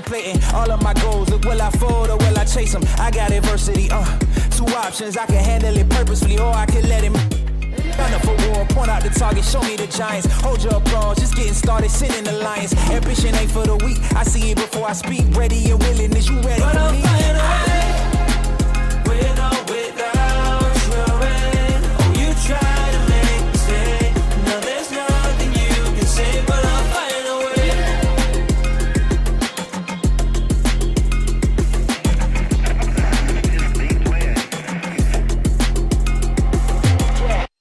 contemplating all of my goals. Look, will I fold or will I chase them? I got adversity, two options. I can handle it purposefully or I can let it. Gun up for war, point out the target, show me the giants. Hold your applause, just getting started, sending the lions. Ambition ain't for the weak, I see it before I speak. Ready and willing, is you ready but for I'm me? flying away, with or without your rain. Oh, you try to make me stay. No, there's nothing you can say, but I'm flying away.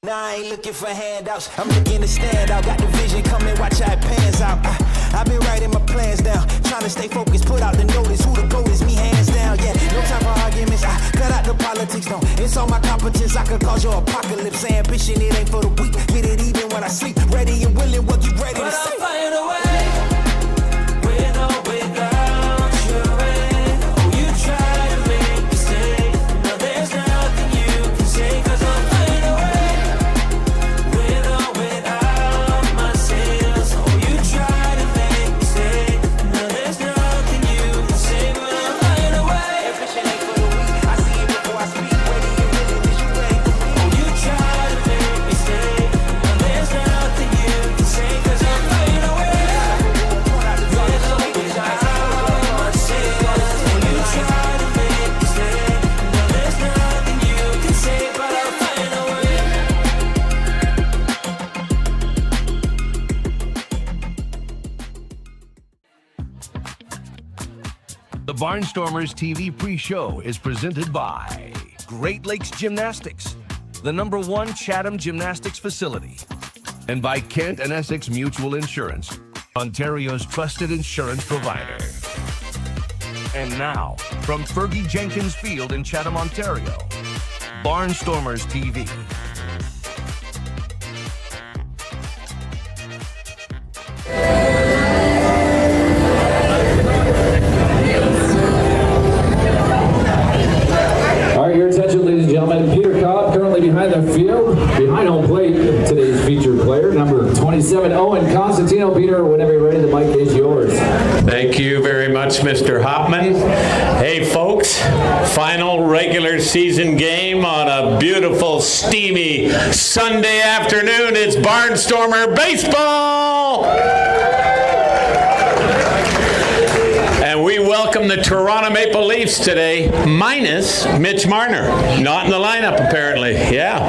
Now I ain't looking for handouts, I'm looking to stand out. Got the vision coming, watch how it pans out. I've been writing my plans down, trying to stay focused, put out the notice. Who the GOAT is, me hands down. Yeah, no time for arguments, I cut out the politics, no. It's all my competence, I could cause your apocalypse. Ambition, it ain't for the weak, get it even when I sleep. Ready and willing, what you ready but to say? I'm flying away, with or without your rain. Oh, you try to make me stay. No, there's nothing you can say, 'cause I'm flying away, with or without my sails. Oh, you try to make me stay. No, there's nothing you can say, but I'm flying away. Ambition ain't for the weak, I see it before I speak. Ready and willing, is you ready for me? Oh, you try to make me stay. No, there's nothing you can say, 'cause I'm flying away. The Barnstormers TV pre-show is presented by Great Lakes Gymnastics, the #1 Chatham Gymnastics facility, and by Kent and Essex Mutual Insurance, Ontario's trusted insurance provider. And now, from Fergie Jenkins Field in Chatham, Ontario, Barnstormers TV. All right, your attention, ladies and gentlemen. Peter Cobb currently behind the field, behind home plate. Today's featured player, number 27, Owen Constantino. Peter, whenever you're ready, the mic is yours. Thank you very much, Mr. Hopman. Hey, folks, final regular season game on a beautiful, steamy Sunday afternoon. It's Barnstormer baseball! And we welcome the Toronto Maple Leafs today, minus Mitch Marner. Not in the lineup, apparently. Yeah.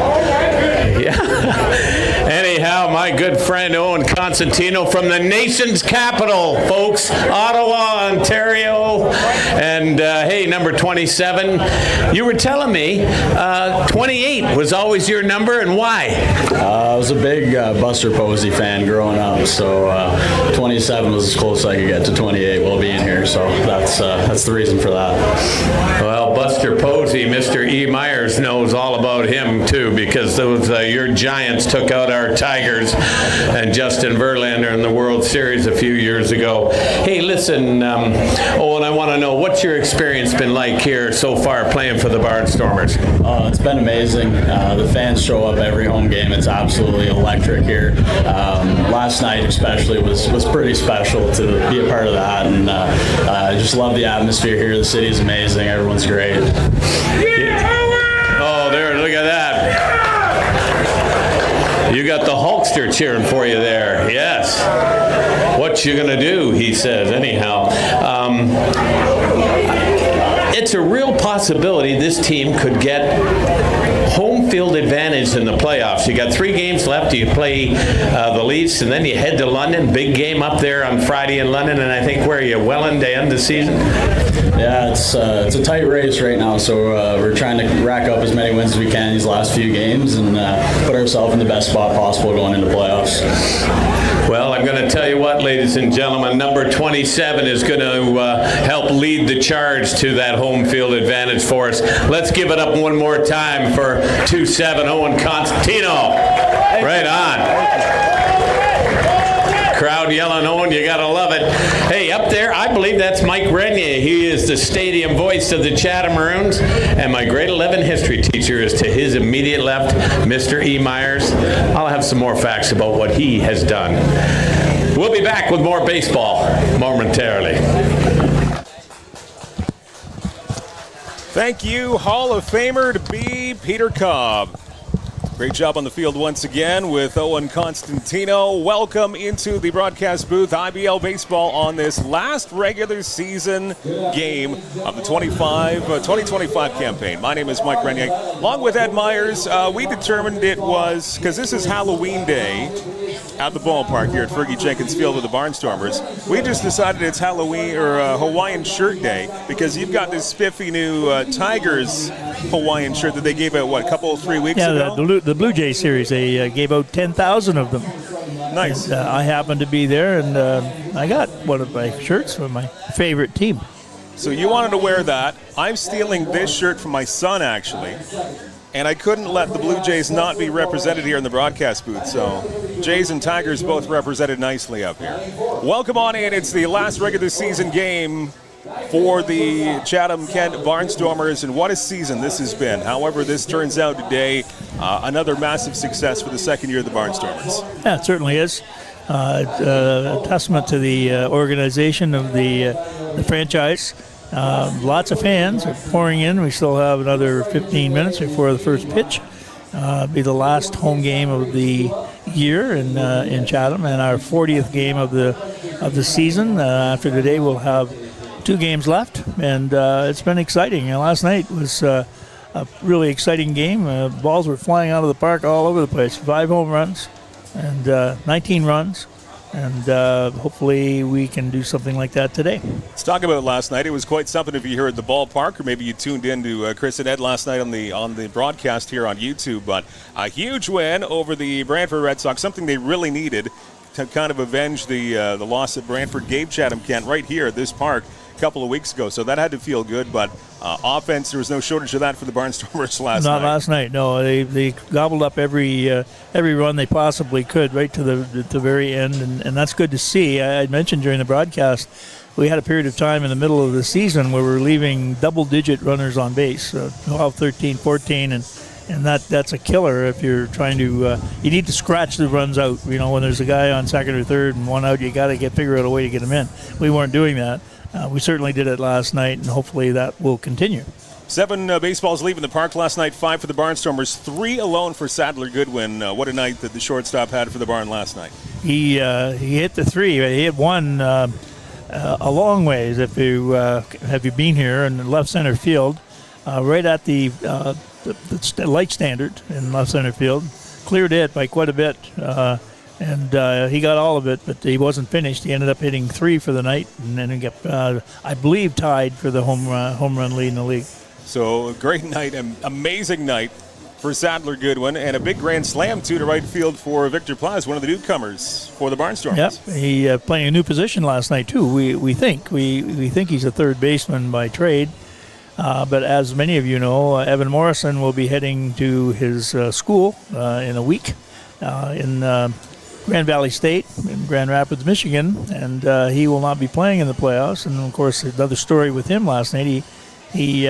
Anyhow, my good friend Owen Constantino from the nation's capital, folks, Ottawa, Ontario. And hey, number 27, you were telling me 28 was always your number, and why? I was a big Buster Posey fan growing up, so 27 was as close as I could get to 28 while being here, so that's the reason for that. Well, Buster Posey, Mr. E. Myers knows all about him too, because those your Giants took out our Tigers and Justin Verlander in the World Series a few years ago. Hey, listen, Owen, I want to know, what's your experience been like here so far playing for the Barnstormers? It's been amazing. The fans show up every home game. It's absolutely electric here. Last night especially was pretty special to be a part of that, and I just love the atmosphere here. The city is amazing. Everyone's great. Oh, there, look at that. You got the Hulkster cheering for you there. Yes. What you gonna do, he says. Anyhow, it's a real possibility this team could get home field advantage in the playoffs. You got 3 games left. You play the Leafs, and then you head to London. Big game up there on Friday in London, and I think where are you, Welland to end the season? Yeah, it's a tight race right now, so we're trying to rack up as many wins as we can these last few games and put ourselves in the best spot possible going into playoffs. Well, I'm going to tell you what, ladies and gentlemen, number 27 is going to help lead the charge to that home field advantage for us. Let's give it up one more time for 27 Owen Constantino. Right on. Crowd yelling, Owen, you got to love it. Hey, up there, I believe that's Mike Renier. He is the stadium voice of the Chatham Maroons, and my grade 11 history teacher is to his immediate left, Mr. E. Myers. I'll have some more facts about what he has done. We'll be back with more baseball momentarily. Thank you, Hall of Famer to be Peter Cobb. Great job on the field once again with Owen Constantino. Welcome into the broadcast booth. IBL baseball on this last regular season game of the 2025 campaign. My name is Mike Renier. Along with Ed Myers, we determined it was, because this is Halloween Day at the ballpark here at Fergie Jenkins Field with the Barnstormers. We just decided it's Halloween or Hawaiian Shirt Day because you've got this spiffy new Tigers Hawaiian shirt that they gave out, what, a couple, 3 weeks ago? Yeah, the Blue Jay series, they gave out 10,000 of them. Nice. And, I happened to be there, and I got one of my shirts from my favorite team. So you wanted to wear that. I'm stealing this shirt from my son, actually. And I couldn't let the Blue Jays not be represented here in the broadcast booth. So Jays and Tigers both represented nicely up here. Welcome on in. It's the last regular season game for the Chatham-Kent Barnstormers, and what a season this has been. However, this turns out today another massive success for the second year of the Barnstormers. Yeah, it certainly is. It's a testament to the organization of the franchise. Lots of fans are pouring in. We still have another 15 minutes before the first pitch. Be the last home game of the year in Chatham, and our 40th game of the season. After today, we'll have 2 games left, and it's been exciting. Last night was a really exciting game. Balls were flying out of the park all over the place. 5 home runs and 19 runs. And hopefully we can do something like that today. Let's talk about last night. It was quite something if you heard the ballpark, or maybe you tuned in to Chris and Ed last night on the broadcast here on YouTube. But a huge win over the Brantford Red Sox, something they really needed to kind of avenge the loss that Brantford gave Chatham-Kent right here at this park a couple of weeks ago. So that had to feel good. But offense, there was no shortage of that for the Barnstormers last night. Not last night, no. They gobbled up every run they possibly could right to the very end, and that's good to see. I mentioned during the broadcast we had a period of time in the middle of the season where we're leaving double-digit runners on base, 12, 13, 14, and that's a killer if you're trying to you need to scratch the runs out. You know, when there's a guy on second or third and one out, you got to figure out a way to get him in. We weren't doing that. We certainly did it last night, and hopefully that will continue. 7 baseballs leaving the park last night, 5 for the Barnstormers, 3 alone for Sadler Goodwin. What a night that the shortstop had for the Barn last night. He hit the 3. He hit one a long ways. If you have you been here in left center field, right at the light standard in left center field, cleared it by quite a bit. And he got all of it, but he wasn't finished. He ended up hitting 3 for the night, and then he got, I believe, tied for the home run lead in the league. So a great night, an amazing night for Sadler Goodwin, and a big grand slam, too, to right field for Victor Plaz, one of the newcomers for the Barnstormers. Yep, he playing a new position last night, too. We think he's a third baseman by trade. But as many of you know, Evan Morrison will be heading to his school in a week in Grand Valley State in Grand Rapids, Michigan, and he will not be playing in the playoffs. And, of course, another story with him last night, he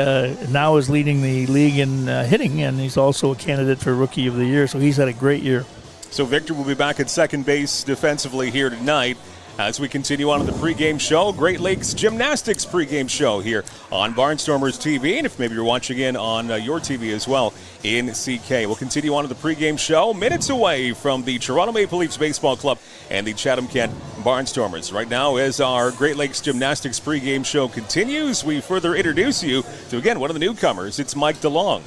now is leading the league in hitting, and he's also a candidate for Rookie of the Year, so he's had a great year. So Victor will be back at second base defensively here tonight. As we continue on to the pregame show, Great Lakes Gymnastics pregame show here on Barnstormers TV, and if maybe you're watching in on your TV as well in CK. We'll continue on to the pregame show, minutes away from the Toronto Maple Leafs Baseball Club and the Chatham-Kent Barnstormers. Right now, as our Great Lakes Gymnastics pregame show continues, we further introduce you to, again, one of the newcomers. It's Mike DeLong.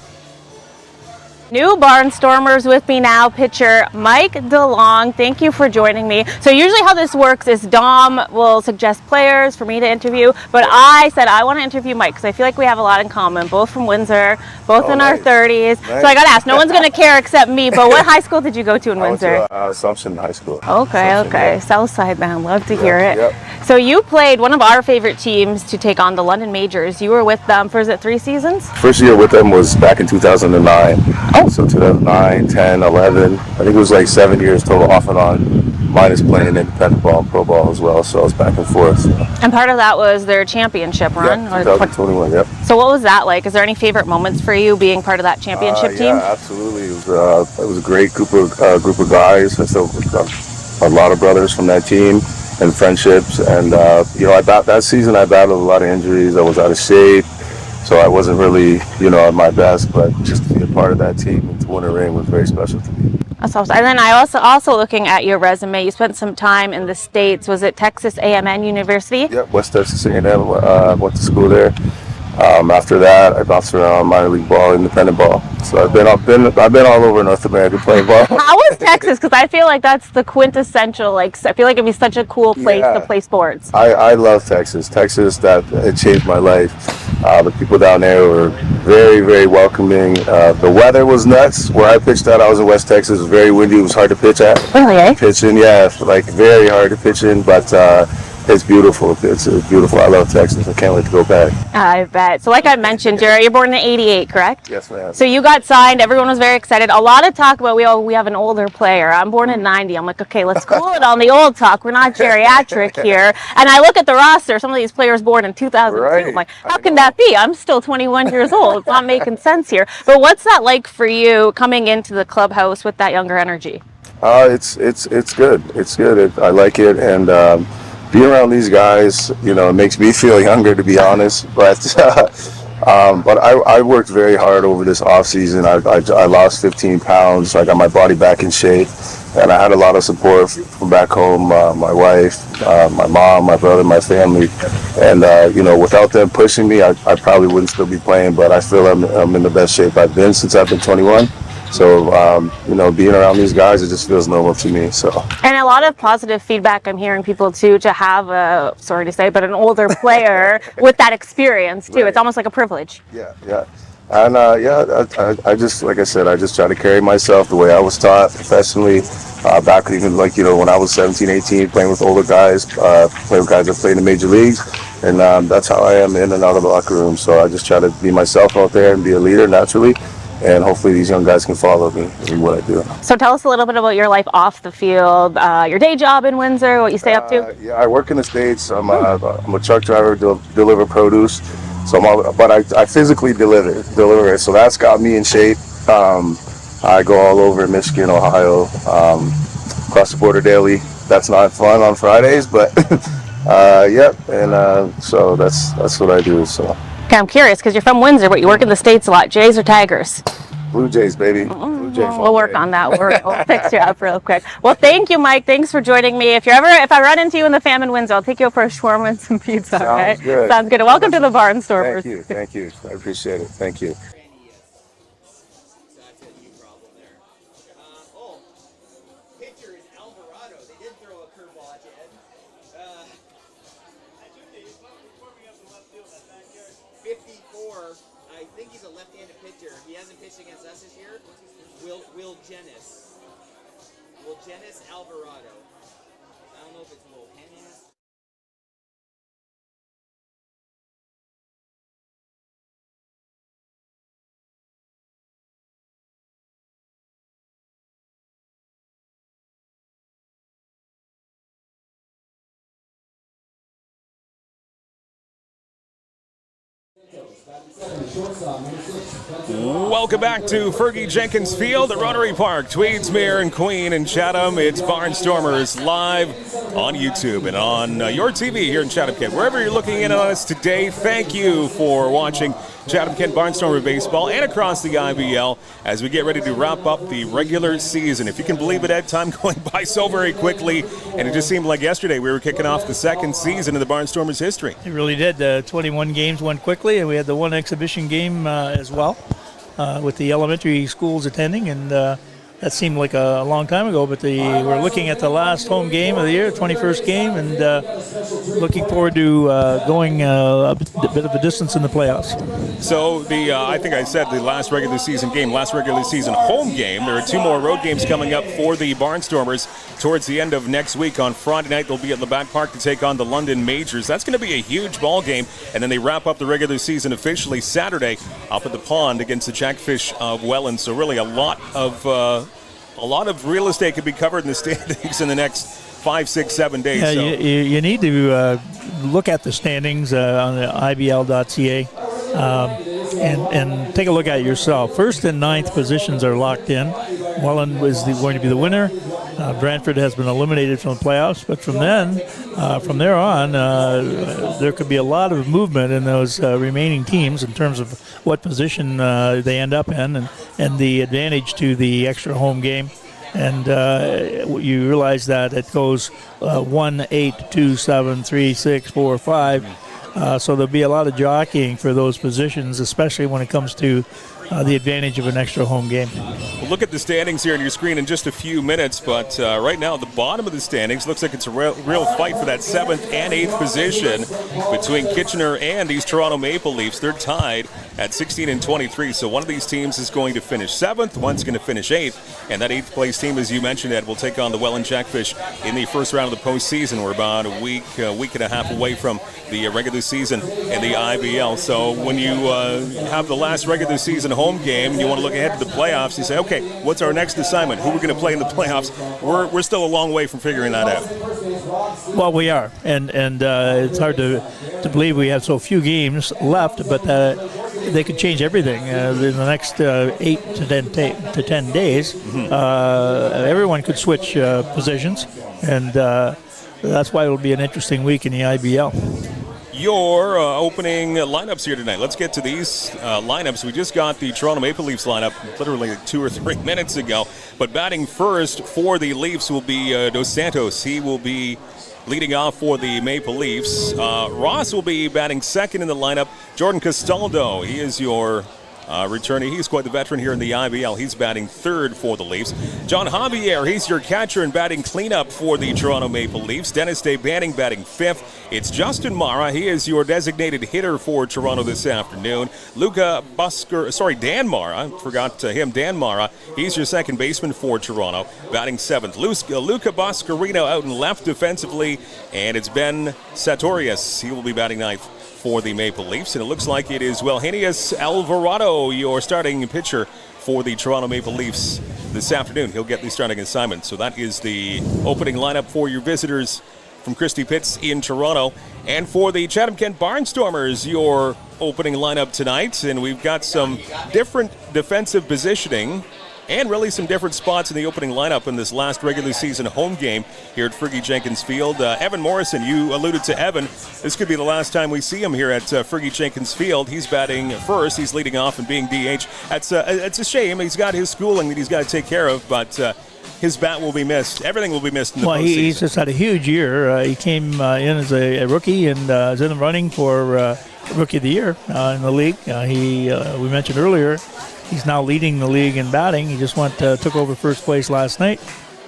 New Barnstormers with me now, pitcher Mike DeLong. Thank you for joining me. So usually how this works is Dom will suggest players for me to interview, but I said I want to interview Mike because I feel like we have a lot in common, both from Windsor, both in our 30s. Nice. So I got to ask, no one's going to care except me, but what high school did you go to in Windsor? Went to, Assumption High School. Okay, Assumption, okay. Yeah. Southside man, love to hear it. Yep. So you played one of our favorite teams to take on the London Majors. You were with them for, is it 3 seasons? First year with them was back in 2009. Oh. So 2009, 10, 11. I think it was like 7 years total off and on, minus playing independent ball and pro ball as well. So I was back and forth. So. And part of that was their championship run? Yeah, 2021, yep. So what was that like? Is there any favorite moments for you being part of that championship team? Yeah, absolutely. It was a great group of guys. I still got a lot of brothers from that team and friendships. And, that season I battled a lot of injuries. I was out of shape. So I wasn't really, at my best, but just to be a part of that team and to win a ring was very special to me. That's awesome. And then I also looking at your resume, you spent some time in the States. Was it Texas A&M University? Yep, West Texas A&M. Went to school there. After that, I bounced around minor league ball, independent ball. So I've been all over North America playing ball. How was Texas? Because I feel like that's the quintessential. I feel like it'd be such a cool place to play sports. I love Texas. It changed my life. The people down there were very, very welcoming. The weather was nuts. Where I pitched at, I was in West Texas. It was very windy. It was hard to pitch at. Really, eh? Pitching, very hard to pitch in, but it's beautiful. It's beautiful. I love Texas. I can't wait to go back. I bet. So like I mentioned, Jared, you're born in '88, correct? Yes, ma'am. So you got signed. Everyone was very excited. A lot of talk about we have an older player. I'm born in '90. I'm like, okay, let's cool it on the old talk. We're not geriatric here. And I look at the roster. Some of these players born in 2002. Right. I'm like, how can that be? I'm still 21 years old. It's not making sense here. But what's that like for you coming into the clubhouse with that younger energy? It's good. It's good. I like it, and being around these guys, it makes me feel younger, to be honest. But I worked very hard over this off season. I lost 15 pounds. I got my body back in shape, and I had a lot of support from back home. My wife, my mom, my brother, my family, and without them pushing me, I probably wouldn't still be playing. But I feel I'm in the best shape I've been since I've been 21. So, being around these guys, it just feels normal to me. So. And a lot of positive feedback I'm hearing people too, to have sorry to say, but an older player with that experience too. Right. It's almost like a privilege. Yeah. And I just, like I said, I just try to carry myself the way I was taught professionally. Back even when I was 17, 18, playing with older guys, playing with guys that play in the major leagues. And that's how I am in and out of the locker room. So I just try to be myself out there and be a leader naturally. And hopefully these young guys can follow me in what I do. So tell us a little bit about your life off the field, your day job in Windsor, what you stay up to. Yeah, I work in the States. I'm a truck driver, deliver produce. So I physically deliver it. So that's got me in shape. I go all over Michigan, Ohio, cross the border daily. That's not fun on Fridays, but so that's what I do. So. Okay, I'm curious because you're from Windsor, but you work in the States a lot. Jays or Tigers? Blue Jays, baby. Blue Jays. We'll work on that. We'll fix you up real quick. Well, thank you, Mike. Thanks for joining me. If I run into you in the Fam in Windsor, I'll take you out for a shawarma and some pizza. Sounds good. Sounds good. Welcome to the Barnstormers. Thank you. I appreciate it. Thank you. I think he's a left-handed pitcher. He hasn't pitched against us this year. Will Jennings Alvarado. I don't know if it's Will Hennis. Welcome back to Fergie Jenkins Field at Rotary Park, Tweedsmuir and Queen and Chatham. It's Barnstormers live on YouTube and on your TV here in Chatham-Kent. Wherever you're looking in on us today, thank you for watching Chatham-Kent Barnstormer Baseball and across the IBL as we get ready to wrap up the regular season. If you can believe it, Ed, time going by so very quickly, and it just seemed like yesterday we were kicking off the second season of the Barnstormers' history. It really did. 21 games went quickly, and we had the one exhibition game as well with the elementary schools attending, and that seemed like a long time ago, but we're looking at the last home game of the year, 21st game, and looking forward to going a bit of a distance in the playoffs. So I think I said the last regular season home game. There are two more road games coming up for the Barnstormers towards the end of next week. On Friday night, they'll be at Labatt Park to take on the London Majors. That's going to be a huge ball game, and then they wrap up the regular season officially Saturday up at the pond against the Jackfish of Welland. So really a lot of real estate could be covered in the standings in the next 5, 6, 7 days. Yeah, so. you need to look at the standings on the IBL.ca and take a look at it yourself. First and ninth positions are locked in. Welland is going to be the winner. Brantford has been eliminated from the playoffs, but from there on, there could be a lot of movement in those remaining teams in terms of what position they end up in, and the advantage to the extra home game. And you realize that it goes 1, 8, 2, 7, 3, 6, 4, 5. So there'll be a lot of jockeying for those positions, especially when it comes to the advantage of an extra home game. We'll look at the standings here on your screen in just a few minutes, but right now at the bottom of the standings, looks like it's a real fight for that 7th and 8th position between Kitchener and these Toronto Maple Leafs. They're tied at 16 and 23, so one of these teams is going to finish 7th, one's going to finish 8th, and that 8th place team, as you mentioned, Ed, will take on the Welland Jackfish in the first round of the postseason. We're about a week and a half away from the regular season in the IBL. So when you have the last regular season home game and you want to look ahead to the playoffs, you say, okay, what's our next assignment? Who we're going to play in the playoffs? We're still a long way from figuring that out. Well, we are, and it's hard to believe we have so few games left, but they could change everything in the next 8 to 10 days. Everyone could switch positions, and that's why it'll be an interesting week in the IBL. Your opening lineups here tonight. Let's get to these lineups. We just got the Toronto Maple Leafs lineup literally 2 or 3 minutes ago. But batting first for the Leafs will be Dos Santos. He will be leading off for the Maple Leafs. Ross will be batting second in the lineup. Jordan Castaldo, he is your returning. He's quite the veteran here in the IBL. He's batting third for the Leafs. John Javier, he's your catcher and batting cleanup for the Toronto Maple Leafs. Dennis Day Banning batting fifth. It's Justin Mara. He is your designated hitter for Toronto this afternoon. Dan Mara. Forgot him. Dan Mara. He's your second baseman for Toronto, batting seventh. Luca Boscarino out in left defensively, and it's Ben Sartorius. He will be batting ninth for the Maple Leafs, and it looks like it is Welhenius Alvarado, your starting pitcher for the Toronto Maple Leafs this afternoon. He'll get the starting assignment. So that is the opening lineup for your visitors from Christie Pitts in Toronto. And for the Chatham-Kent Barnstormers, your opening lineup tonight, and we've got some different defensive positioning and really some different spots in the opening lineup in this last regular season home game here at Fergie Jenkins Field. Evan Morrison, you alluded to Evan. This could be the last time we see him here at Fergie Jenkins Field. He's batting first. He's leading off and being DH. It's a shame. He's got his schooling that he's got to take care of, but his bat will be missed. Everything will be missed in the postseason. He's just had a huge year. He came in as a rookie and is in the running for Rookie of the Year in the league. We mentioned earlier, he's now leading the league in batting. He just took over first place last night,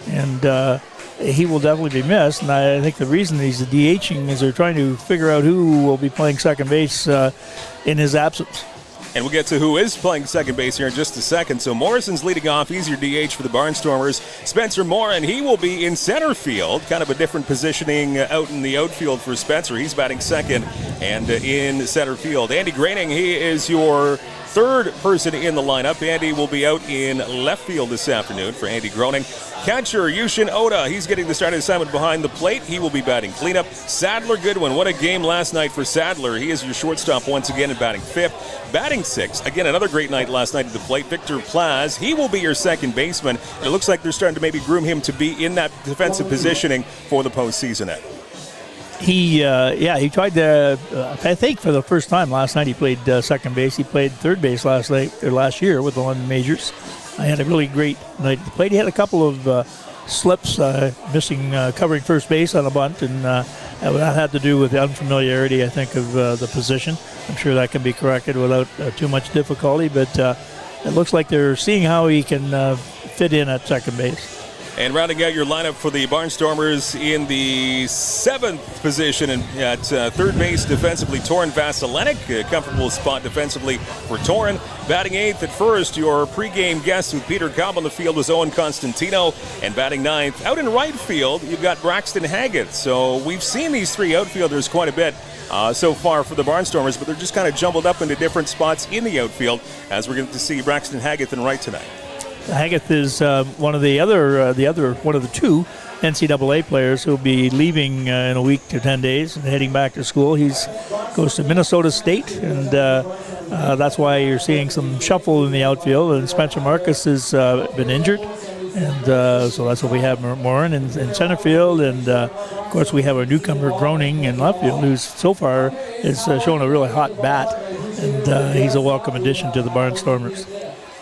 and he will definitely be missed. And I think the reason he's DHing is they're trying to figure out who will be playing second base in his absence. And we'll get to who is playing second base here in just a second. So Morrison's leading off. He's your DH for the Barnstormers. Spencer Morin, he will be in center field. Kind of a different positioning out in the outfield for Spencer. He's batting second and in center field. Andy Graining, he is your third person in the lineup. Andy will be out in left field this afternoon for Andy Groening. Catcher Yushin Oda, he's getting the starting assignment behind the plate. He will be batting cleanup. Sadler Goodwin, what a game last night for Sadler. He is your shortstop once again and batting fifth. Batting sixth, again, another great night last night at the plate. Victor Plaz, he will be your second baseman. It looks like they're starting to maybe groom him to be in that defensive positioning for the postseason, Ed. He tried to, I think for the first time last night he played second base. He played third base last year with the London Majors. I had a really great night at the plate. He had a couple of slips, missing covering first base on a bunt, and that had to do with the unfamiliarity, I think, of the position. I'm sure that can be corrected without too much difficulty, but it looks like they're seeing how he can fit in at second base. And rounding out your lineup for the Barnstormers in the seventh position at third base defensively, Torin Vasilenik. A comfortable spot defensively for Torin. Batting eighth at first, your pregame guest with Peter Cobb on the field was Owen Constantino. And batting ninth, out in right field, you've got Braxton Haggett. So we've seen these three outfielders quite a bit so far for the Barnstormers, but they're just kind of jumbled up into different spots in the outfield as we're going to see Braxton Haggett in right tonight. Haggett is one of the two NCAA players who'll be leaving in a week to 10 days and heading back to school. He goes to Minnesota State, and that's why you're seeing some shuffle in the outfield. And Spencer Marcus has been injured, And so that's what we have Morin in center field. And, of course, we have our newcomer Groening in left field, who's so far is showing a really hot bat. And he's a welcome addition to the Barnstormers.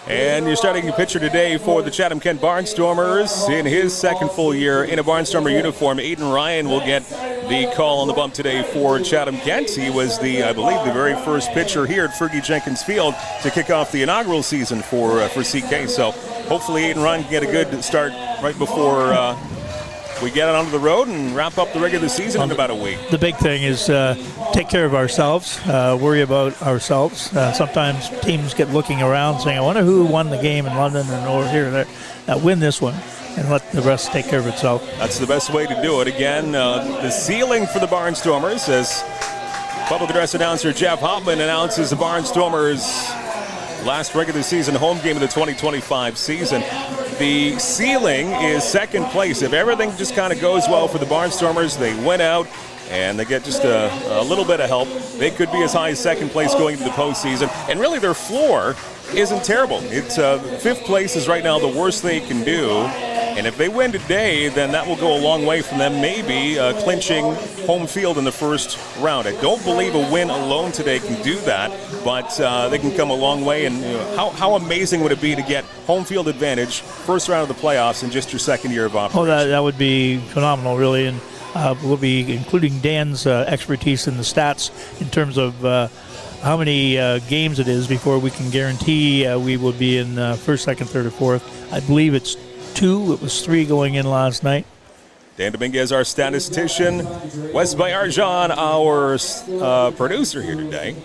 And you're starting a pitcher today for the Chatham-Kent Barnstormers in his second full year in a Barnstormer uniform. Aiden Ryan will get the call on the bump today for Chatham-Kent. He was I believe, the very first pitcher here at Fergie Jenkins Field to kick off the inaugural season for CK. So hopefully Aiden Ryan can get a good start right before we get onto the road and wrap up the regular season in about a week. The big thing is take care of ourselves, worry about ourselves. Sometimes teams get looking around saying, I wonder who won the game in London and over here and there. Win this one and let the rest take care of itself. That's the best way to do it. Again, the ceiling for the Barnstormers, as public address announcer Jeff Hoffman announces the Barnstormers' last regular season home game of the 2025 season. The ceiling is second place. If everything just kind of goes well for the Barnstormers, they win out and they get just a little bit of help, they could be as high as second place going into the postseason. And really their floor isn't terrible. It's fifth place is right now the worst they can do. And if they win today, then that will go a long way from them maybe clinching home field in the first round. I don't believe a win alone today can do that, but they can come a long way. And how amazing would it be to get home field advantage, first round of the playoffs in just your second year of operation? Oh, that would be phenomenal, really. And we'll be including Dan's expertise in the stats in terms of how many games it is before we can guarantee we will be in first, second, third, or fourth. I believe it's 2. It was 3 going in last night. Dan Dominguez, our statistician. Wes Bayarjan, our producer here today,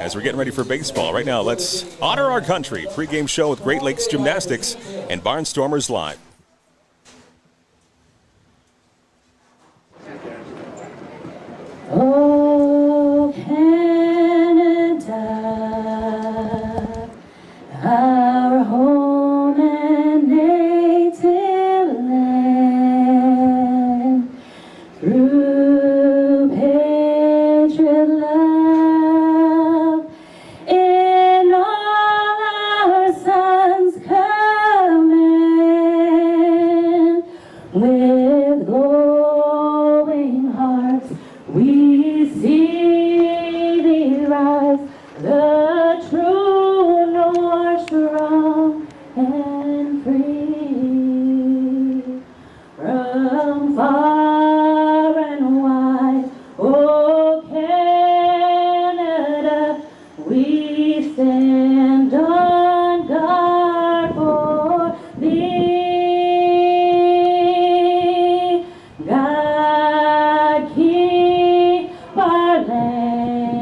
as we're getting ready for baseball. Right now, let's honor our country. Pregame show with Great Lakes Gymnastics and Barnstormers Live. Oh, Canada, our home and native land, through patriot love, in all our sons' command, with glowing hearts we see thee rise, the true North, strong and free. From far and wide, oh Canada, we stand on guard for thee. God keep our land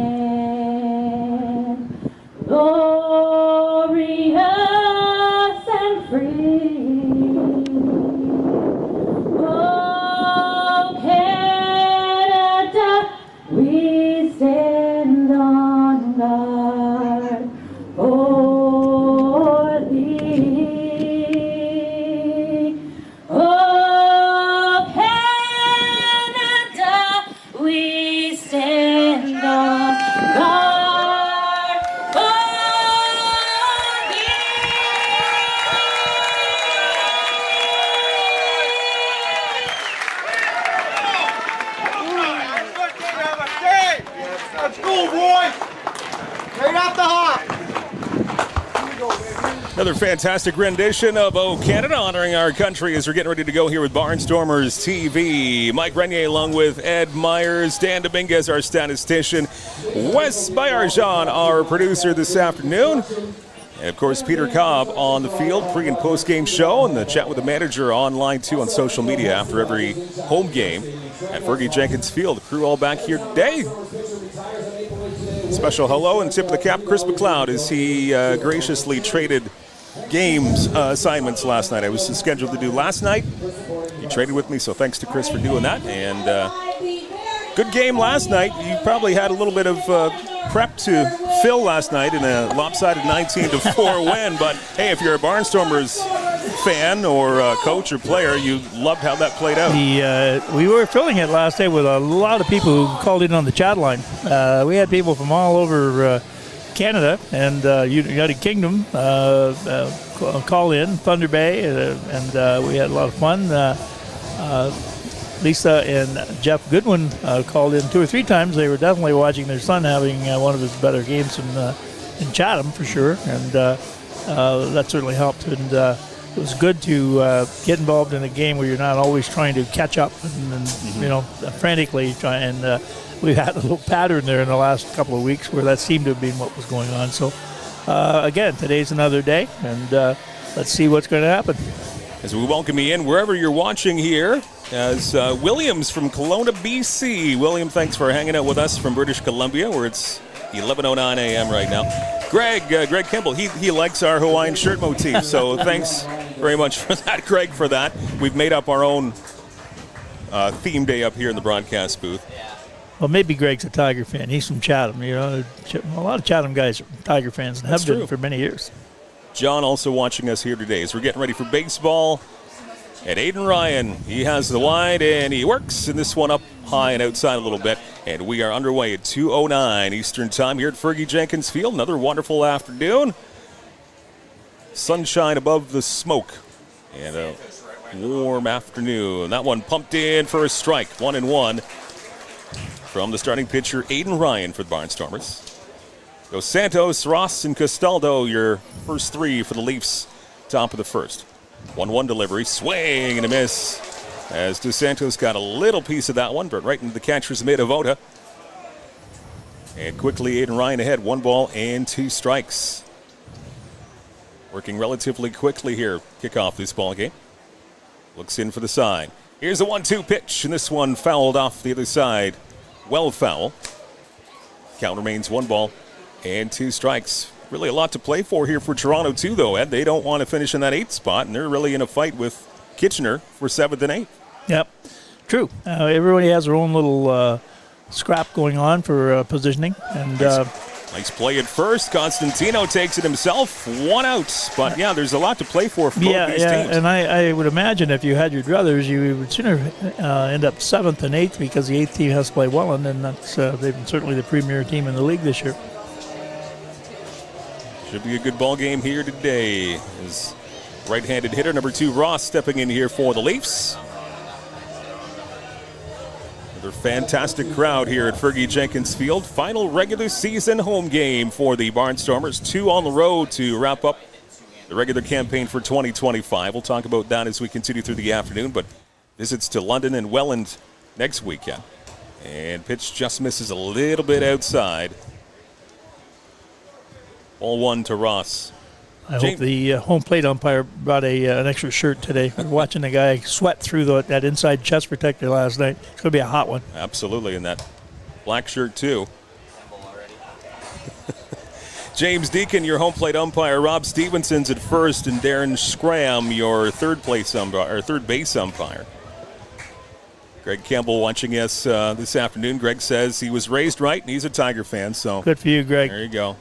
glorious and free. Oh, Canada, we stand on guard for thee. Oh, Canada, we stand on guard for thee. Let's go, boy! Right off the hop! Another fantastic rendition of Oh Canada, honoring our country as we're getting ready to go here with Barnstormers TV. Mike Renier along with Ed Myers, Dan Dominguez, our statistician, Wes Bayarjan, our producer this afternoon. And, of course, Peter Cobb on the field, pre- and post-game show, and the chat with the manager online, too, on social media after every home game at Fergie Jenkins Field. The crew all back here today. Special hello and tip of the cap, Chris McLeod, as he graciously traded games assignments last night. I was scheduled to do last night. He traded with me, so thanks to Chris for doing that. And good game last night. You probably had a little bit of prep to fill last night in a lopsided 19-4 win. But, hey, if you're a Barnstormers fan or coach or player, you loved how that played out. We were filling it last night with a lot of people who called in on the chat line. We had people from all over Canada and United Kingdom call in Thunder Bay, and we had a lot of fun. Lisa and Jeff Goodwin called in 2 or 3 times. They were definitely watching their son having one of his better games in Chatham for sure, and that certainly helped. And it was good to get involved in a game where you're not always trying to catch up and frantically try. And we had a little pattern there in the last couple of weeks where that seemed to have been what was going on. So again, today's another day, and let's see what's going to happen. As we welcome you in wherever you're watching here, as Williams from Kelowna, BC. William, thanks for hanging out with us from British Columbia, where it's 11:09 a.m. right now. Greg Kimball, he likes our Hawaiian shirt motif, so thanks very much for that, Greg, for that. We've made up our own theme day up here in the broadcast booth. Well, maybe Greg's a Tiger fan. He's from Chatham. A lot of Chatham guys are Tiger fans and have been for many years. John also watching us here today as we're getting ready for baseball. And Aiden Ryan, he has the wide and he works in this one up high and outside a little bit. And we are underway at 2:09 Eastern Time here at Fergie Jenkins Field. Another wonderful afternoon. Sunshine above the smoke. And a warm afternoon. That one pumped in for a strike. 1-1 from the starting pitcher, Aiden Ryan for the Barnstormers. Dos Santos, Ross, and Castaldo, your first 3 for the Leafs, top of the first. 1-1 delivery, swing and a miss. As Dos Santos got a little piece of that one, but right into the catcher's mitt of Ota. And quickly, Aiden Ryan ahead, 1 ball and 2 strikes. Working relatively quickly here, kick off this ball game. Looks in for the side. Here's a 1-2 pitch, and this one fouled off the other side. Well foul. Count remains 1 ball and 2 strikes. Really a lot to play for here for Toronto, too, though, Ed. They don't want to finish in that 8th spot, and they're really in a fight with Kitchener for 7th and 8th. Yep, true. Everybody has their own little scrap going on for positioning. And nice play at first. Constantino takes it himself. 1 out. But, yeah, there's a lot to play for both these teams. And I would imagine if you had your druthers, you would sooner end up 7th and 8th because the 8th team has to play Welland, and that's they've been certainly the premier team in the league this year. Should be a good ball game here today. As right-handed hitter number 2, Ross, stepping in here for the Leafs. Another fantastic crowd here at Fergie Jenkins Field. Final regular season home game for the Barnstormers. 2 on the road to wrap up the regular campaign for 2025. We'll talk about that as we continue through the afternoon, but visits to London and Welland next weekend. And pitch just misses a little bit outside. Ball 1 to Ross. I hope the home plate umpire brought an extra shirt today. We're watching the guy sweat through that inside chest protector last night. It's going to be a hot one. Absolutely, in that black shirt, too. James Deacon, your home plate umpire. Rob Stevenson's at first, and Darren Scram, your third base umpire. Greg Campbell watching us this afternoon. Greg says he was raised right, and he's a Tiger fan. So good for you, Greg. There you go.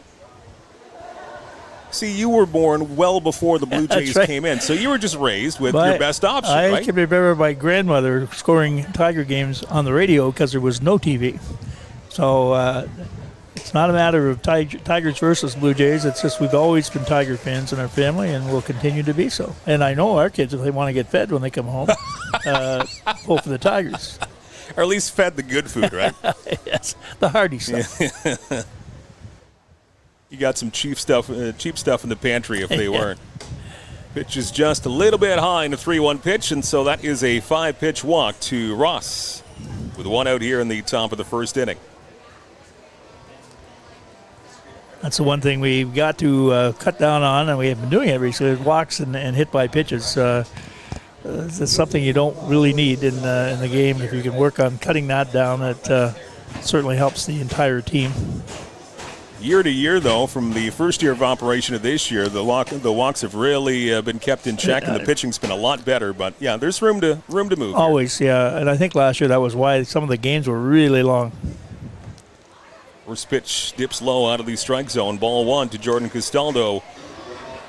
See, you were born well before the Blue Jays came in, so you were just raised with your best option, right? I can remember my grandmother scoring Tiger games on the radio because there was no TV. So it's not a matter of Tigers versus Blue Jays. It's just we've always been Tiger fans in our family, and we'll continue to be so. And I know our kids, if they want to get fed when they come home, pull for the Tigers. Or at least fed the good food, right? Yes, the hearty stuff. You got some cheap stuff in the pantry if they weren't. Pitch is just a little bit high in the 3-1 pitch, and so that is a 5-pitch walk to Ross with 1 out here in the top of the first inning. That's the one thing we've got to cut down on, and we have been doing it recently, walks and hit by pitches. It's something you don't really need in the game. If you can work on cutting that down, it certainly helps the entire team. Year to year, though, from the first year of operation to this year, the walks have really been kept in check, and the pitching's been a lot better. But yeah, there's room to move. Always, yeah. And I think last year that was why some of the games were really long. First pitch dips low out of the strike zone. Ball 1 to Jordan Castaldo,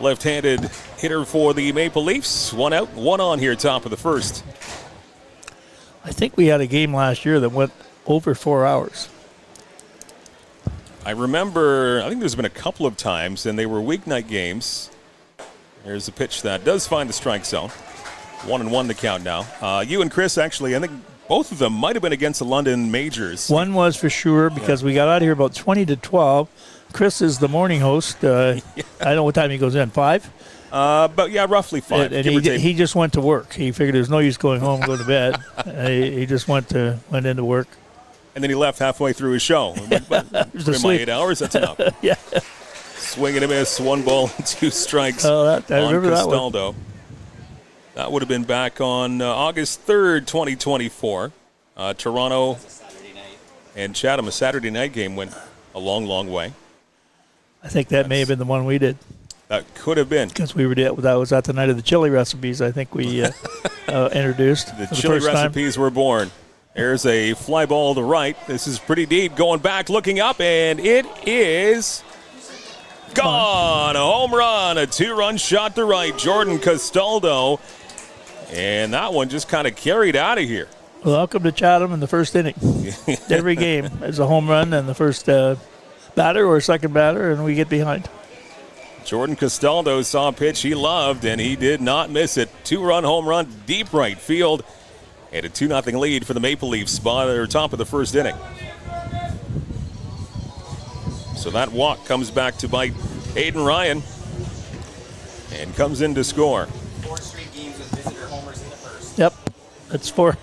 left-handed hitter for the Maple Leafs. 1 out, 1 on here, top of the first. I think we had a game last year that went over 4 hours. I remember, I think there's been a couple of times, and they were weeknight games. There's a pitch that does find the strike zone. 1-1 the count now. You and Chris, actually, I think both of them might have been against the London Majors. One was for sure because we got out of here about 20 to 12. Chris is the morning host. I don't know what time he goes in, 5? But yeah, roughly 5. And he just went to work. He figured there's no use going home and going to bed. He just went into work. And then he left halfway through his show. But my 8 hours, that's enough. Yeah. Swing and a miss, 1 ball, 2 strikes I remember that one. Castaldo. That would have been back on August 3rd, 2024. Toronto and Chatham, a Saturday night game, went a long, long way. I think that may have been the one we did. That could have been. Because that was at the night of the chili recipes, I think we introduced. The chili recipes were born. There's a fly ball to right. This is pretty deep. Going back, looking up, and it is gone. A home run, a 2-run shot to right. Jordan Castaldo. And that one just kind of carried out of here. Welcome to Chatham in the first inning. Every game is a home run and the first batter or second batter, and we get behind. Jordan Castaldo saw a pitch he loved, and he did not miss it. 2-run home run, deep right field, and a 2-0 lead for the Maple Leafs, spot at top of the first inning. So that walk comes back to bite Aiden Ryan, and comes in to score. 4 straight games with visitor homers in the first. Yep, that's four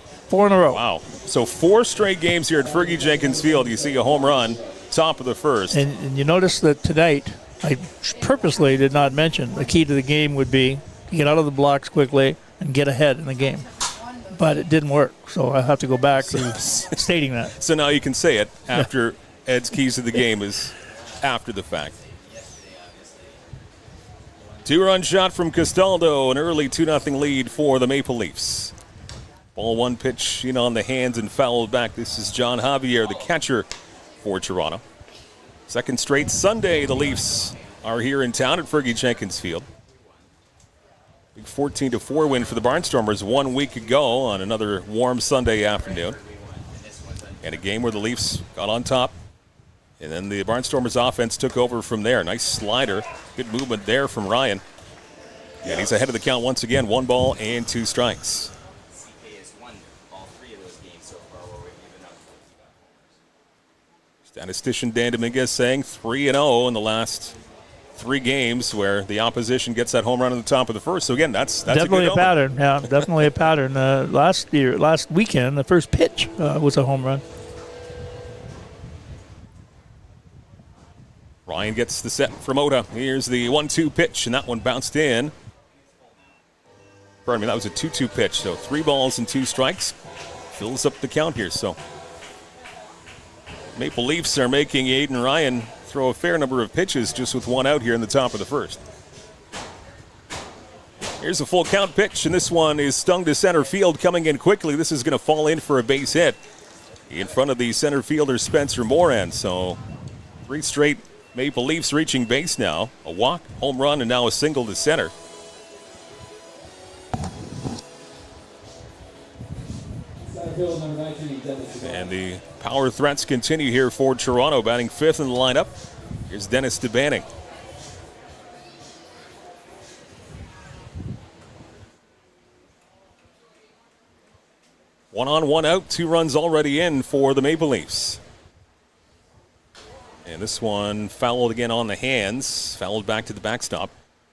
in a row. Wow. So 4 straight games here at Fergie Jenkins Field. You see a home run, top of the first. And you notice that tonight, I purposely did not mention the key to the game would be to get out of the blocks quickly and get ahead in the game. But it didn't work, so I have to go back to stating that. So now you can say it after Ed's keys to the game is after the fact. 2-run shot from Castaldo, an early 2-0 lead for the Maple Leafs. Ball 1 pitch in on the hands and fouled back. This is John Javier, the catcher for Toronto. Second straight Sunday, the Leafs are here in town at Fergie Jenkins Field. Big 14-4 win for the Barnstormers 1 week ago on another warm Sunday afternoon. And a game where the Leafs got on top. And then the Barnstormers offense took over from there. Nice slider. Good movement there from Ryan. And he's ahead of the count once again. 1 ball and 2 strikes. CK has won all 3 of those games so far where we've given up. Statistician Dan Dominguez saying 3-0 in the last 3 games where the opposition gets that home run on the top of the first. So again, that's definitely a good pattern. Yeah, definitely a pattern. Last weekend, the first pitch was a home run. Ryan gets the set from Oda. Here's the 1-2 pitch, and that one bounced in. Pardon me, that was a 2-2 pitch. So 3 balls and 2 strikes. Fills up the count here. So Maple Leafs are making Aiden Ryan throw a fair number of pitches just with 1 out here in the top of the first. Here's a full count pitch, and this one is stung to center field, coming in quickly. This is going to fall in for a base hit in front of the center fielder Spencer Moran. So 3 straight Maple Leafs reaching base now. A walk, home run, and now a single to center. And the power threats continue here for Toronto, batting 5th in the lineup. Here's Dennis DeBanning. One on, 1 out, 2 runs already in for the Maple Leafs. And this one fouled again on the hands, fouled back to the backstop.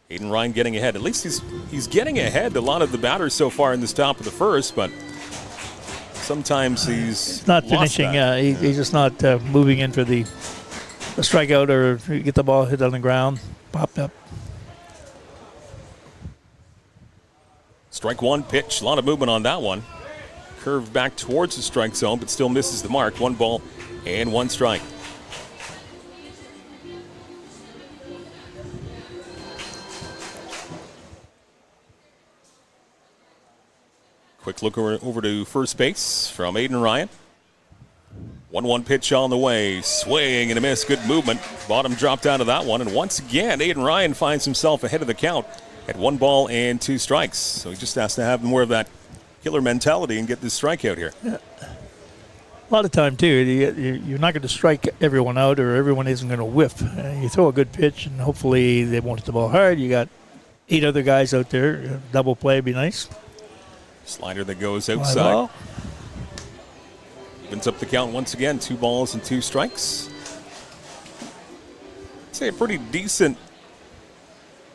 Aiden Ryan getting ahead. At least he's getting ahead a lot of the batters so far in this top of the first, but sometimes he's not finishing. He's just not moving in for the strikeout or get the ball hit on the ground, popped up. Strike 1 pitch, a lot of movement on that one. Curved back towards the strike zone, but still misses the mark. 1 ball and 1 strike. Quick look over to first base from Aiden Ryan. 1-1 pitch on the way. Swing and a miss. Good movement. Bottom dropped out of that one. And once again, Aiden Ryan finds himself ahead of the count at 1 ball and 2 strikes. So he just has to have more of that killer mentality and get this strikeout here. Yeah. A lot of time, too, you're not going to strike everyone out or everyone isn't going to whiff. You throw a good pitch, and hopefully they won't hit the ball hard. You got 8 other guys out there. Double play would be nice. Slider that goes outside. Opens up the count once again. 2 balls and 2 strikes. I'd say a pretty decent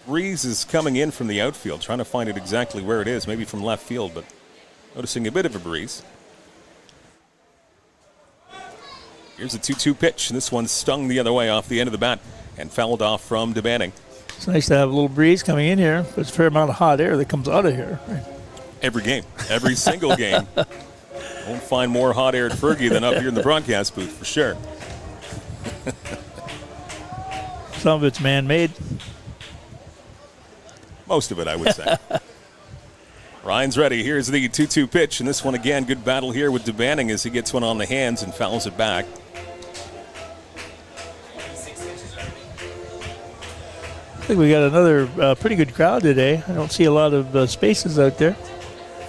breeze is coming in from the outfield. Trying to find it exactly where it is. Maybe from left field, but noticing a bit of a breeze. Here's a 2-2 pitch, and this one stung the other way off the end of the bat and fouled off from DeBanning. It's nice to have a little breeze coming in here. There's a fair amount of hot air that comes out of here. Every game, every single game. Won't find more hot air at Fergie than up here in the broadcast booth, for sure. Some of it's man-made. Most of it, I would say. Ryan's ready. Here's the 2-2 pitch, and this one again, good battle here with DeBanning as he gets one on the hands and fouls it back. I think we got another pretty good crowd today. I don't see a lot of spaces out there.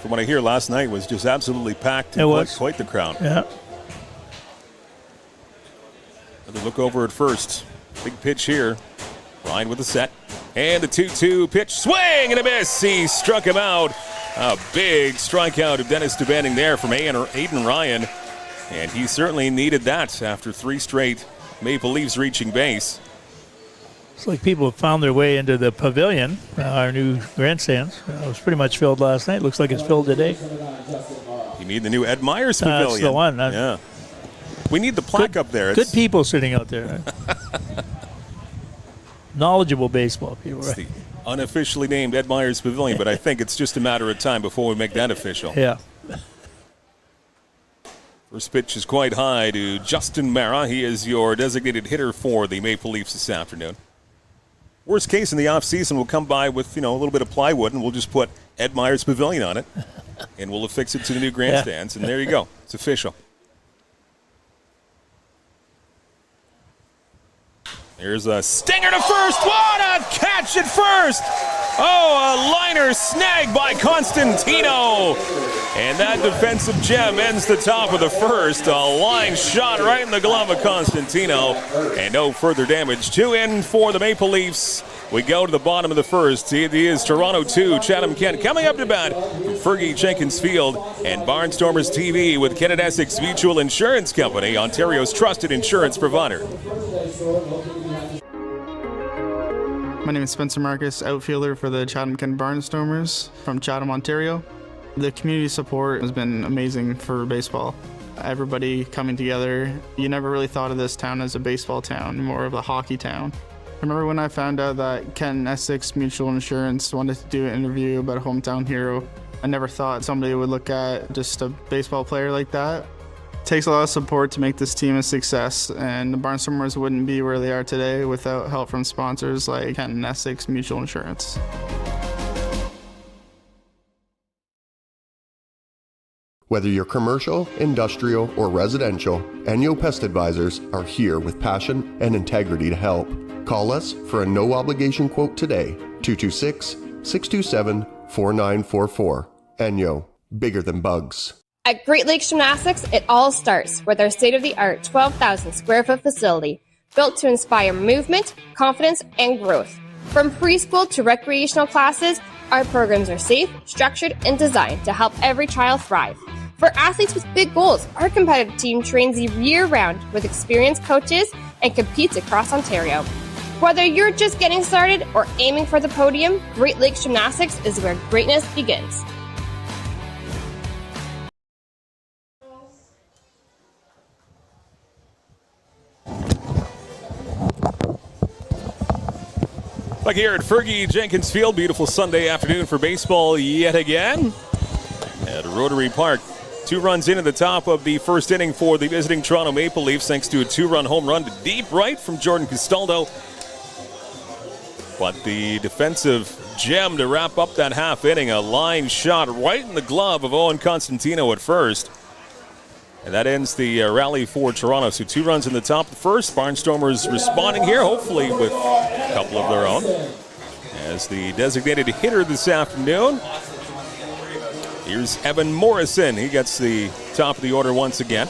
From what I hear, last night was just absolutely packed. It was. Quite the crowd. Yeah. Another look over at first. Big pitch here. Ryan with the set. And the 2-2 pitch. Swing and a miss. He struck him out. A big strikeout of Dennis DeBanning there from Aiden Ryan. And he certainly needed that after 3 straight Maple Leafs reaching base. It's like people have found their way into the pavilion, our new grandstands. It was pretty much filled last night. Looks like it's filled today. You need the new Ed Myers Pavilion. That's the one. Yeah. We need the plaque up there. Good people sitting out there. Knowledgeable baseball people, right? It's the unofficially named Ed Myers Pavilion, but I think it's just a matter of time before we make that official. Yeah. First pitch is quite high to Justin Mara. He is your designated hitter for the Maple Leafs this afternoon. Worst case in the offseason, we'll come by with, a little bit of plywood, and we'll just put Ed Myers Pavilion on it, and we'll affix it to the new grandstands, and there you go. It's official. There's a stinger to first. What a catch at first! Oh, a liner snagged by Constantino. And that defensive gem ends the top of the first. A line shot right in the glove of Constantino. And no further damage. 2 in for the Maple Leafs. We go to the bottom of the first. It is Toronto 2, Chatham-Kent coming up to bat from Fergie Jenkins Field and Barnstormers TV with Kent Essex Mutual Insurance Company, Ontario's trusted insurance provider. My name is Spencer Marcus, outfielder for the Chatham-Kent Barnstormers from Chatham, Ontario. The community support has been amazing for baseball. Everybody coming together. You never really thought of this town as a baseball town, more of a hockey town. I remember when I found out that Kent Essex Mutual Insurance wanted to do an interview about a hometown hero. I never thought somebody would look at just a baseball player like that. It takes a lot of support to make this team a success, and the Barnstormers wouldn't be where they are today without help from sponsors like Kent Essex Mutual Insurance. Whether you're commercial, industrial, or residential, Enyo Pest Advisors are here with passion and integrity to help. Call us for a no-obligation quote today, 226-627-4944. Enyo, bigger than bugs. At Great Lakes Gymnastics, it all starts with our state-of-the-art 12,000 square foot facility built to inspire movement, confidence, and growth. From preschool to recreational classes, our programs are safe, structured, and designed to help every child thrive. For athletes with big goals, our competitive team trains year-round with experienced coaches and competes across Ontario. Whether you're just getting started or aiming for the podium, Great Lakes Gymnastics is where greatness begins. Back here at Fergie Jenkins Field, beautiful Sunday afternoon for baseball yet again at Rotary Park. 2 runs into the top of the first inning for the visiting Toronto Maple Leafs thanks to a 2-run home run to deep right from Jordan Castaldo. But the defensive gem to wrap up that half inning, a line shot right in the glove of Owen Constantino at first. And that ends the rally for Toronto. So 2 runs in the top of the first. Barnstormers responding here, hopefully with a couple of their own. As the designated hitter this afternoon, here's Evan Morrison. He gets the top of the order once again.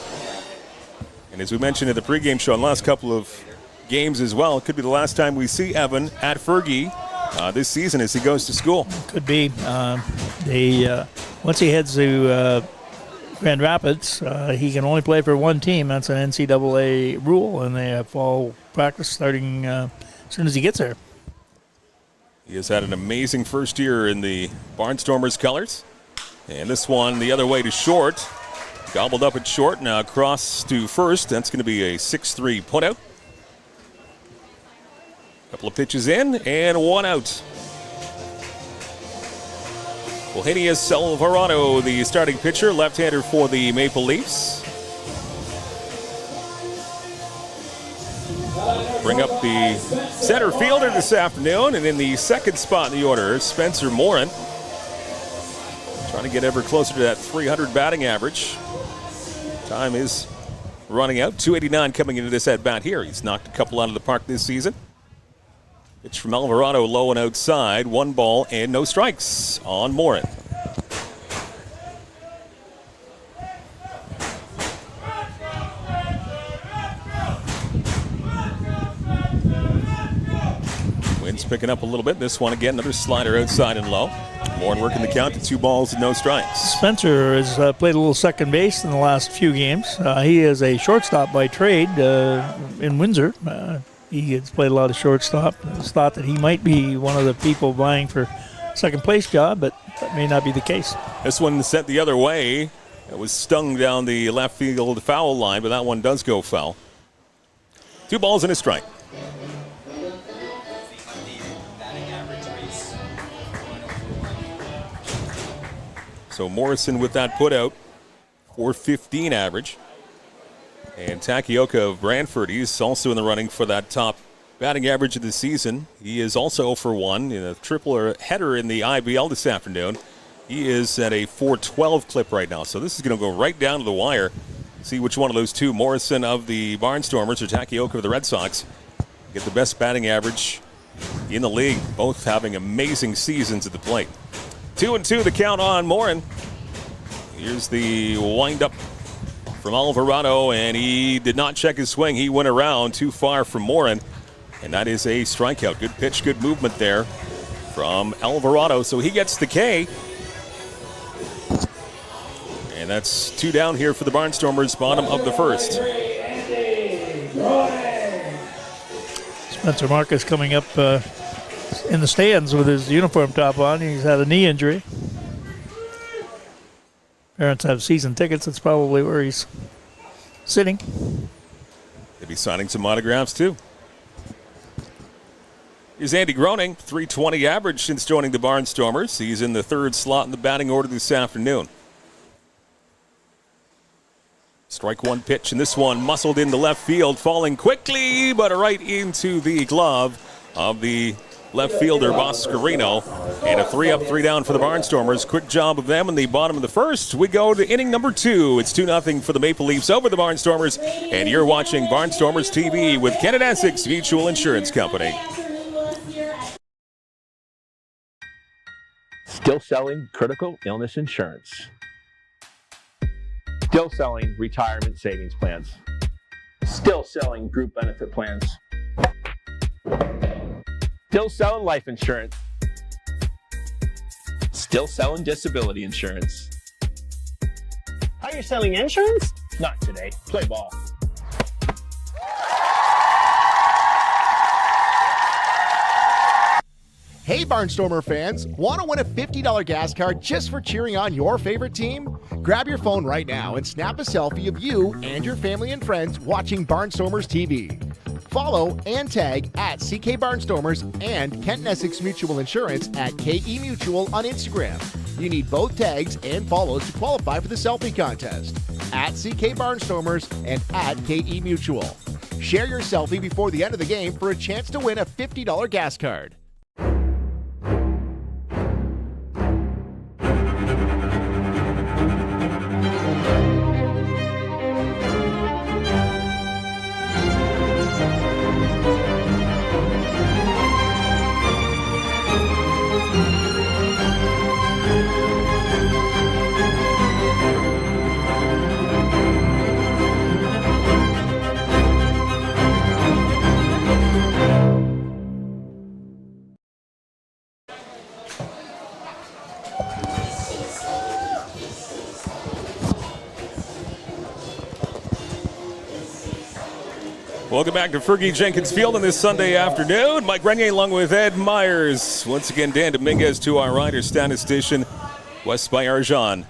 And as we mentioned in the pregame show, in the last couple of games as well, it could be the last time we see Evan at Fergie this season as he goes to school. Could be. Once he heads to Grand Rapids, he can only play for one team. That's an NCAA rule, and they have fall practice starting as soon as he gets there. He has had an amazing first year in the Barnstormers colors. And this one the other way to short. Gobbled up at short, now across to first. That's going to be a 6-3 putout. Couple of pitches in, and one out. Eugenio Alvarado, the starting pitcher, left-hander for the Maple Leafs. Bring up the center fielder this afternoon, and in the second spot in the order, Spencer Morin. Trying to get ever closer to that 300 batting average. Time is running out. 289 coming into this at-bat here. He's knocked a couple out of the park this season. Pitch from Alvarado, low and outside. 1 ball and no strikes on Morin. Wind's picking up a little bit. This one again, another slider outside and low. Morin working the count to 2 balls and no strikes. Spencer has played a little second base in the last few games. He is a shortstop by trade in Windsor. He has played a lot of shortstop. It's thought that he might be one of the people vying for second place job, but that may not be the case. This one sent the other way. It was stung down the left field foul line, but that one does go foul. 2 balls and a strike. So Morrison with that putout, .415 average. And Takioka of Brantford, he's also in the running for that top batting average of the season. He is also 0 for 1 in a triple header in the IBL this afternoon. He is at a .412 clip right now. So this is going to go right down to the wire. See which one of those two, Morrison of the Barnstormers or Takioka of the Red Sox, get the best batting average in the league. Both having amazing seasons at the plate. 2-2 the count on Morin. Here's the windup from Alvarado, and he did not check his swing. He went around too far from Morin, and that is a strikeout. Good pitch, good movement there from Alvarado. So he gets the K. And that's 2 down here for the Barnstormers, bottom of the first. Spencer Marcus coming up in the stands with his uniform top on. He's had a knee injury. Parents have season tickets. That's probably where he's sitting. They'll be signing some autographs, too. Here's Andy Groening, .320 average since joining the Barnstormers. He's in the 3rd slot in the batting order this afternoon. Strike 1 pitch, and this one muscled into left field, falling quickly, but right into the glove of the left fielder, Boscarino. And a 3-up, 3 down for the Barnstormers. Quick job of them in the bottom of the first. We go to inning number 2. It's 2-0 for the Maple Leafs over the Barnstormers. And you're watching Barnstormers TV with Kent Essex Mutual Insurance Company. Still selling critical illness insurance. Still selling retirement savings plans. Still selling group benefit plans. Still selling life insurance. Still selling disability insurance. Are you selling insurance? Not today. Play ball. Hey Barnstormer fans, want to win a $50 gas card just for cheering on your favorite team? Grab your phone right now and snap a selfie of you and your family and friends watching Barnstormers TV. Follow and tag at CK Barnstormers and Kent Essex Mutual Insurance at KE Mutual on Instagram. You need both tags and follows to qualify for the selfie contest. At CK Barnstormers and at KE Mutual. Share your selfie before the end of the game for a chance to win a $50 gas card. Welcome back to Fergie Jenkins Field on this Sunday afternoon. Mike Renier along with Ed Myers. Once again, Dan Dominguez to our rider statistician, Wes by Arjan.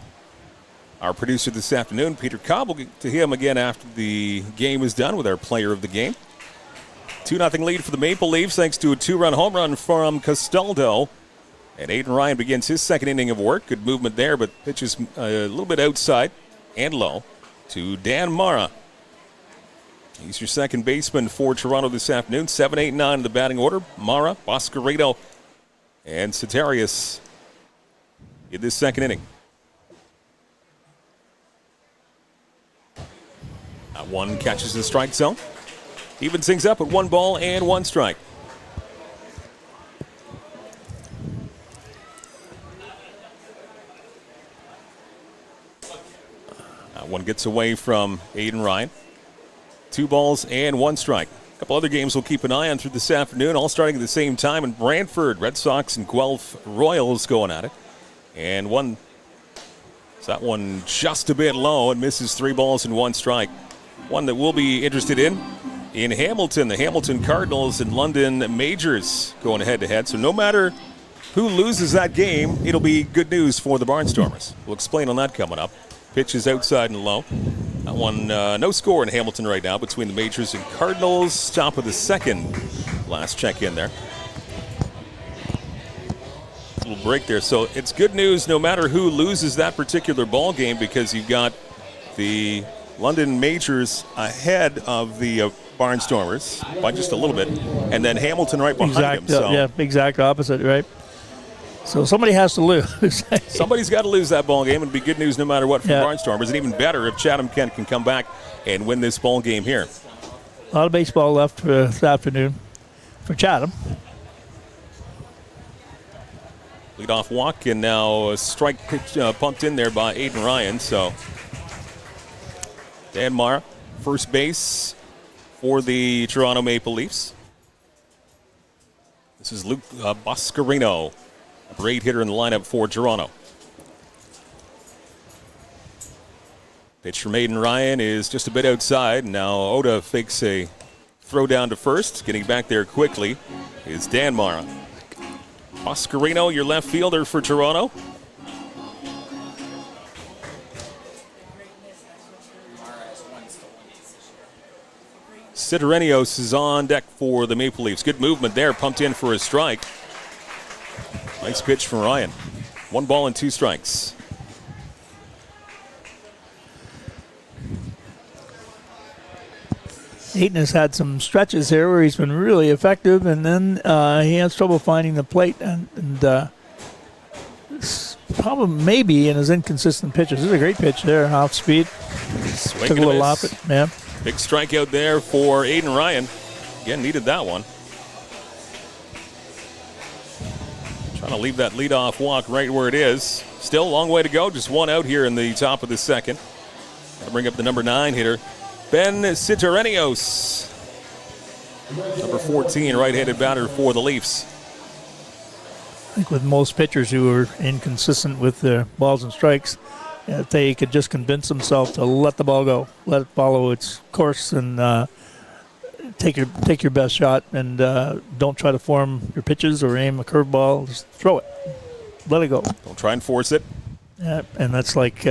Our producer this afternoon, Peter Cobb. We'll get to him again after the game is done with our player of the game. 2-0 lead for the Maple Leafs thanks to a 2-run home run from Castaldo. And Aiden Ryan begins his second inning of work. Good movement there, but pitches a little bit outside and low to Dan Mara. He's your second baseman for Toronto this afternoon. 7, 8, 9 in the batting order. Mara, Boscarito, and Satarius in this second inning. That one catches the strike zone. Evens things up at 1 ball and 1 strike. That one gets away from Aiden Ryan. 2 balls and 1 strike. A couple other games we'll keep an eye on through this afternoon, all starting at the same time in Brantford. Red Sox and Guelph Royals going at it. And that one just a bit low and misses 3 balls and 1 strike. One that we'll be interested in Hamilton. The Hamilton Cardinals and London Majors going head-to-head. So no matter who loses that game, it'll be good news for the Barnstormers. We'll explain on that coming up. Pitch is outside and low. That one, no score in Hamilton right now between the Majors and Cardinals. Top of the second. Last check in there. Little break there. So it's good news no matter who loses that particular ball game because you've got the London Majors ahead of the Barnstormers by just a little bit, and then Hamilton right behind them. So. Yeah, exact opposite, right? So somebody has to lose. Somebody's got to lose that ball game. It'd be good news no matter what for the Barnstormers, and even better if Chatham-Kent can come back and win this ball game here. A lot of baseball left this afternoon for Chatham. Leadoff walk, and now a strike pitch pumped in there by Aiden Ryan. So Dan Mara, first base for the Toronto Maple Leafs. This is Luke Boscarino, a great hitter in the lineup for Toronto. Pitch from Aiden Ryan is just a bit outside. Now Oda fakes a throw down to first. Getting back there quickly is Dan Mara. Boscarino, your left fielder for Toronto. Sidorenios is on deck for the Maple Leafs. Good movement there, pumped in for a strike. Nice pitch from Ryan. 1 ball and 2 strikes. Eaton has had some stretches here where he's been really effective, and then he has trouble finding the plate, and problem maybe in his inconsistent pitches. This is a great pitch there, off speed. Swing Took a little off it, man. Big strikeout there for Aiden Ryan. Again, needed that one. Trying to leave that leadoff walk right where it is. Still a long way to go. Just 1 out here in the top of the second. I'll bring up the number 9 hitter, Ben Sidorenios. Number 14, right-handed batter for the Leafs. I think with most pitchers who are inconsistent with their balls and strikes, if they could just convince themselves to let the ball go, let it follow its course, and take your best shot, and don't try to form your pitches or aim a curveball. Just throw it. Let it go. Don't try and force it. Yeah, and that's like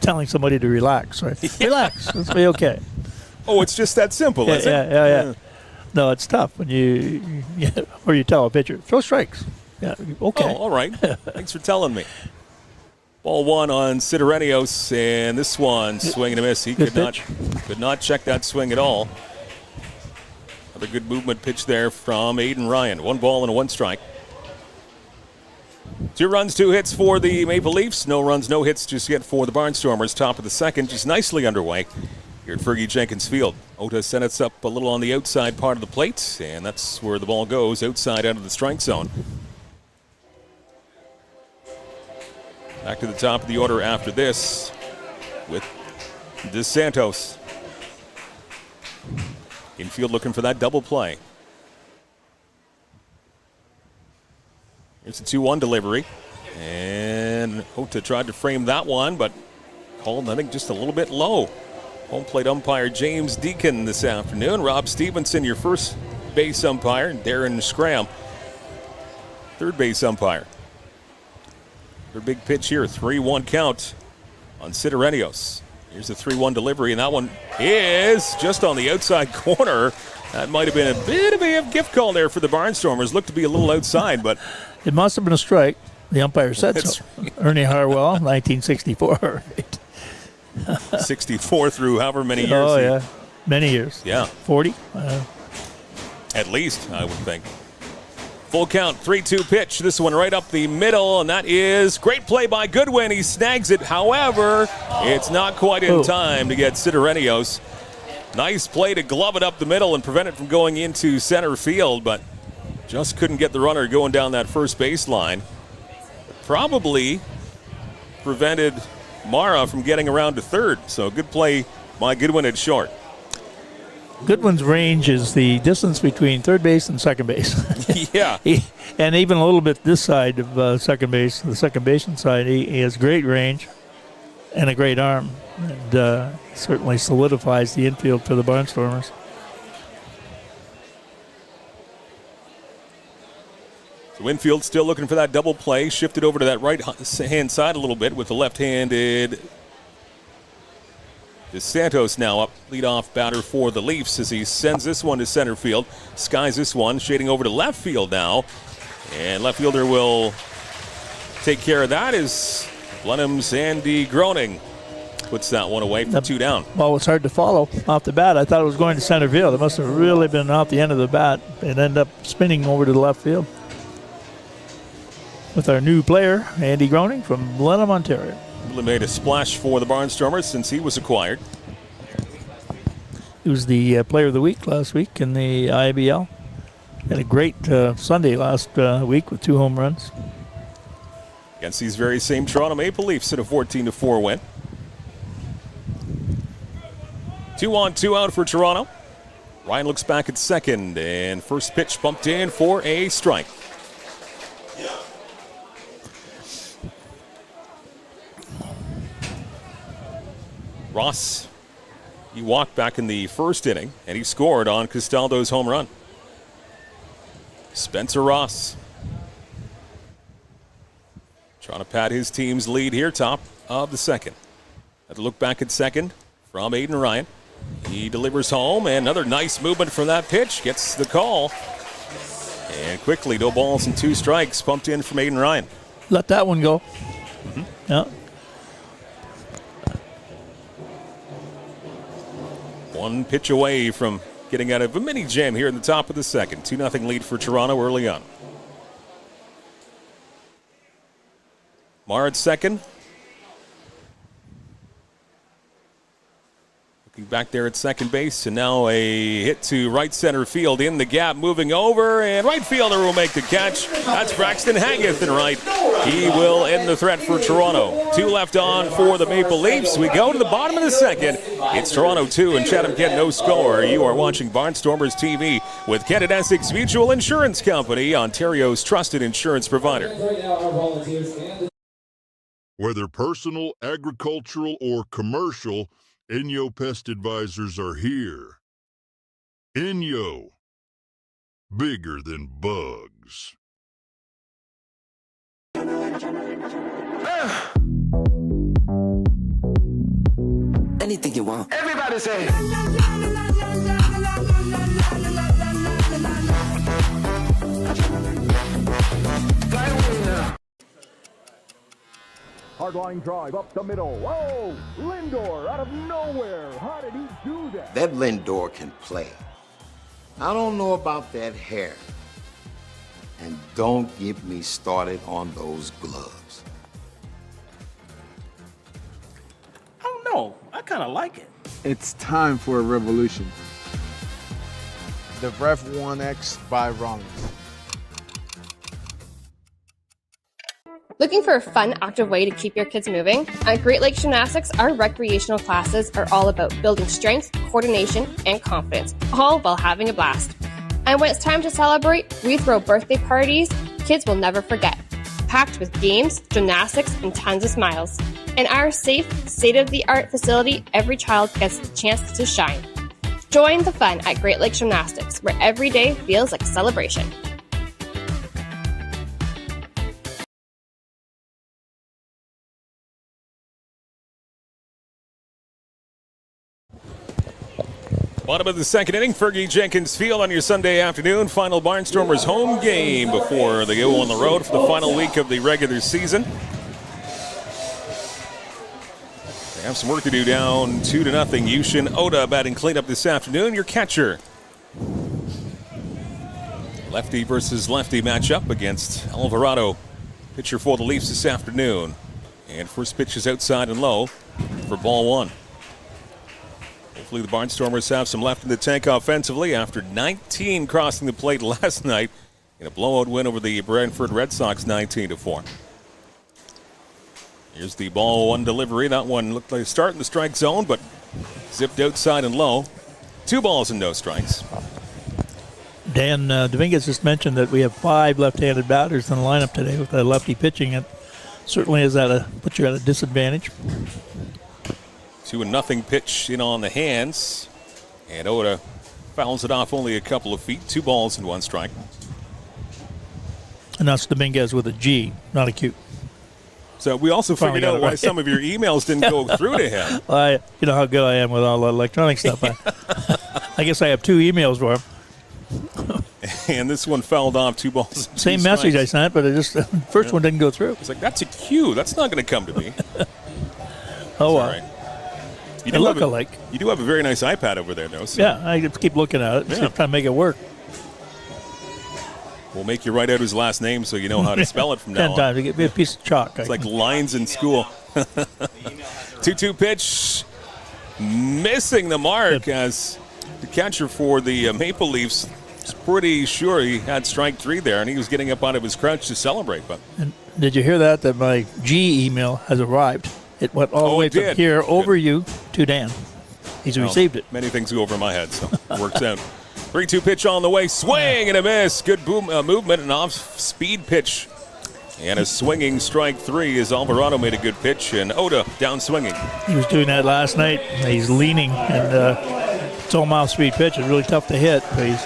telling somebody to relax, right? Yeah. Relax. It'll be okay. Oh, it's just that simple, is it? Yeah. No, it's tough when you tell a pitcher, throw strikes. Yeah, okay. Oh, all right. Thanks for telling me. Ball 1 on Sidorenios, and this one swing and a miss. He could not check that swing at all. Another good movement pitch there from Aiden Ryan. 1 ball and 1 strike. 2 runs, 2 hits for the Maple Leafs. No runs, no hits just yet for the Barnstormers. Top of the second, just nicely underway here at Fergie Jenkins Field. Ota sent us up a little on the outside part of the plate, and that's where the ball goes, outside out of the strike zone. Back to the top of the order after this with DeSantos. Infield looking for that double play. Here's a 2-1 delivery. And Ota tried to frame that one, but called, I think, just a little bit low. Home plate umpire James Deacon this afternoon. Rob Stevenson, your first base umpire. And Darren Scram, third base umpire. Their big pitch here, 3-1 count on Sidorenios. Here's the 3-1 delivery, and that one is just on the outside corner. That might have been a bit of a gift call there for the Barnstormers. Looked to be a little outside, but it must have been a strike. The umpire said That's so. Ernie Harwell, 1964. 64 through however many years. Oh, yeah. Many years. Yeah. 40? At least, I would think. Full count, 3-2 pitch. This one right up the middle, and that is great play by Goodwin. He snags it. However, it's not quite in time to get Sidorenios. Nice play to glove it up the middle and prevent it from going into center field, but just couldn't get the runner going down that first baseline. Probably prevented Mara from getting around to third, so good play by Goodwin at short. Goodwin's range is the distance between third base and second base. Yeah. And even a little bit this side of second base, the second baseman side, he has great range and a great arm. And certainly solidifies the infield for the Barnstormers. So Winfield still looking for that double play. Shifted over to that right-hand side a little bit with the left-handed DeSantos now up, leadoff batter for the Leafs as he sends this one to center field. Skies this one, shading over to left field now. And left fielder will take care of that as Blenheim's Andy Groening puts that one away for 2 down. Well, it's hard to follow off the bat. I thought it was going to center field. It must have really been off the end of the bat and end up spinning over to the left field. With our new player, Andy Groening from Blenheim, Ontario. Made a splash for the Barnstormers since he was acquired. He was the player of the week last week in the IBL. Had a great Sunday last week with 2 home runs. Against these very same Toronto Maple Leafs in a 14-4 win. 2 on, 2 out for Toronto. Ryan looks back at second, and first pitch bumped in for a strike. Ross, he walked back in the first inning, and he scored on Castaldo's home run. Spencer Ross trying to pad his team's lead here, top of the second. Had to look back at second from Aiden Ryan. He delivers home, and another nice movement from that pitch. Gets the call. And quickly, no balls and 2 strikes pumped in from Aiden Ryan. Let that one go. Mm-hmm. Yeah. 1 pitch away from getting out of a mini jam here in the top of the second. 2-0 lead for Toronto early on. Mar at second. Looking back there at second base, and now a hit to right center field in the gap, moving over, and right fielder will make the catch. That's Braxton Hangeth in right. He will end the threat for Toronto. 2 left on for the Maple Leafs. We go to the bottom of the second. It's Toronto 2 and Chatham-Kent no score. You are watching Barnstormers TV with Kent Essex Mutual Insurance Company, Ontario's trusted insurance provider. Whether personal, agricultural, or commercial, Inyo Pest Advisors are here. Inyo. Bigger than bugs. Anything you want. Everybody say. Hard line drive up the middle. Whoa! Lindor out of nowhere. How did he do that? That Lindor can play. I don't know about that hair. And don't get me started on those gloves. I don't know. I kind of like it. It's time for a revolution. The Rev 1X by Rollins. Looking for a fun, active way to keep your kids moving? At Great Lakes Gymnastics, our recreational classes are all about building strength, coordination, and confidence, all while having a blast. And when it's time to celebrate, we throw birthday parties kids will never forget. packed with games, gymnastics, and tons of smiles. In our safe, state-of-the-art facility, every child gets the chance to shine. Join the fun at Great Lakes Gymnastics, where every day feels like a celebration. Bottom of the second inning, Fergie Jenkins Field on your Sunday afternoon. Final Barnstormers home game before they go on the road for the final week of the regular season. They have some work to do down 2-0. Yushin Oda batting cleanup this afternoon. Your catcher. Lefty versus lefty matchup against Alvarado. Pitcher for the Leafs this afternoon. And first pitch is outside and low for ball one. Hopefully the Barnstormers have some left in the tank offensively after 19 crossing the plate last night in a blowout win over the Brantford Red Sox 19-4. Here's the ball one delivery. That one looked like a start in the strike zone, but zipped outside and low. 2 balls and no strikes. Dan Dominguez just mentioned that we have 5 left-handed batters in the lineup today with a lefty pitching. It certainly is put you at a disadvantage. 2-0 pitch in on the hands. And Oda fouls it off only a couple of feet. 2 balls and 1 strike. And that's Dominguez with a G, not a Q. So we also figured out why some of your emails didn't go through to him. You know how good I am with all the electronic stuff. I guess I have 2 emails for him. And this one fouled off 2 balls. And 2 Same message I sent, but first one didn't go through. It's like, that's a Q. That's not going to come to me. Oh, well. Right. They look alike. You do have a very nice iPad over there, though. So. Yeah, I just keep looking at it. Yeah. Trying to make it work. We'll make you write out his last name so you know how to spell it from now on. 10 times. You get me a piece of chalk. It's like lines in school. 2-2 pitch. Missing the mark as the catcher for the Maple Leafs is pretty sure he had strike 3 there, and he was getting up out of his crouch to celebrate. But and did you hear that my G email has arrived? It went all the way from here over you to Dan. He's received it. Many things go over my head, so it works out. 3-2 pitch on the way. Swing and a miss. Good movement and off-speed pitch. And a swinging strike 3 as Alvarado made a good pitch, and Oda down swinging. He was doing that last night. He's leaning, and it's all off-speed pitch. It's really tough to hit, but he's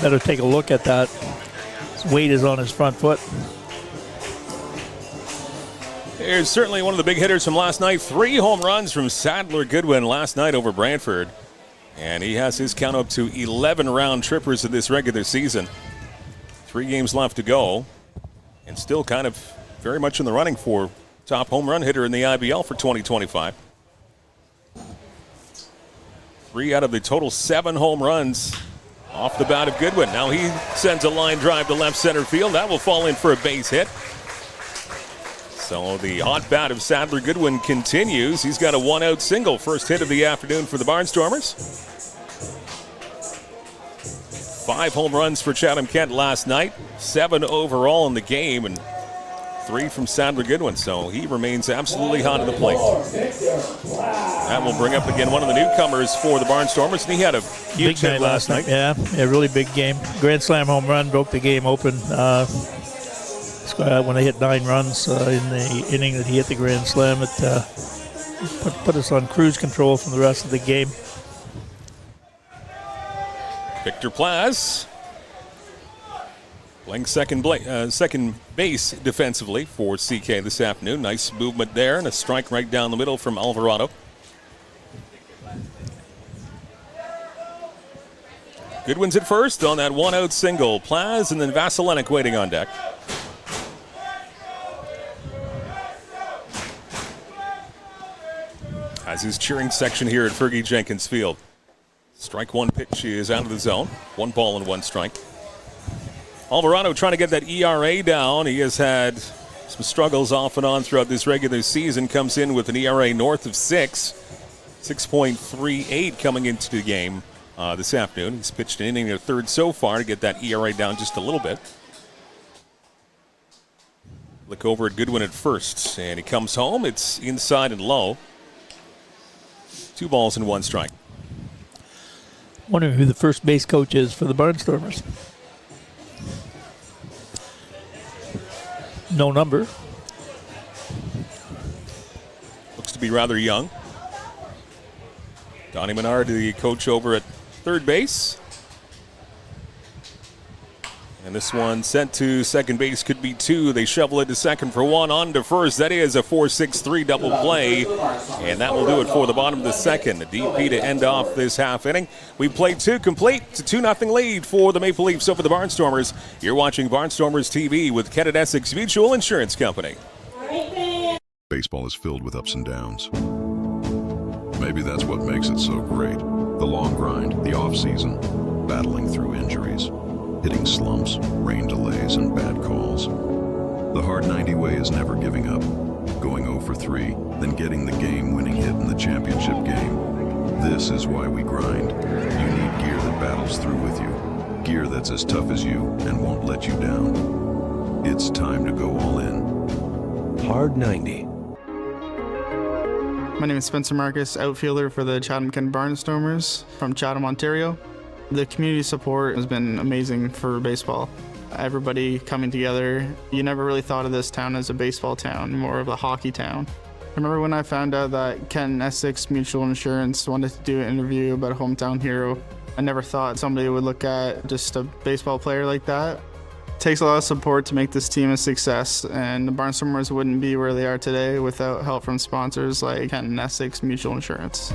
better take a look at that. His weight is on his front foot. Here's certainly one of the big hitters from last night. 3 home runs from Sadler Goodwin last night over Brantford. And he has his count up to 11 round trippers in this regular season. 3 games left to go. And still kind of very much in the running for top home run hitter in the IBL for 2025. 3 out of the total 7 home runs off the bat of Goodwin. Now he sends a line drive to left center field. That will fall in for a base hit. So the hot bat of Sadler Goodwin continues. He's got a 1-out single. First hit of the afternoon for the Barnstormers. 5 home runs for Chatham-Kent last night. 7 overall in the game, and 3 from Sadler Goodwin. So he remains absolutely hot at the plate. That will bring up again one of the newcomers for the Barnstormers, and he had a huge hit last night. Yeah, a really big game. Grand slam home run, broke the game open. When they hit 9 runs in the inning that he hit the grand slam, it put us on cruise control from the rest of the game. Victor Plaz playing second base defensively for CK this afternoon. Nice movement there, and a strike right down the middle from Alvarado. Goodwin's at first on that 1-out single. Plaz and then Vasilenic waiting on deck. As his cheering section here at Fergie Jenkins Field. Strike 1 pitch is out of the zone. 1 ball and 1 strike. Alvarado trying to get that ERA down. He has had some struggles off and on throughout this regular season. Comes in with an ERA north of 6. 6.38 coming into the game this afternoon. He's pitched an inning and a third so far to get that ERA down just a little bit. Look over at Goodwin at first, and he comes home. It's inside and low. 2 balls and 1 strike. Wondering who the first base coach is for the Barnstormers. no number. Looks to be rather young. Donnie Menard, the coach over at third base. And this one sent to second base, could be 2. They shovel it to second for 1, on to first. That is a 4-6-3 double play. And that will do it for the bottom of the second. A DP to end off this half inning. We played 2 complete. It's a 2-0 lead for the Maple Leafs over the Barnstormers. You're watching Barnstormers TV with Kent Essex Mutual Insurance Company. Baseball is filled with ups and downs. Maybe that's what makes it so great. The long grind, the off-season, battling through injuries, hitting slumps, rain delays, and bad calls. The hard 90 way is never giving up, going 0 for 3, then getting the game-winning hit in the championship game. This is why we grind. You need gear that battles through with you, gear that's as tough as you and won't let you down. It's time to go all in. Hard 90. My name is Spencer Marcus, outfielder for the Chatham-Kent Barnstormers from Chatham, Ontario. The community support has been amazing for baseball. Everybody coming together. You never really thought of this town as a baseball town, more of a hockey town. I remember when I found out that Kent Essex Mutual Insurance wanted to do an interview about a hometown hero. I never thought somebody would look at just a baseball player like that. It takes a lot of support to make this team a success, and the Barnstormers wouldn't be where they are today without help from sponsors like Kent Essex Mutual Insurance.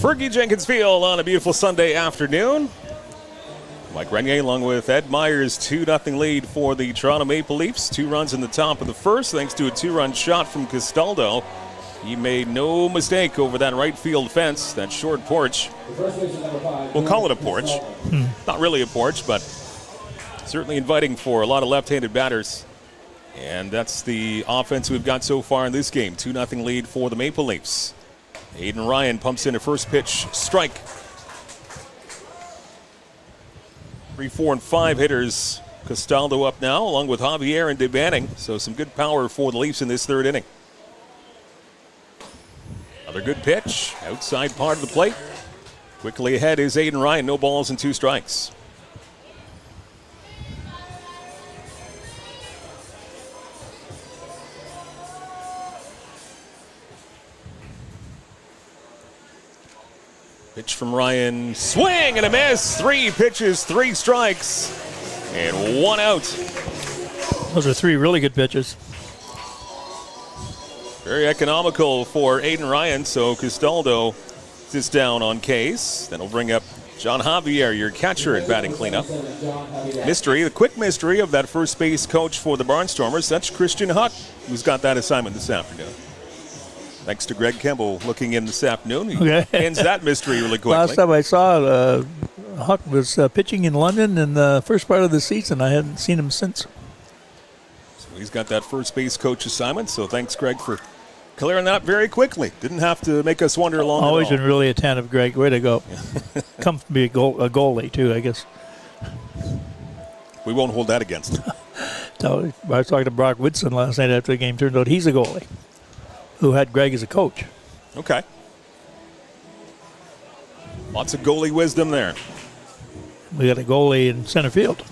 Fergie Jenkins Field on a beautiful Sunday afternoon. Mike Renier along with Ed Myers, 2-0 lead for the Toronto Maple Leafs. 2 runs in the top of the first thanks to a 2-run shot from Castaldo. He made no mistake over that right field fence, that short porch. We'll call it a porch. Not really a porch, but certainly inviting for a lot of left-handed batters. And that's the offense we've got so far in this game. 2-0 lead for the Maple Leafs. Aiden Ryan pumps in a first pitch strike. 3, 4, and 5 hitters. Castaldo up now, along with Javier and DeBanning. So some good power for the Leafs in this third inning. Another good pitch, outside part of the plate. Quickly ahead is Aiden Ryan, no balls and 2 strikes. Pitch from Ryan, swing and a miss. 3 pitches, 3 strikes, and 1 out. Those are 3 really good pitches. Very economical for Aiden Ryan, so Castaldo sits down on case. Then he'll bring up John Javier, your catcher at batting cleanup. Mystery, the quick mystery of that first base coach for the Barnstormers, that's Christian Huck, who's got that assignment this afternoon. Thanks to Greg Kemble looking in this afternoon. He ends that mystery really quickly. Last time I saw Huck was pitching in London in the first part of the season. I hadn't seen him since. So he's got that first base coach assignment, so thanks, Greg, for clearing that up very quickly. Didn't have to make us wonder long Always at all. been really attentive, Greg. Way to go. Come to be a goalie, too, I guess. We won't hold that against him. I was talking to Brock Woodson last night after the game. Turned out he's a goalie who had Greg as a coach. Okay. Lots of goalie wisdom there. We got a goalie in center field.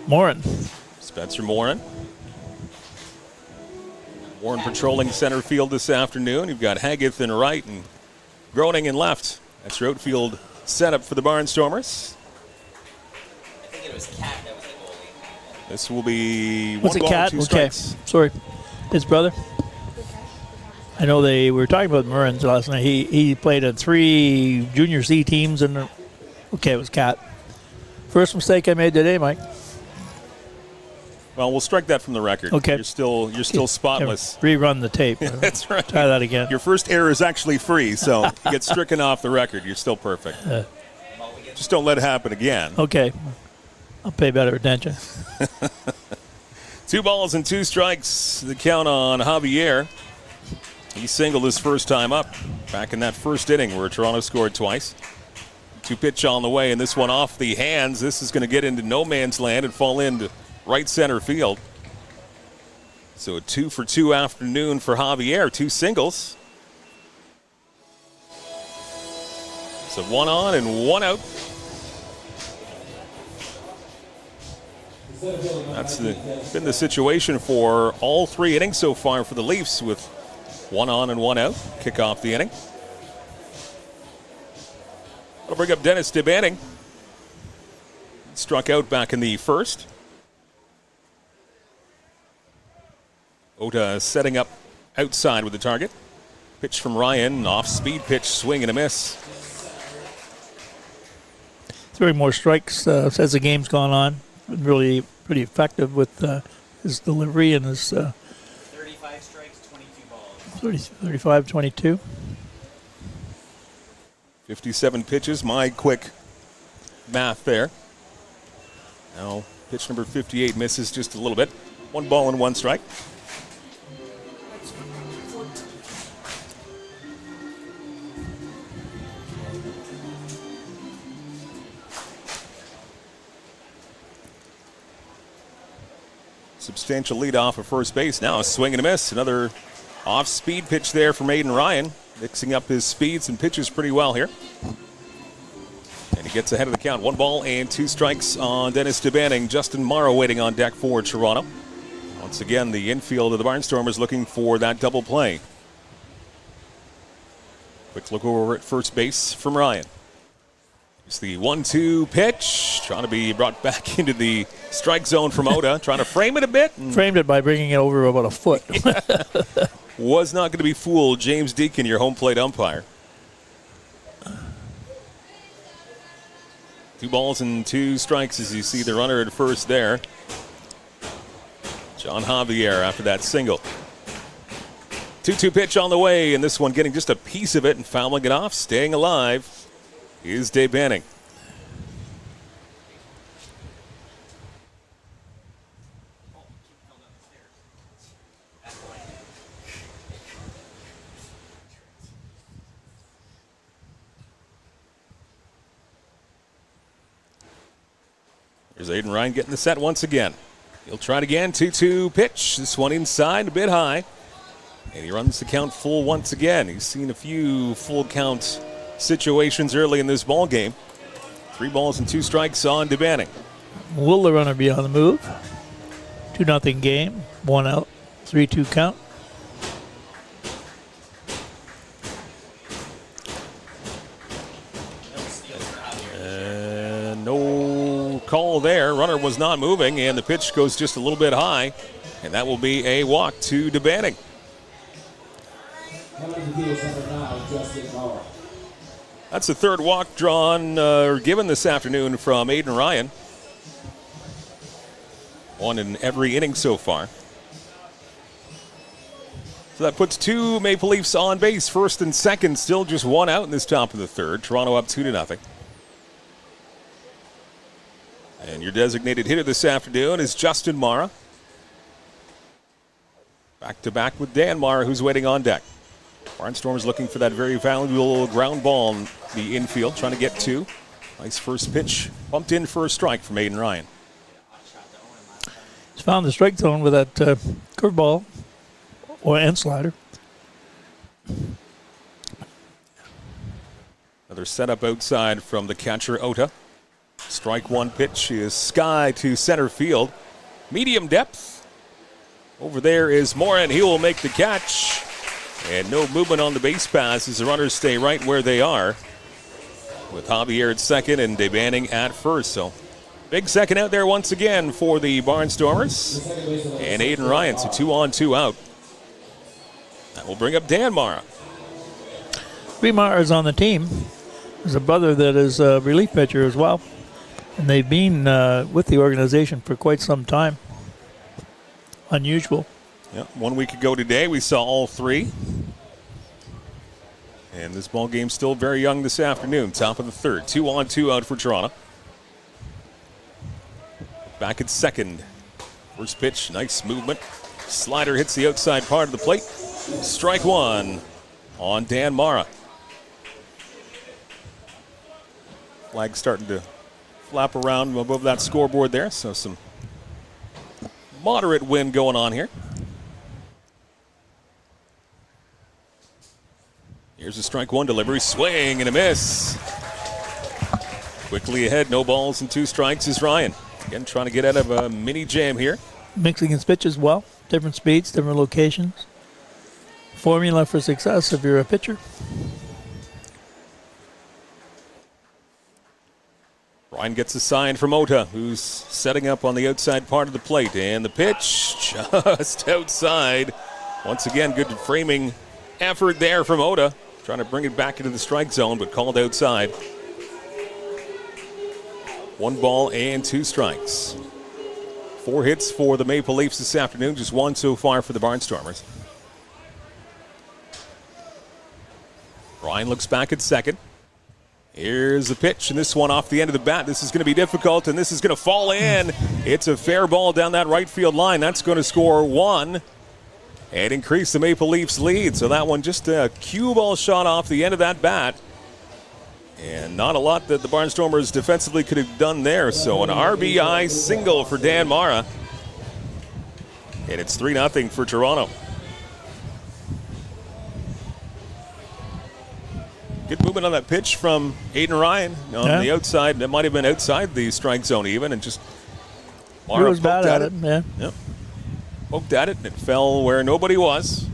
Morin. Spencer Morin. Morin patrolling center field this afternoon. You've got Haggith in right and Groening in left. That's your outfield setup for the Barnstormers. I think it was Cat that was the goalie. This will be What's 1 a ball, Cat? 2 Okay. strikes. Sorry. His brother. I know we were talking about Murrins last night. He played on 3 junior C teams, and okay, it was Cat. First mistake I made today, Mike. Well, we'll strike that from the record. Okay. You're still spotless. Rerun the tape. That's right. Try that again. Your first error is actually free, so you get stricken off the record. You're still perfect. Just don't let it happen again. Okay. I'll pay better attention. 2 balls and 2 strikes. The count on Javier. He singled his first time up back in that first inning where Toronto scored twice. 2 pitch on the way, and this one off the hands. This is going to get into no man's land and fall into right center field. So a 2-for-2 afternoon for Javier. 2 singles. So 1 on and 1 out. That's been the situation for all 3 innings so far for the Leafs, with 1 on and 1 out. Kick off the inning. That'll bring up Dennis DeBanning. Struck out back in the first. Ota setting up outside with the target. Pitch from Ryan, off-speed pitch, swing and a miss. Throwing more strikes as the game's gone on. Been really pretty effective with his delivery and his 35 strikes, 22 balls. 35, 22. 57 pitches, my quick math there. Now, pitch number 58 misses just a little bit. 1 ball and 1 strike. Substantial lead off of first base. Now a swing and a miss. Another off-speed pitch there from Aiden Ryan. Mixing up his speeds and pitches pretty well here. And he gets ahead of the count. 1 ball and 2 strikes on Dennis DeBanning. Justin Morrow waiting on deck for Toronto. Once again, the infield of the Barnstormers looking for that double play. Quick look over at first base from Ryan. It's the 1-2 pitch. Trying to be brought back into the strike zone from Ota. Trying to frame it a bit. Framed it by bringing it over about a foot. Was not going to be fooled. James Deacon, your home plate umpire. 2 balls and 2 strikes as you see the runner at first there. John Javier after that single. 2-2 pitch on the way, and this one getting just a piece of it and fouling it off. Staying alive is DeBanning. Here's Aiden Ryan getting the set once again. He'll try it again. 2-2 pitch. This one inside, a bit high. And he runs the count full once again. He's seen a few full count situations early in this ball game. 3 balls and 2 strikes on DeBanning. Will the runner be on the move? 2-0 game. 1 out. 3-2 count. No call there. Runner was not moving, and the pitch goes just a little bit high, and that will be a walk to DeBanning. That's the 3rd walk drawn or given this afternoon from Aiden Ryan. 1 in every inning so far. So that puts 2 Maple Leafs on base, first and second, still just 1 out in this top of the 3rd. Toronto up 2-0. And your designated hitter this afternoon is Justin Mara. Back-to-back with Dan Mara, who's waiting on deck. Barnstormers looking for that very valuable ground ball in the infield, trying to get 2. Nice first pitch, bumped in for a strike from Aiden Ryan. He's found the strike zone with that curveball and slider. Another setup outside from the catcher, Ota. Strike 1 pitch is sky to center field. Medium depth. Over there is Morin. He will make the catch. And no movement on the base pass as the runners stay right where they are, with Javier at second and DeBanning at first. So big second out there once again for the Barnstormers. And Aiden Ryan, so 2 on, 2 out. That will bring up Dan Mara. Remar is on the team. There's a brother that is a relief pitcher as well. And they've been with the organization for quite some time. unusual. Yeah, 1 week ago today, we saw all three. And this ball game's still very young this afternoon. Top of the third. 2 on, 2 out for Toronto. Back at second. First pitch, nice movement. Slider hits the outside part of the plate. Strike one on Dan Mara. Flag starting to flap around above that scoreboard there. So some moderate wind going on here. Here's a strike one delivery. Swing and a miss. Quickly ahead. No balls and 2 strikes is Ryan. Again, trying to get out of a mini jam here. Mixing his pitches well. Different speeds, different locations. Formula for success if you're a pitcher. Ryan gets a sign from Ota, who's setting up on the outside part of the plate. And the pitch just outside. Once again, good framing effort there from Ota. Trying to bring it back into the strike zone, but called outside. 1 ball and 2 strikes. 4 hits for the Maple Leafs this afternoon, just 1 so far for the Barnstormers. Ryan looks back at second. Here's the pitch, and this one off the end of the bat. This is going to be difficult, and this is going to fall in. It's a fair ball down that right field line. That's going to score 1 and increase the Maple Leafs lead. So that one just a cue ball shot off the end of that bat. And not a lot that the Barnstormers defensively could have done there. So an RBI single for Dan Mara. And it's 3-0 for Toronto. Good movement on that pitch from Aiden Ryan on the outside. That might have been outside the strike zone even. And just Mara he was bad at it. Yeah. Yep. Poked at it, and it fell where nobody was.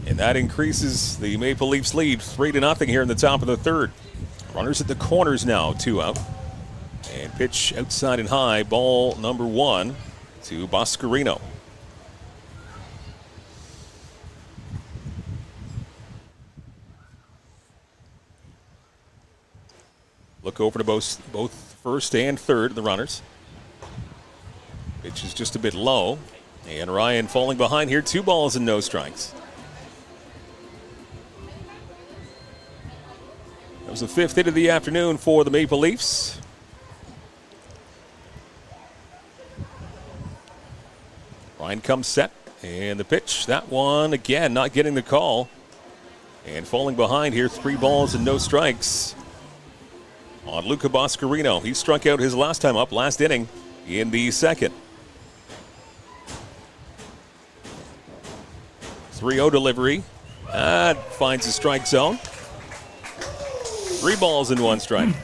And that increases the Maple Leafs lead 3-0 here in the top of the third. Runners at the corners now, 2 out. And pitch outside and high, ball number 1 to Boscarino. Look over to both first and third, the runners. Pitch is just a bit low. And Ryan falling behind here, 2 balls and no strikes. That was the 5th hit of the afternoon for the Maple Leafs. Ryan comes set, and the pitch, that one again, not getting the call. And falling behind here, 3 balls and no strikes on Luca Boscarino. He struck out his last time up, last inning in the second. 3-0 delivery. That finds the strike zone. 3 balls and 1 strike.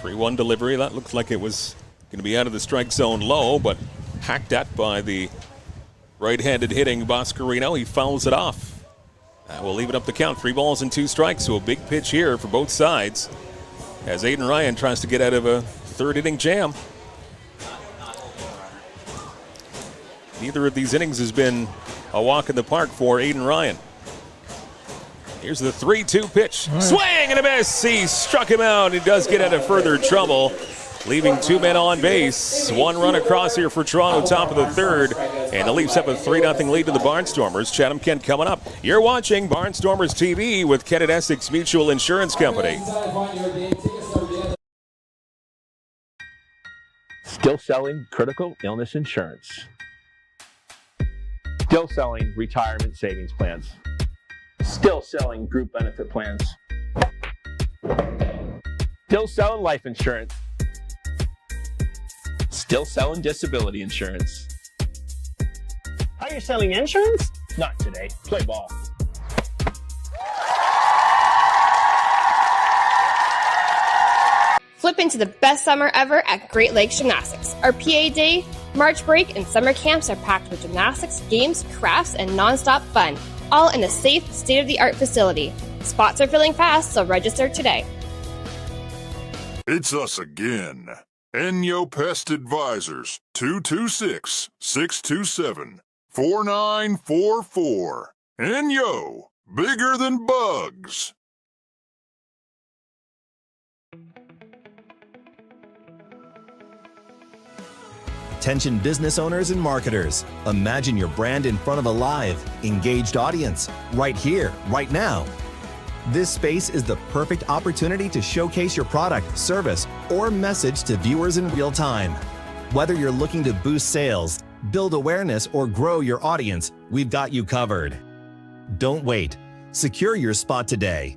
Three-one delivery. That looks like it was going to be out of the strike zone low, but hacked at by the right-handed hitting Boscarino. He fouls it off. We'll leave it up the count. 3 balls and 2 strikes, so a big pitch here for both sides as Aiden Ryan tries to get out of a third inning jam. Neither of these innings has been a walk in the park for Aiden Ryan. Here's the 3-2 pitch. Right. Swing and a miss. He struck him out. He does get out of further trouble, leaving 2 men on base. 1 run across here for Toronto, top of the third. And the Leafs have a 3-0 lead to the Barnstormers. Chatham-Kent coming up. You're watching Barnstormers TV with Kent Essex Mutual Insurance Company. Still selling critical illness insurance. Still selling retirement savings plans. Still selling group benefit plans. Still selling life insurance. Still selling disability insurance. Are you selling insurance? Not today. Play ball. Flip into the best summer ever at Great Lakes Gymnastics. Our PA Day, March break, and summer camps are packed with gymnastics, games, crafts, and nonstop fun, all in a safe, state-of-the-art facility. Spots are filling fast, so register today. It's us again. Enyo Pest Advisors, 226-627. 4944. And yo, bigger than bugs. Attention business owners and marketers. Imagine your brand in front of a live, engaged audience, right here, right now. This space is the perfect opportunity to showcase your product, service, or message to viewers in real time. Whether you're looking to boost sales, build awareness, or grow your audience, we've got you covered. Don't wait. Secure your spot today.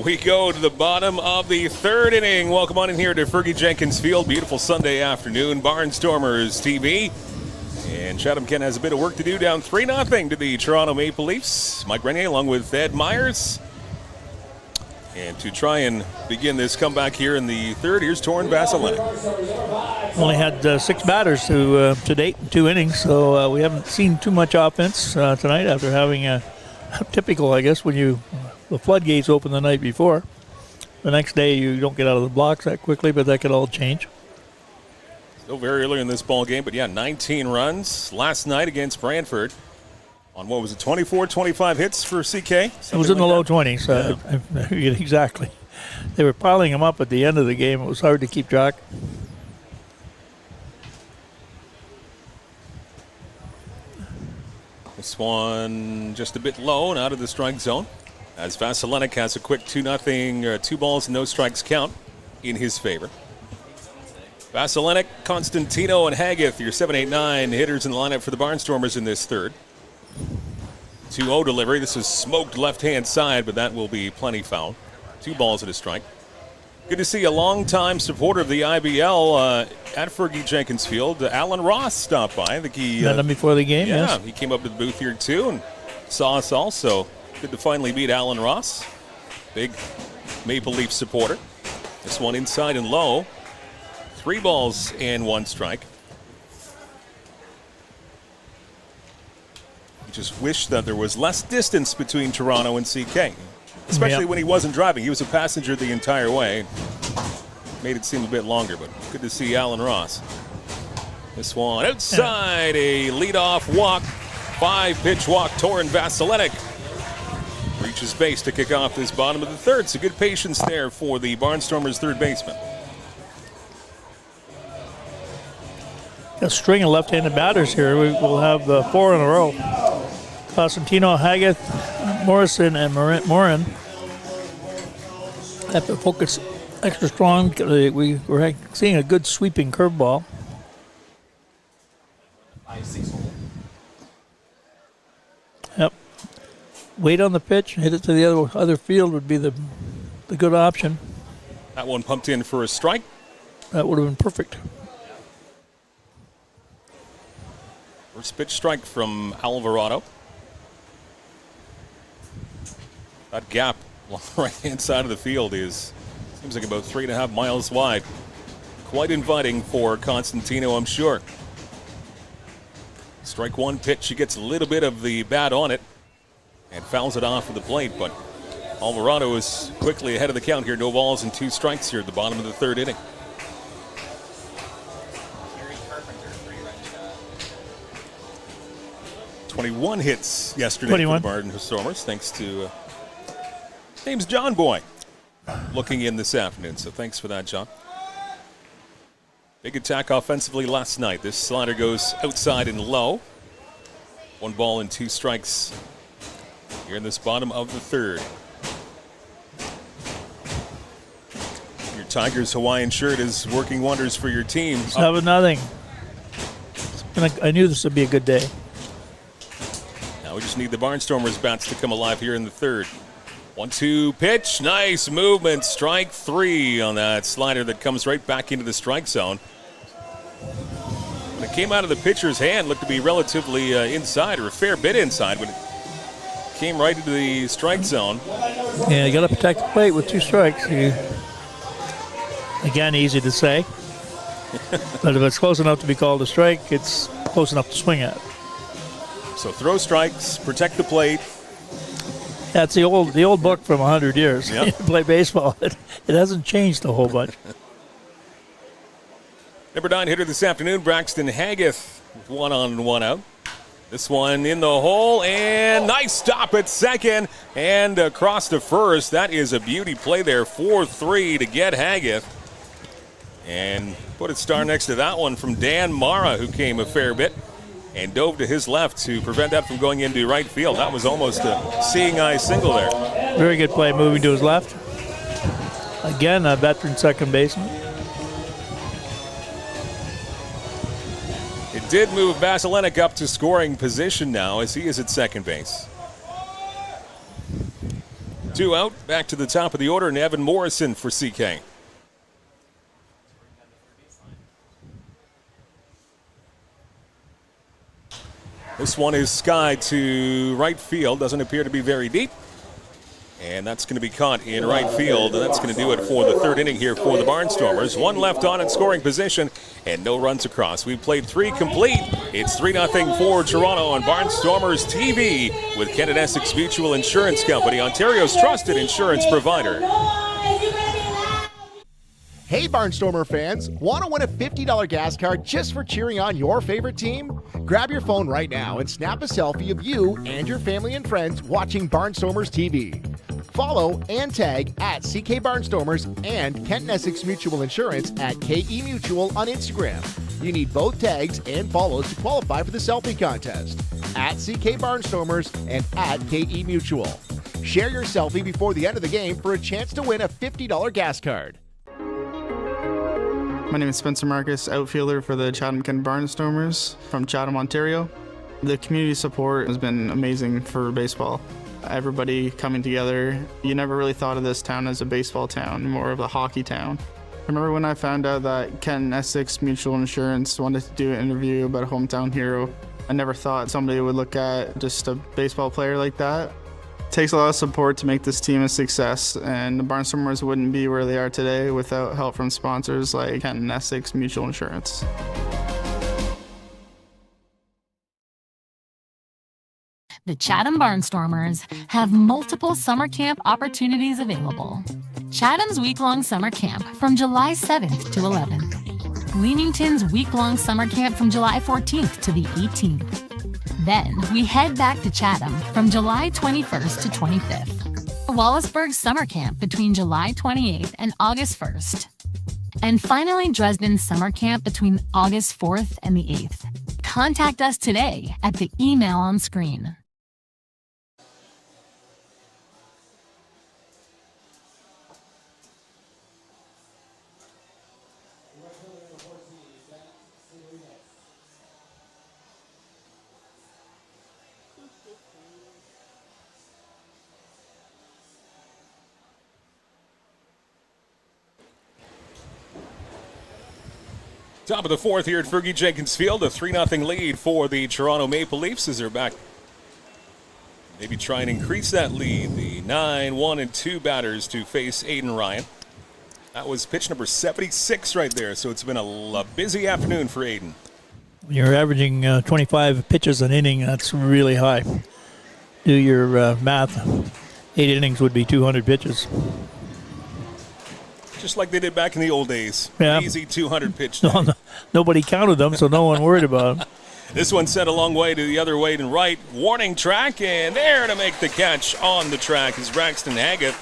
We go to the bottom of the third inning. Welcome on in here to Fergie Jenkins Field. Beautiful Sunday afternoon. Barnstormers TV. And Chatham-Kent has a bit of work to do, down 3-0 to the Toronto Maple Leafs. Mike Renier along with Ed Myers. And to try and begin this comeback here in the third, here's Torin Vasilevskiy. Only had 6 batters to date in 2 innings, so we haven't seen too much offense tonight after having a typical, I guess, when the floodgates open the night before. The next day you don't get out of the blocks that quickly, but that could all change. Still very early in this ball game, but 19 runs last night against Brantford on what was it, 24-25 hits for CK? It was in the low 20s. Exactly. They were piling them up at the end of the game. It was hard to keep track. This one just a bit low and out of the strike zone, as Vasilevskiy has a quick 2-0, 2 balls, no strikes count in his favor. Vasilevskiy, Constantino, and Haggith, your 7-8-9 hitters in the lineup for the Barnstormers in this third. 2-0 delivery. This is smoked left-hand side, but that will be plenty foul. 2 balls and a strike. Good to see a longtime supporter of the IBL at Fergie Jenkins Field. Alan Ross stopped by. I think he met him before the game. Yeah, yes. He came up to the booth here too and saw us also. Good to finally meet Alan Ross, big Maple Leaf supporter. This one inside and low. 3 balls and 1 strike. Just wish that there was less distance between Toronto and CK, especially when he wasn't driving. He was a passenger the entire way. Made it seem a bit longer, but good to see Alan Ross. This one outside, a leadoff walk, 5-pitch walk. Torin Vasilevskiy reaches base to kick off this bottom of the third. So good patience there for the Barnstormers' third baseman. A string of left-handed batters here. We'll have 4 in a row. Constantino, Haggith, Morrison, and Morin have to focus extra strong. We're seeing a good sweeping curveball. Yep. Wait on the pitch, hit it to the other field would be the good option. That one pumped in for a strike. That would have been perfect. First pitch strike from Alvarado. That gap along the right-hand side of the field seems like about 3.5 miles wide. Quite inviting for Constantino, I'm sure. Strike 1 pitch, he gets a little bit of the bat on it and fouls it off of the plate, but Alvarado is quickly ahead of the count here. No balls and 2 strikes here at the bottom of the third inning. 21 hits yesterday 21. for the Barnstormers, thanks to name's John Boy looking in this afternoon. So thanks for that, John. Big attack offensively last night. This slider goes outside and low. 1 ball and 2 strikes here in this bottom of the third. Your Tigers Hawaiian shirt is working wonders for your team. 7-0. I knew this would be a good day. Now we just need the Barnstormers bats to come alive here in the third. 1-2 pitch, nice movement, strike 3 on that slider that comes right back into the strike zone. When it came out of the pitcher's hand, looked to be relatively inside, or a fair bit inside, but it came right into the strike zone. Yeah, you got to protect the plate with 2 strikes. Again, easy to say. But if it's close enough to be called a strike, it's close enough to swing at. So throw strikes, protect the plate. That's the old book from 100 years. Yep. Play baseball. It hasn't changed a whole bunch. Number 9 hitter this afternoon, Braxton Haggith, with 1 on, 1 out. This one in the hole, and nice stop at second and across to first. That is a beauty play there, 4-3 to get Haggith. And put a star next to that one from Dan Mara, who came a fair bit and dove to his left to prevent that from going into right field. That was almost a seeing eye single there. Very good play moving to his left. Again, a veteran second baseman. It did move Vasilenic up to scoring position now as he is at second base. 2 out, back to the top of the order, and Evan Morrison for CK. This one is skied to right field. Doesn't appear to be very deep. And that's going to be caught in right field. And that's going to do it for the 3rd inning here for the Barnstormers. 1 left on in scoring position and no runs across. We've played 3 complete. It's 3-0 for Toronto on Barnstormers TV with Kent Essex Mutual Insurance Company, Ontario's trusted insurance provider. Hey Barnstormer fans, want to win a $50 gas card just for cheering on your favorite team? Grab your phone right now and snap a selfie of you and your family and friends watching Barnstormers TV. Follow and tag at CK Barnstormers and Kent Essex Mutual Insurance at KE Mutual on Instagram. You need both tags and follows to qualify for the selfie contest. At CK Barnstormers and at KE Mutual. Share your selfie before the end of the game for a chance to win a $50 gas card. My name is Spencer Marcus, outfielder for the Chatham-Kent Barnstormers from Chatham, Ontario. The community support has been amazing for baseball. Everybody coming together. You never really thought of this town as a baseball town, more of a hockey town. I remember when I found out that Kent Essex Mutual Insurance wanted to do an interview about a hometown hero. I never thought somebody would look at just a baseball player like that. It takes a lot of support to make this team a success, and the Barnstormers wouldn't be where they are today without help from sponsors like Kent Essex Mutual Insurance. The Chatham Barnstormers have multiple summer camp opportunities available. Chatham's week-long summer camp from July 7th to 11th. Leamington's week-long summer camp from July 14th to the 18th. Then we head back to Chatham from July 21st to 25th. Wallaceburg summer camp between July 28th and August 1st. And finally Dresden's summer camp between August 4th and the 8th. Contact us today at the email on screen. Top of the 4th here at Fergie Jenkins Field, a 3-0 lead for the Toronto Maple Leafs as they're back. Maybe try and increase that lead. The 9-1-2 batters to face Aiden Ryan. That was pitch number 76 right there, so it's been a busy afternoon for Aiden. When you're averaging 25 pitches an inning, that's really high. Do your math. 8 innings would be 200 pitches. Just like they did back in the old days. Yeah. Easy 200 pitch. Nobody counted them, so no one worried about them. This one sent a long way to the other way and right. Warning track, and there to make the catch on the track is Braxton Haggith.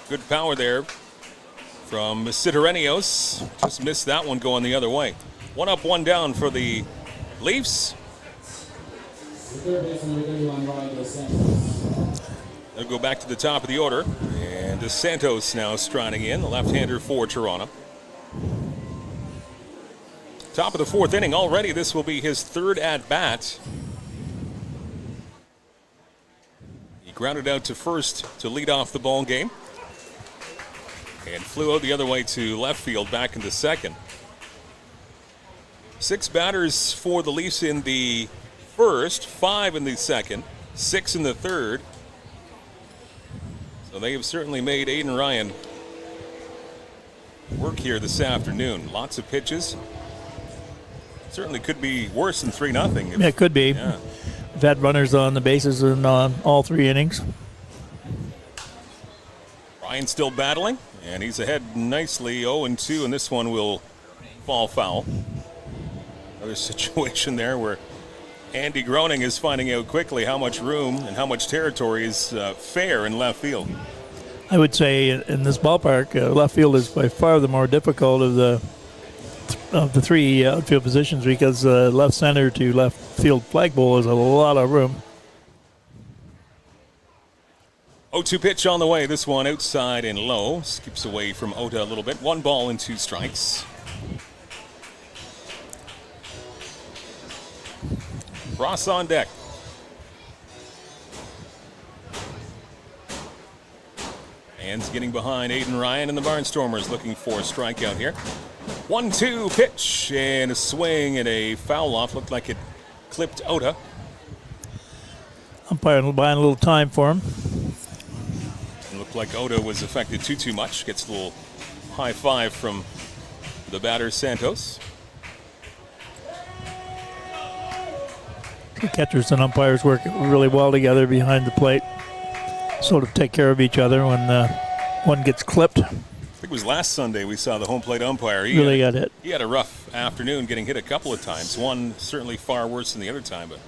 Good power there from Siderenios. Just missed that one going the other way. 1 up, 1 down for the Leafs. They'll go back to the top of the order. And Dos Santos now striding in, the left-hander for Toronto. Top of the 4th inning already. This will be his 3rd at-bat. He grounded out to first to lead off the ball game. And flew out the other way to left field back into second. 6 batters for the Leafs in the first, 5 in the second, 6 in the third. So they have certainly made Aiden Ryan work here this afternoon. Lots of pitches. Certainly could be worse than 3-0. Yeah, it could be. Yeah. We've had runners on the bases in all 3 innings. Ryan still battling, and he's ahead nicely 0-2, and this one will fall foul. Another situation there where Andy Groening is finding out quickly how much room and how much territory is fair in left field. I would say in this ballpark, left field is by far the more difficult of the 3 outfield positions because left center to left field flagpole is a lot of room. 0-2 pitch on the way. This one outside and low. Skips away from Ota a little bit. 1 ball and 2 strikes. Ross on deck. Hands getting behind Aiden Ryan and the Barnstormers looking for a strikeout here. 1-2 pitch and a swing and a foul off. Looked like it clipped Ota. Umpire buying a little time for him. It looked like Ota was affected too much. Gets a little high five from the batter Santos. The catchers and umpires work really well together behind the plate. Sort of take care of each other when one gets clipped. I think it was last Sunday we saw the home plate umpire. He really got hit. He had a rough afternoon, getting hit a couple of times. One certainly far worse than the other time, but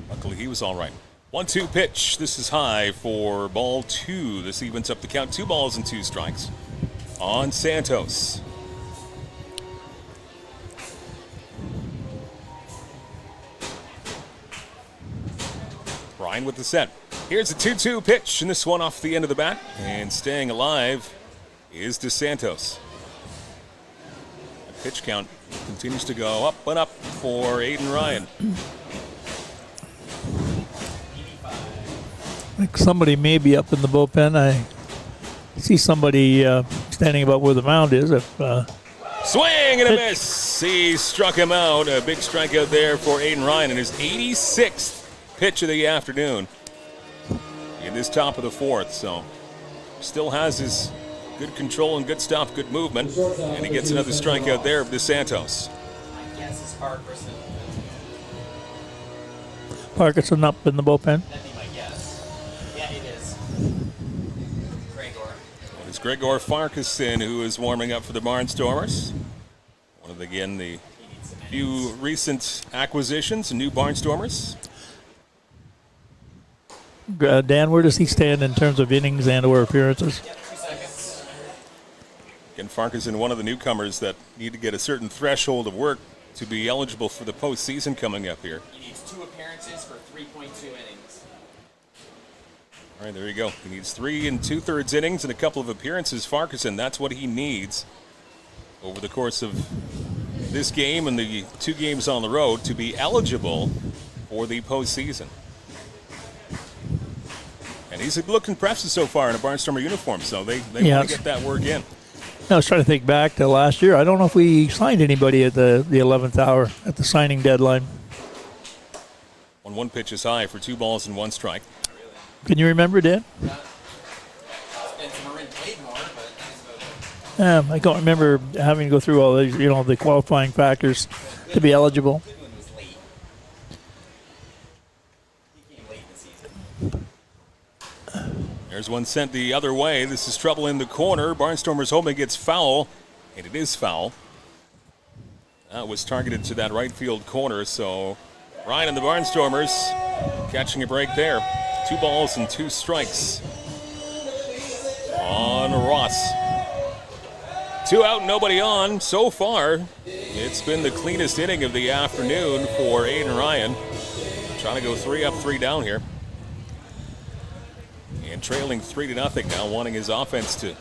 luckily he was all right. 1-2 pitch. This is high for ball 2. This evens up the count. 2 balls and 2 strikes on Santos. Ryan with the set. Here's a 2-2 pitch, and this one off the end of the bat. And staying alive is DeSantos. The pitch count continues to go up and up for Aiden Ryan. I think somebody may be up in the bullpen. I see somebody standing about where the mound is. Swing and a miss. He struck him out. A big strikeout there for Aiden Ryan in his 86th pitch of the afternoon in this top of the 4th. So still has his good control and good stuff, good movement. And he gets another strikeout there of DeSantos. My guess is Parkerson. Parkinson up in the bullpen. That'd be my guess. Yeah, it is. Gregor. It's Gregor Farquharson who is warming up for the Barnstormers. One of, again, the few recent acquisitions, new Barnstormers. Dan, where does he stand in terms of innings and or appearances? Yeah, 2 seconds. Again, Farquharson, one of the newcomers that need to get a certain threshold of work to be eligible for the postseason coming up here. He needs 2 appearances for 3.2 innings. All right, there you go. He needs 3 2/3 innings and a couple of appearances. Farquharson, that's what he needs over the course of this game and the 2 games on the road to be eligible for the postseason. And he's looked impressive so far in a Barnstormer uniform, so they want to get that work in. I was trying to think back to last year. I don't know if we signed anybody at the 11th hour at the signing deadline. 1-1 pitch is high for 2 balls and 1 strike. Can you remember, Dan? I don't remember having to go through all these, the qualifying factors to be eligible. There's one sent the other way. This is trouble in the corner. Barnstormers hoping it's foul, and it is foul. That was targeted to that right field corner, so Ryan and the Barnstormers catching a break there. 2 balls and 2 strikes on Ross. 2 out, nobody on. So far, it's been the cleanest inning of the afternoon for Aiden Ryan. Trying to go 3 up, 3 down here. And trailing 3-0 now, wanting his offense to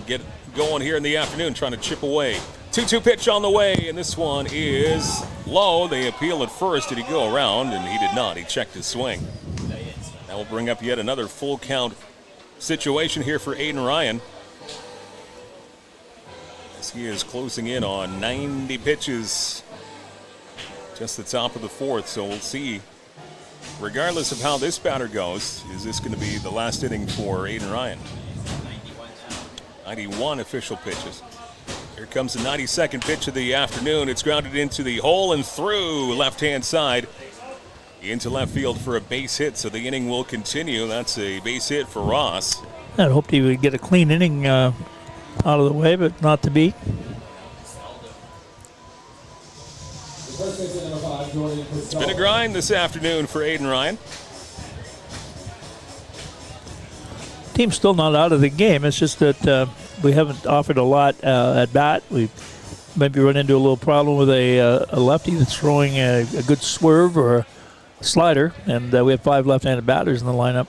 get going here in the afternoon, trying to chip away. 2-2 pitch on the way, and this one is low. They appeal at first. Did he go around? And he did not. He checked his swing. That will bring up yet another full count situation here for Aiden Ryan, as he is closing in on 90 pitches, just the top of the 4th. So we'll see. Regardless of how this batter goes, is this going to be the last inning for Aiden Ryan? 91 official pitches. Here comes the 92nd pitch of the afternoon. It's grounded into the hole and through left-hand side into left field for a base hit, so the inning will continue. That's a base hit for Ross. I'd hoped he would get a clean inning out of the way, but not to be. It's been a grind this afternoon for Aiden Ryan. Team's still not out of the game. It's just that we haven't offered a lot at bat. We maybe run into a little problem with a lefty that's throwing a good swerve or a slider, and we have 5 left-handed batters in the lineup.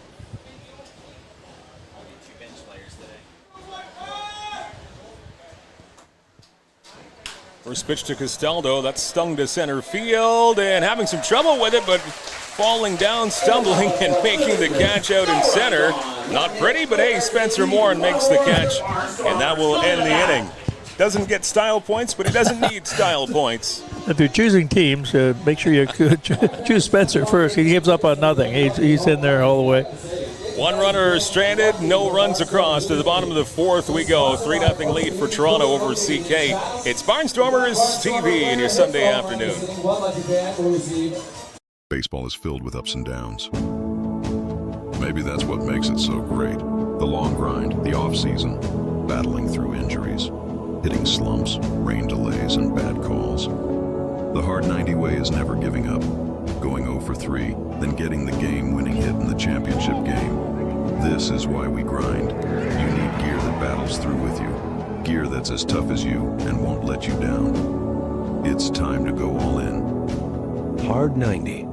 First pitch to Castaldo. That's stung to center field and having some trouble with it, but falling down, stumbling, and making the catch out in center. Not pretty, but hey, Spencer Moore makes the catch, and that will end the inning. Doesn't get style points, but he doesn't need style points. If you're choosing teams, make sure you choose Spencer first. He gives up on nothing. He's in there all the way. 1 runner stranded, no runs across. To the bottom of the 4th we go. 3-0 lead for Toronto over CK. It's Barnstormers TV in your Sunday afternoon. Baseball is filled with ups and downs. Maybe that's what makes it so great. The long grind, the off-season, battling through injuries, hitting slumps, rain delays, and bad calls. The hard 90 way is never giving up, going 0 for 3, then getting the game-winning hit in the championship game. This is why we grind. You need gear that battles through with you, gear that's as tough as you and won't let you down. It's time to go all in. Hard 90.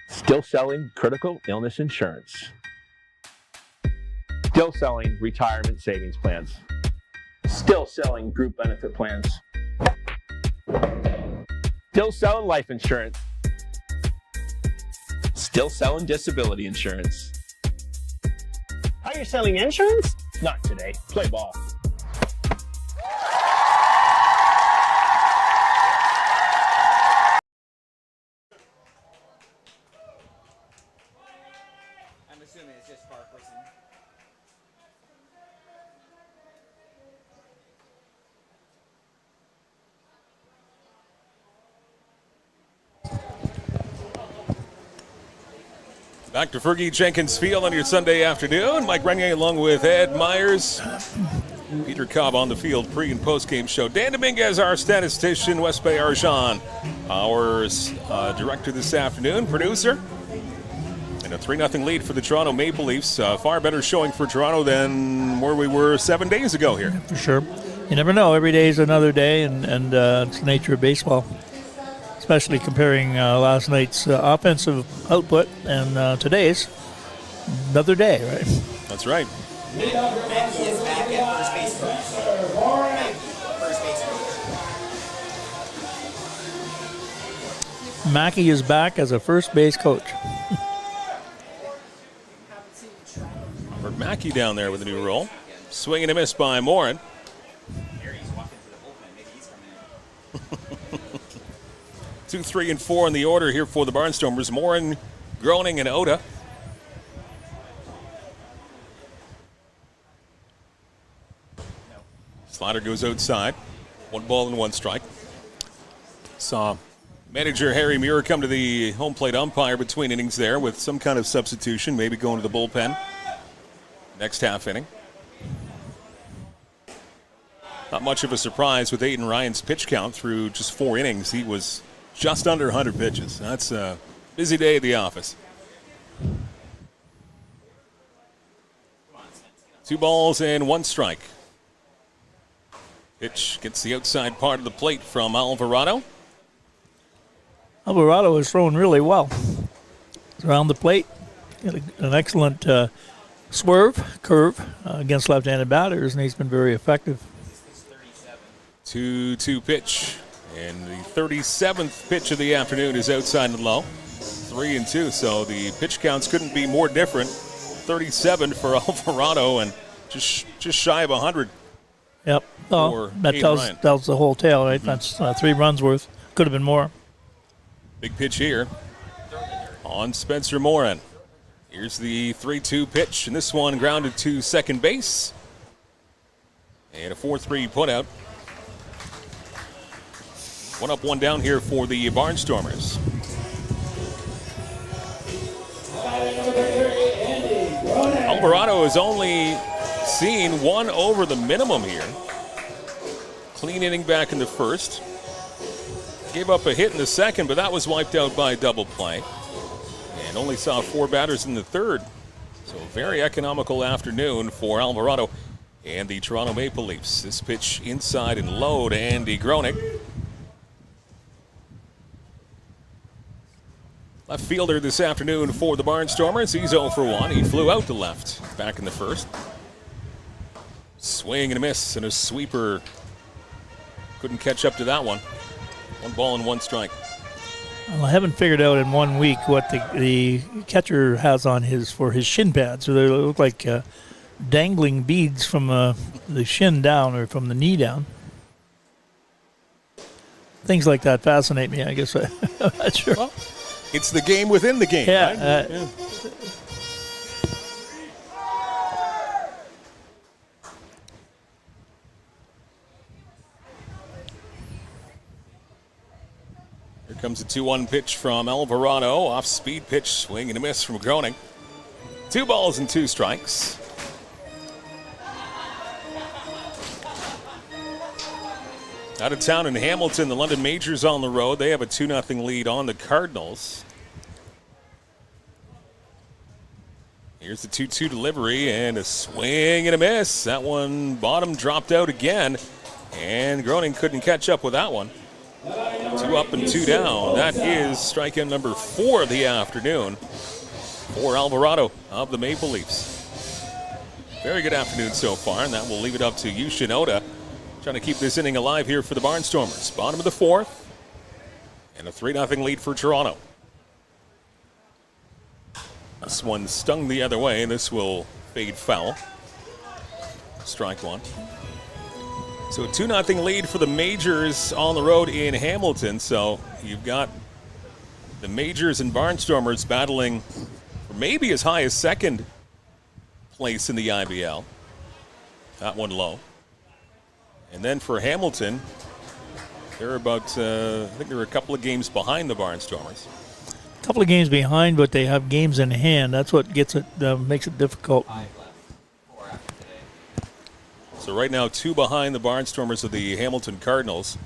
Still selling critical illness insurance. Still selling retirement savings plans. Still selling group benefit plans. Still selling life insurance. Still selling disability insurance. Are you selling insurance? Not today. Play ball. I'm assuming it's just far person. Back to Fergie Jenkins Field on your Sunday afternoon. Mike Renier along with Ed Myers. Peter Cobb on the field pre- and post-game show. Dan Dominguez, our statistician. West Bay Arjan, our director this afternoon, producer. And a 3-0 lead for the Toronto Maple Leafs. Far better showing for Toronto than where we were 7 days ago here. For sure. You never know. Every day is another day, and it's the nature of baseball. Especially comparing last night's offensive output and today's. Another day, right? That's right. Mackey is back at first base coach. Mackey is back as a first base coach. Robert Mackey down there with a new role. Swing and a miss by Morin. 2, 3, and 4 in the order here for the Barnstormers. Morin, Groening, and Oda. Slider goes outside. 1 ball and 1 strike. Saw manager Harry Muir come to the home plate umpire between innings there with some kind of substitution, maybe going to the bullpen next half inning. Not much of a surprise with Aiden Ryan's pitch count through just 4 innings. He was just under 100 pitches. That's a busy day at the office. 2 balls and 1 strike. Pitch gets the outside part of the plate from Alvarado. Alvarado is throwing really well. Around the plate, an excellent curve against left-handed batters, and he's been very effective. 2-2 pitch. And the 37th pitch of the afternoon is outside and low. 3-2, so the pitch counts couldn't be more different. 37 for Alvarado and just shy of 100. Yep. Oh, that tells the whole tale, right? That's 3 runs worth. Could have been more. Big pitch here on Spencer Moran. Here's the 3-2 pitch, and this one grounded to second base. And a 4-3 putout. 1 up, 1 down here for the Barnstormers. Alvarado has only seen 1 over the minimum here. Clean inning back in the first. Gave up a hit in the second, but that was wiped out by a double play. And only saw 4 batters in the third. So a very economical afternoon for Alvarado and the Toronto Maple Leafs. This pitch inside and low to Andy Gronick. Left fielder this afternoon for the Barnstormers. He's 0 for 1. He flew out to left back in the first. Swing and a miss and a sweeper. Couldn't catch up to that one. 1 ball and 1 strike. Well, I haven't figured out in 1 week what the catcher has on for his shin pads. So they look like dangling beads from the shin down or from the knee down. Things like that fascinate me, I guess. I'm not sure. Well, it's the game within the game, yeah, right? Yeah. Here comes a 2-1 pitch from Alvarado. Off-speed pitch, swing and a miss from Groening. 2 balls and 2 strikes. Out of town in Hamilton, the London Majors on the road. They have a 2-0 lead on the Cardinals. Here's the 2-2 delivery and a swing and a miss. That one bottom dropped out again, and Groening couldn't catch up with that one. 2 up and 2 down. That is strikeout number 4 of the afternoon for Alvarado of the Maple Leafs. Very good afternoon so far, and that will leave it up to Yu Shinoda, trying to keep this inning alive here for the Barnstormers. Bottom of the 4th, and a 3-0 lead for Toronto. This one stung the other way, and this will fade foul. Strike 1. So a 2-0 lead for the Majors on the road in Hamilton. So you've got the Majors and Barnstormers battling for maybe as high as second place in the IBL. That one low. And then for Hamilton, they're about, I think they're a couple of games behind the Barnstormers. A couple of games behind, but they have games in hand. That's what gets it, makes it difficult. So right now, 2 behind the Barnstormers of the Hamilton Cardinals.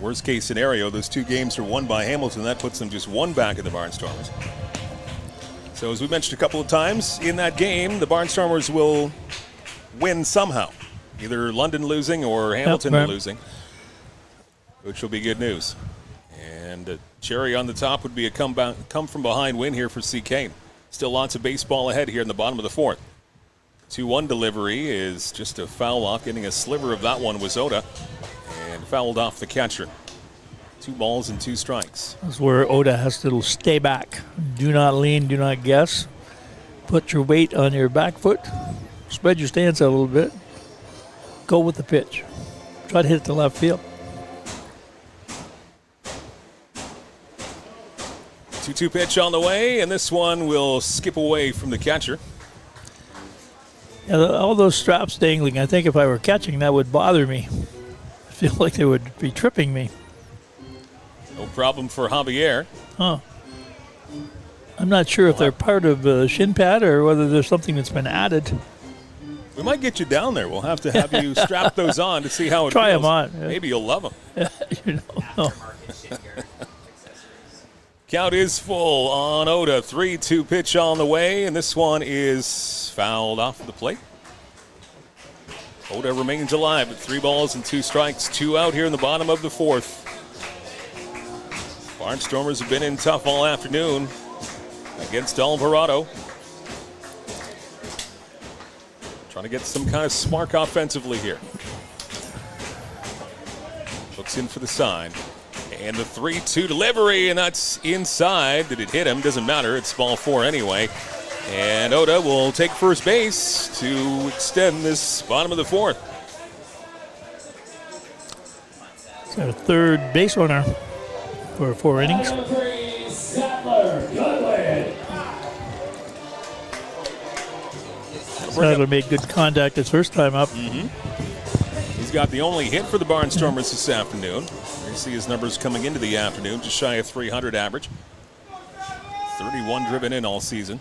Worst case scenario, those 2 games are won by Hamilton. That puts them just 1 back of the Barnstormers. So as we mentioned a couple of times, in that game, the Barnstormers will win somehow. Either London losing or Hamilton losing, which will be good news. And a cherry on the top would be a come from behind win here for CK. Still lots of baseball ahead here in the bottom of the 4th. 2-1 delivery is just a foul off. Getting a sliver of that one was Oda, and fouled off the catcher. 2 balls and 2 strikes. That's where Oda has to stay back. Do not lean, do not guess. Put your weight on your back foot. Spread your stance out a little bit. Go with the pitch. Try to hit it to left field. 2-2 pitch on the way, and this one will skip away from the catcher. Yeah, all those straps dangling, I think if I were catching, that would bother me. I feel like they would be tripping me. No problem for Javier. Huh. I'm not sure if they're part of the shin pad or whether there's something that's been added. We might get you down there. We'll have to have you strap those on to see how it Try feels. them on. Maybe you'll love them. You don't know. Count is full on Oda. 3-2 pitch on the way, and this one is fouled off the plate. Oda remains alive at 3 balls and 2 strikes. 2 out here in the bottom of the 4th. Barnstormers have been in tough all afternoon against Alvarado. Trying to get some kind of spark offensively here. Looks in for the sign. And the 3-2 delivery, and that's inside. Did it hit him? Doesn't matter. It's ball 4 anyway. And Oda will take first base to extend this bottom of the 4th. It's our third base runner for 4 innings. Sadler made good contact his first time up. He's got the only hit for the Barnstormers this afternoon. You see his numbers coming into the afternoon, just shy of 300 average. 31 driven in all season.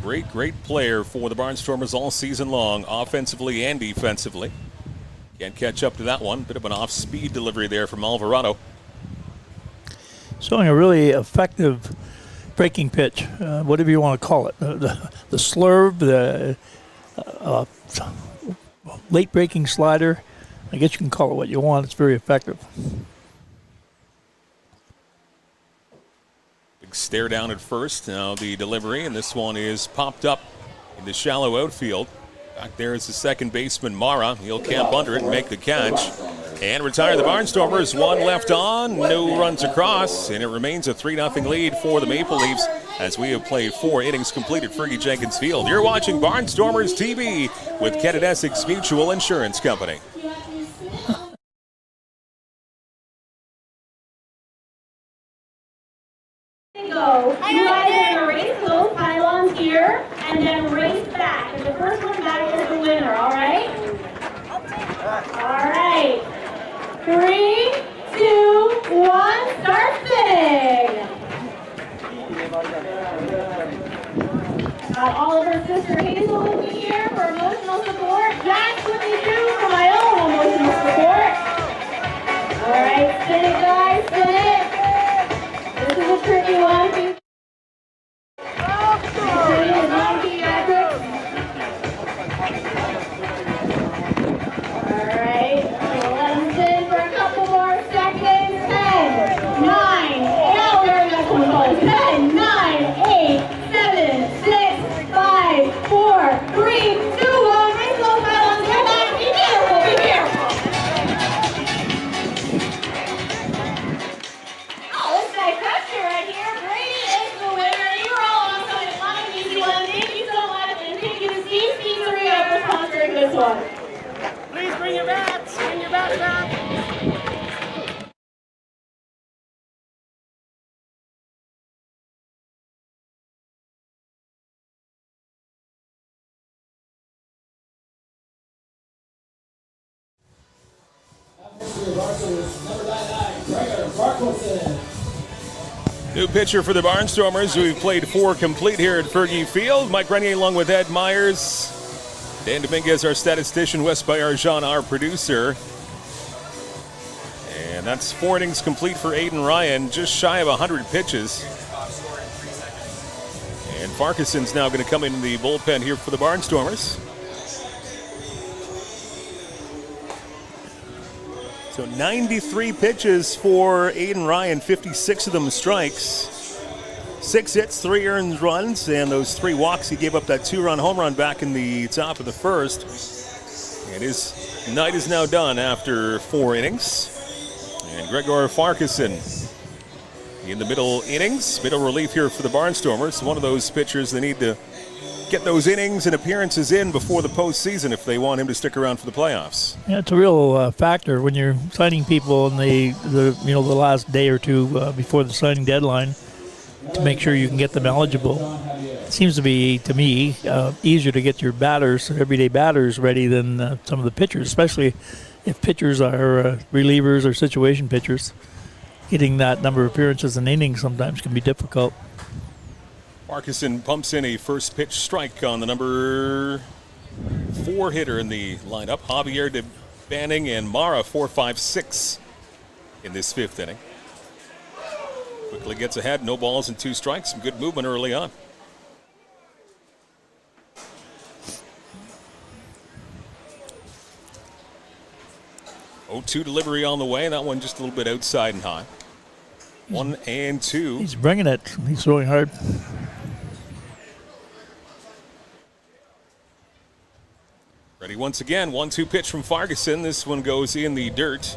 Great player for the Barnstormers all season long, offensively and defensively. Can't catch up to that one. Bit of an off-speed delivery there from Alvarado. Showing a really effective breaking pitch, whatever you want to call it. The slurve, the late breaking slider. I guess you can call it what you want. It's very effective. Big stare down at first. Now the delivery, and this one is popped up in the shallow outfield. Back there is the second baseman, Mara. He'll camp under it and make the catch. And retire the Barnstormers. 1 left on, no runs across, and it remains a 3-0 lead for the Maple Leafs as we have played 4 innings complete at Fergie Jenkins Field. You're watching Barnstormers TV with Kent Essex Mutual Insurance Company. Go. You guys are going to race those pylons here and then race back. And the first one back is the winner, all right? All right. 3, 2, 1, start spinning. Got Oliver's sister Hazel with me here for emotional support. Jack's with me too for my own emotional support. All right, spin it, guys, spin it. This is a tricky one. Alright, let them spin for a couple more seconds. 10, 9, 10, 9, 8, 7, 6, 5, 4, 3, 2, 1. Raise those pylons. Get back. Be careful. Be careful. Oh, this guy crushed it right here. Brady is the winner. You were all awesome. It's not an easy one. Thank you so much. And thank you to Steve's Pizzeria for sponsoring this one. Please bring your bats. Bring your bats back. New pitcher for the Barnstormers. We've played 4 complete here at Fergie Field. Mike Renier along with Ed Myers. Dan Dominguez, our statistician. Wes Bayarjan, our producer. And that's 4 innings complete for Aiden Ryan. Just shy of 100 pitches. And Farquharson's now going to come in the bullpen here for the Barnstormers. So 93 pitches for Aiden Ryan, 56 of them strikes. 6 hits, 3 earned runs, and those 3 walks. He gave up that 2-run home run back in the top of the first. And his night is now done after 4 innings. And Gregor Farquharson in the middle innings, middle relief here for the Barnstormers. One of those pitchers they need to get those innings and appearances in before the postseason if they want him to stick around for the playoffs. Yeah, it's a real factor when you're signing people in the last day or two before the signing deadline to make sure you can get them eligible. It seems to be, to me, easier to get your batters, everyday batters, ready than some of the pitchers, especially if pitchers are relievers or situation pitchers. Getting that number of appearances and innings sometimes can be difficult. Farquharson pumps in a first pitch strike on the number 4 hitter in the lineup. Javier de Banning and Mara 4, 5, 6 in this 5th inning. Quickly gets ahead, no balls and 2 strikes. Some good movement early on. Oh, 2 delivery on the way. That one just a little bit outside and high. 1 and 2. He's bringing it. He's throwing hard. Ready once again, 1-2 pitch from Farguson. This one goes in the dirt.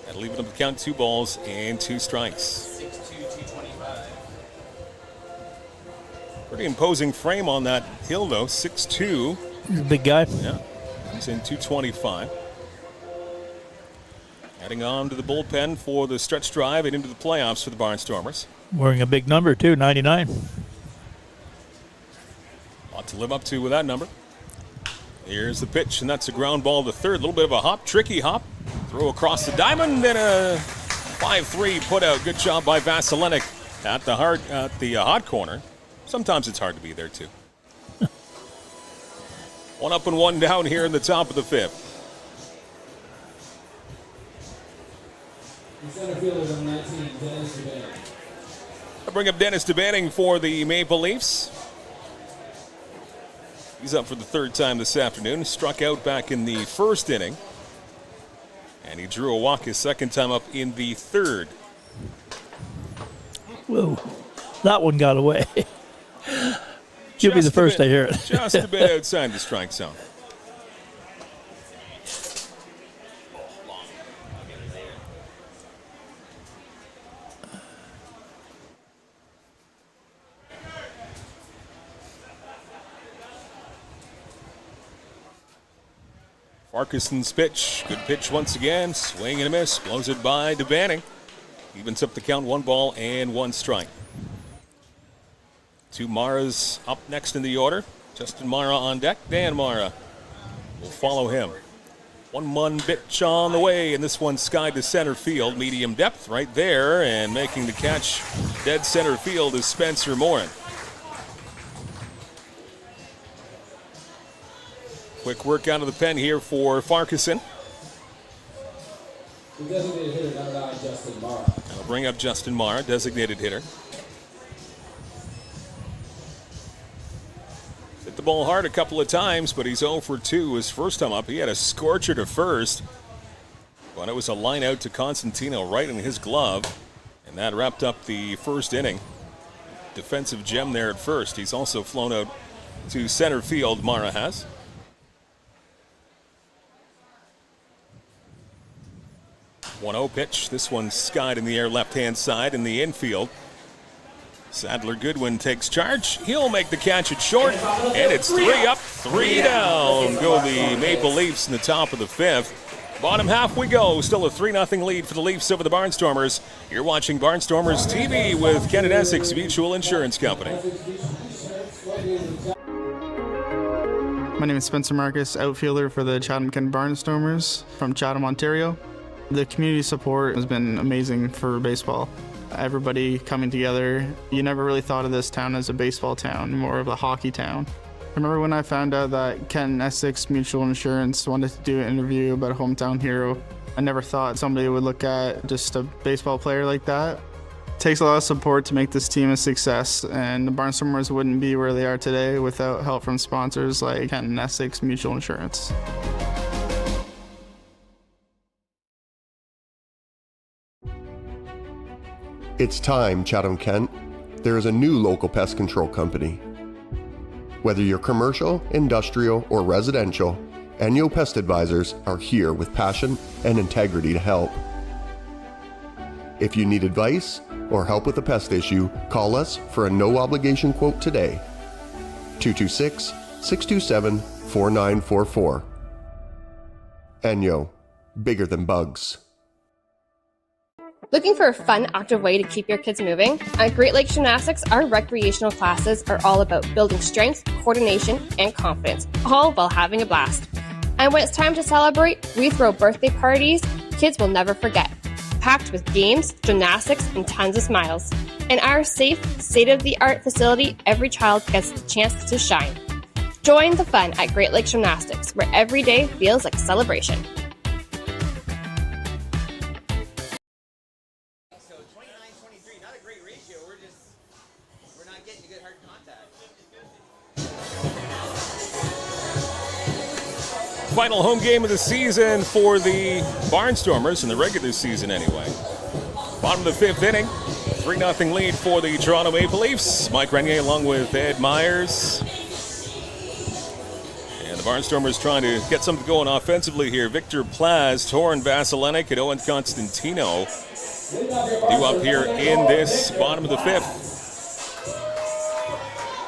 That'll leave it up to count 2 balls and 2 strikes. 6'2", 225. Pretty imposing frame on that hill, though. 6'2". He's a big guy. Yeah, he's in 225. Heading on to the bullpen for the stretch drive and into the playoffs for the Barnstormers. Wearing a big number, too, 99. A lot to live up to with that number. Here's the pitch, and that's a ground ball to third. A little bit of a hop, tricky hop. Throw across the diamond, and a 5-3 put out. Good job by Vasilenik at the hot corner. Sometimes it's hard to be there, too. 1 up and 1 down here in the top of the 5th. Center fielder number 19, Dennis DeBanning. I'll bring up Dennis DeBanning for the Maple Leafs. He's up for the 3rd time this afternoon. Struck out back in the 1st inning. And he drew a walk his 2nd time up in the 3rd. Whoa, that one got away. You'll be the first to hear it. Just a bit outside the strike zone. Farquharson's pitch. Good pitch once again. Swing and a miss. Blows it by DeBanning. Evens up the count. 1 ball and 1 strike. 2 Maras up next in the order. Justin Mara on deck. Dan Mara will follow him. 1-1 pitch on the way, and this one skied to center field. Medium depth right there, and making the catch dead center field is Spencer Morin. Quick work out of the pen here for Farquharson. The designated hitter, number 9, Justin Mara. I'll bring up Justin Mara, designated hitter. Hit the ball hard a couple of times, but he's 0 for 2 his first time up. He had a scorcher to first, but it was a line out to Constantino right in his glove, and that wrapped up the 1st inning. Defensive gem there at first. He's also flown out to center field, Mara has. 1-0 pitch. This one skied in the air left-hand side in the infield. Sadler Goodwin takes charge. He'll make the catch at short, and it's 3 up, 3 down. Go the Maple Leafs in the top of the 5th. Bottom half we go. Still a 3-0 lead for the Leafs over the Barnstormers. You're watching Barnstormers TV with Kent Essex Mutual Insurance Company. My name is Spencer Marcus, outfielder for the Chatham-Kent Barnstormers from Chatham, Ontario. The community support has been amazing for baseball. Everybody coming together. You never really thought of this town as a baseball town, more of a hockey town. I remember when I found out that Kent Essex Mutual Insurance wanted to do an interview about a hometown hero. I never thought somebody would look at just a baseball player like that. It takes a lot of support to make this team a success, and the Barnstormers wouldn't be where they are today without help from sponsors like Kent Essex Mutual Insurance. It's time, Chatham-Kent. There is a new local pest control company. Whether you're commercial, industrial, or residential, Enyo Pest Advisors are here with passion and integrity to help. If you need advice or help with a pest issue, call us for a no-obligation quote today. 226-627-4944. Enyo, bigger than bugs. Looking for a fun, active way to keep your kids moving? At Great Lakes Gymnastics, our recreational classes are all about building strength, coordination, and confidence, all while having a blast. And when it's time to celebrate, we throw birthday parties kids will never forget, packed with games, gymnastics, and tons of smiles. In our safe, state-of-the-art facility, every child gets the chance to shine. Join the fun at Great Lakes Gymnastics, where every day feels like a celebration. Final home game of the season for the Barnstormers, in the regular season anyway. Bottom of the 5th inning, 3-0 lead for the Toronto Maple Leafs. Mike Renier along with Ed Myers. And The Barnstormers trying to get something going offensively here. Victor Plaz, Torin Vasilenic, and Owen Constantino due up here in this bottom of the 5th.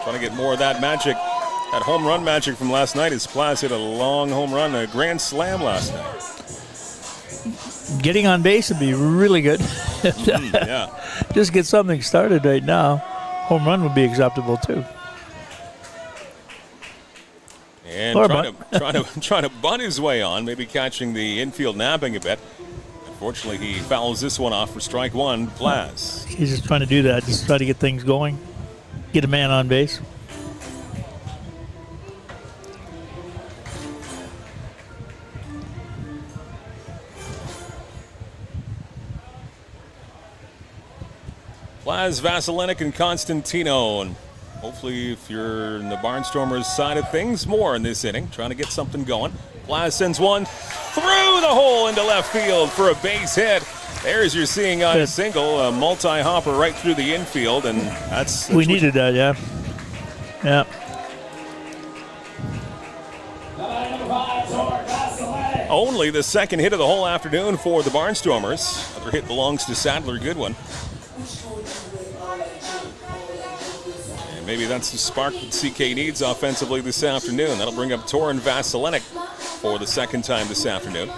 Trying to get more of that magic, that home run magic from last night as Plaz hit a long home run, a grand slam last night. Getting on base would be really good. Yeah. Just get something started right now. Home run would be acceptable too. And trying to bunt his way on, maybe catching the infield napping a bit. Unfortunately, he fouls this one off for strike one. Plaz. He's just trying to do that, just try to get things going, get a man on base. Plaz, Vasilenic, and Constantino. And hopefully, if you're in the Barnstormers side of things, more in this inning, trying to get something going. Plaz sends one through the hole into left field for a base hit. There's your seeing eye single, a multi-hopper right through the infield, and that's we needed that, yeah. Yeah. Only the second hit of the whole afternoon for the Barnstormers. Other hit belongs to Sadler Goodwin. And maybe that's the spark that CK needs offensively this afternoon. That'll bring up Torin Vasilenic for the second time this afternoon.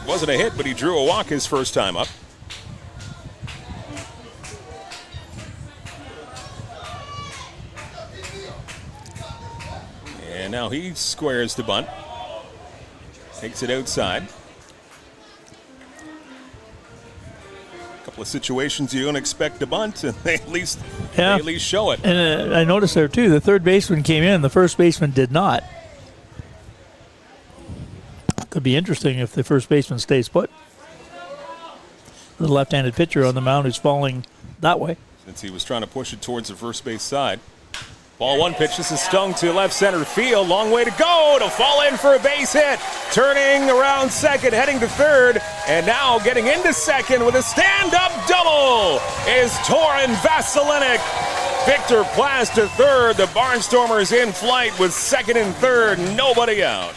Wasn't a hit, but he drew a walk his first time up. And now he squares the bunt. Takes it outside. A couple of situations you don't expect to bunt, and they at least show it. And I noticed there too, the third baseman came in, the first baseman did not. Could be interesting if the first baseman stays put. The left-handed pitcher on the mound is falling that way. Since he was trying to push it towards the first base side. Ball one pitch, this is stung to left center field. Long way to go to fall in for a base hit. Turning around second, heading to third, and now getting into second with a stand-up double is Torin Vasilenic. Victor Plaz to third. The Barnstormers in flight with second and third, nobody out.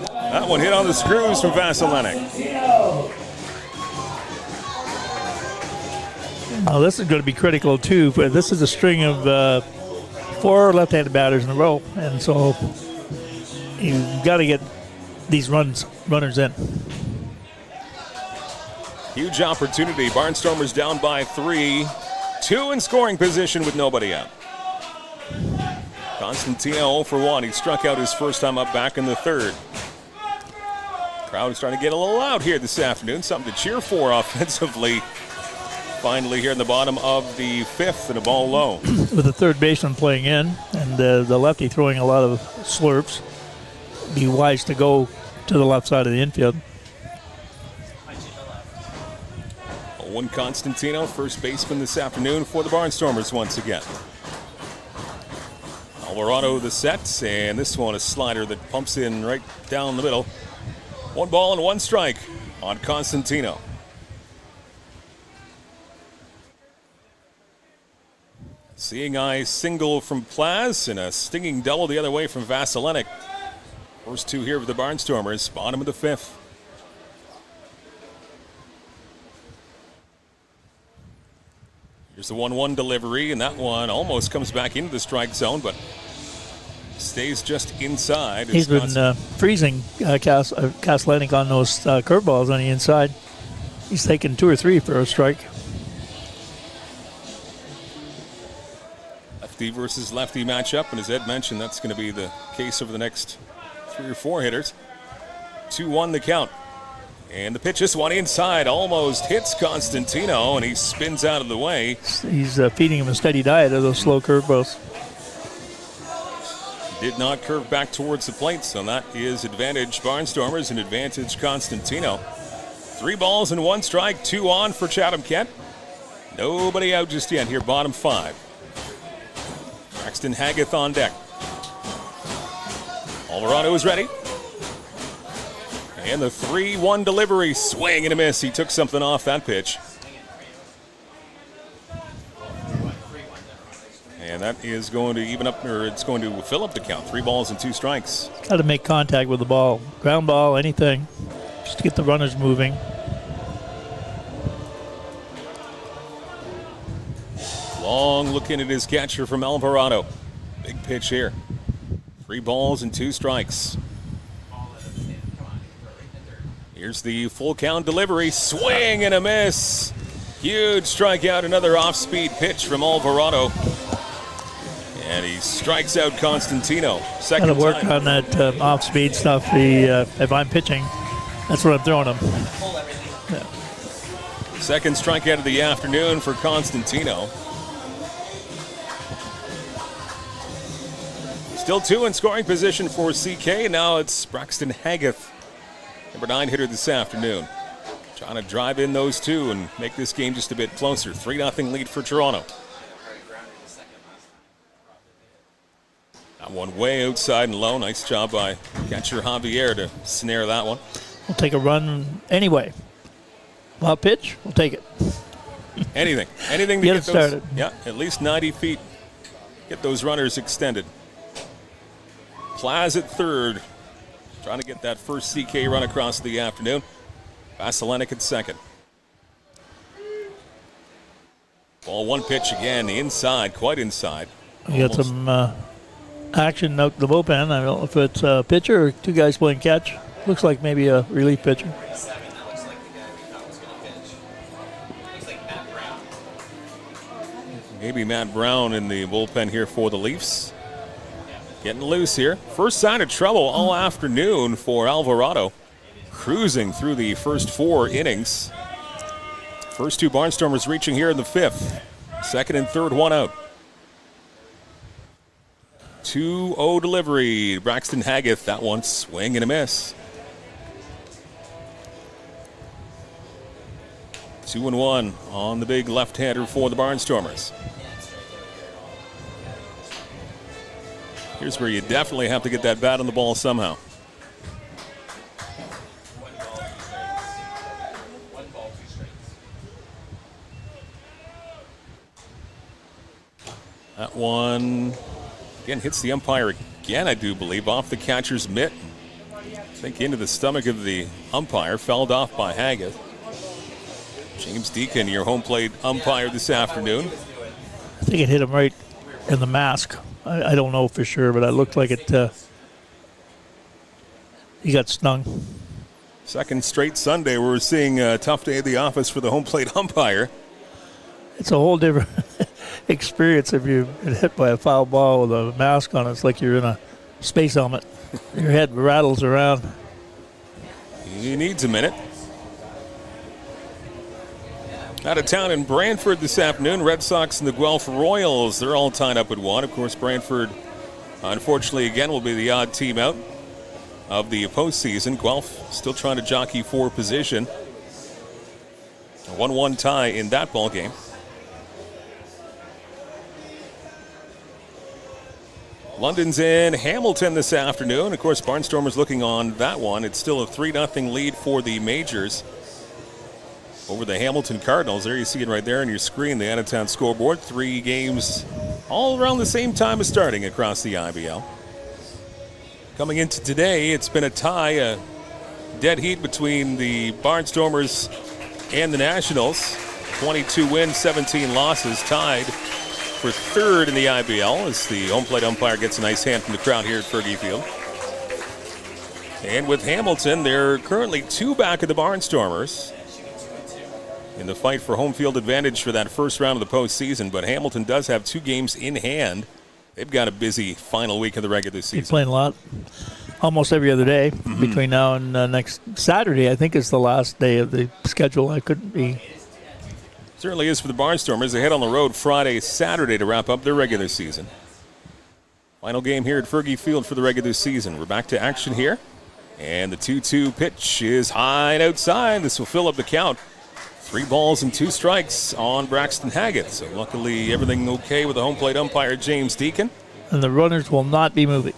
That one hit on the screws from Vasilenic. Now this is going to be critical too. But this is a string of 4 left-handed batters in a row, and so you've got to get these runners in. Huge opportunity. Barnstormers down by 3. 2 in scoring position with nobody out. Constantino 0 for 1. He struck out his first time up back in the third. Crowd is starting to get a little loud here this afternoon. Something to cheer for offensively. Finally here in the bottom of the 5th and a ball low. With the third baseman playing in and the lefty throwing a lot of slurps, be wise to go to the left side of the infield. Owen Constantino, first baseman this afternoon for the Barnstormers once again. Alvarado the set, and this one a slider that pumps in right down the middle. 1 ball and 1 strike on Constantino. Seeing eye single from Plaz and a stinging double the other way from Vasilenic. First 2 here for the Barnstormers, bottom of the 5th. Here's the 1-1 delivery, and that one almost comes back into the strike zone, but stays just inside. He's been freezing Kaslenic on those curveballs on the inside. He's taken 2 or 3 for a strike. Lefty versus lefty matchup, and as Ed mentioned, that's going to be the case over the next 3 or 4 hitters. 2-1 the count. And the pitch, this one inside, almost hits Constantino, and he spins out of the way. He's feeding him a steady diet of those slow curveballs. Did not curve back towards the plate, so that is advantage Barnstormers and advantage Constantino. 3 balls and 1 strike, 2 on for Chatham-Kent. Nobody out just yet here, bottom 5. Braxton Hageth on deck. Alvarado is ready. And the 3-1 delivery, swing and a miss. He took something off that pitch. And that is going to even up, or it's going to fill up the count. 3 balls and 2 strikes. Got to make contact with the ball. Ground ball, anything. Just to get the runners moving. Long looking at his catcher from Alvarado. Big pitch here. 3 balls and 2 strikes. Here's the full count delivery. Swing and a miss. Huge strikeout. Another off-speed pitch from Alvarado. And he strikes out Constantino. Second Got to work time. on that off-speed stuff. If I'm pitching, that's what I'm throwing him. Yeah. Second strikeout of the afternoon for Constantino. Still 2 in scoring position for CK. Now it's Braxton Haggith, number 9 hitter this afternoon. Trying to drive in those 2 and make this game just a bit closer. 3-0 lead for Toronto. That one way outside and low. Nice job by catcher Javier to snare that one. We'll take a run anyway. Well, pitch, we'll take it. Anything to get it started. Yeah, at least 90 feet. Get those runners extended. Plaz at third. Trying to get that first CK run across the afternoon. Vasilenic at second. Ball 1 pitch again, inside, quite inside. We got some action out the bullpen. I don't know if it's a pitcher or 2 guys playing catch. Looks like maybe a relief pitcher. Maybe Matt Brown in the bullpen here for the Leafs. Getting loose here. First sign of trouble all afternoon for Alvarado. Cruising through the first 4 innings. First 2 Barnstormers reaching here in the 5th. Second and third, 1 out. 2-0 delivery. Braxton Haggith, that one swing and a miss. 2-1 on the big left-hander for the Barnstormers. Here's where you definitely have to get that bat on the ball somehow. That one, again, hits the umpire again, I do believe, off the catcher's mitt. I think into the stomach of the umpire, fouled off by Haggith. James Deacon, your home plate umpire this afternoon. I think it hit him right in the mask. I don't know for sure, but it looked like it. He got stung. Second straight Sunday, we're seeing a tough day at the office for the home plate umpire. It's a whole different experience if you get hit by a foul ball with a mask on. It's like you're in a space helmet. Your head rattles around. He needs a minute. Out of town in Brantford this afternoon, Red Sox and the Guelph Royals. They're all tied up at 1. Of course, Brantford, unfortunately, again, will be the odd team out of the postseason. Guelph still trying to jockey for position. A 1-1 tie in that ball game. London's in Hamilton this afternoon. Of course, Barnstormers looking on that one. It's still a 3-0 lead for the Majors over the Hamilton Cardinals. There you see it right there on your screen, the out-of-town scoreboard. 3 games all around the same time as starting across the IBL. Coming into today, it's been a tie, a dead heat between the Barnstormers and the Nationals. 22 wins, 17 losses, tied for third in the IBL as the home plate umpire gets a nice hand from the crowd here at Fergie Field. And with Hamilton, they're currently 2 back of the Barnstormers in the fight for home field advantage for that first round of the postseason. But Hamilton does have 2 games in hand. They've got a busy final week of the regular season. You're playing a lot, almost every other day between now and next Saturday. I think is the last day of the schedule. I couldn't be. Certainly is for the Barnstormers. They head on the road Friday, Saturday to wrap up their regular season. Final game here at Fergie Field for the regular season. We're back to action here. And the 2-2 pitch is high and outside. This will fill up the count. 3 balls and 2 strikes on Braxton Haggith. So luckily everything okay with the home plate umpire James Deacon. And the runners will not be moving.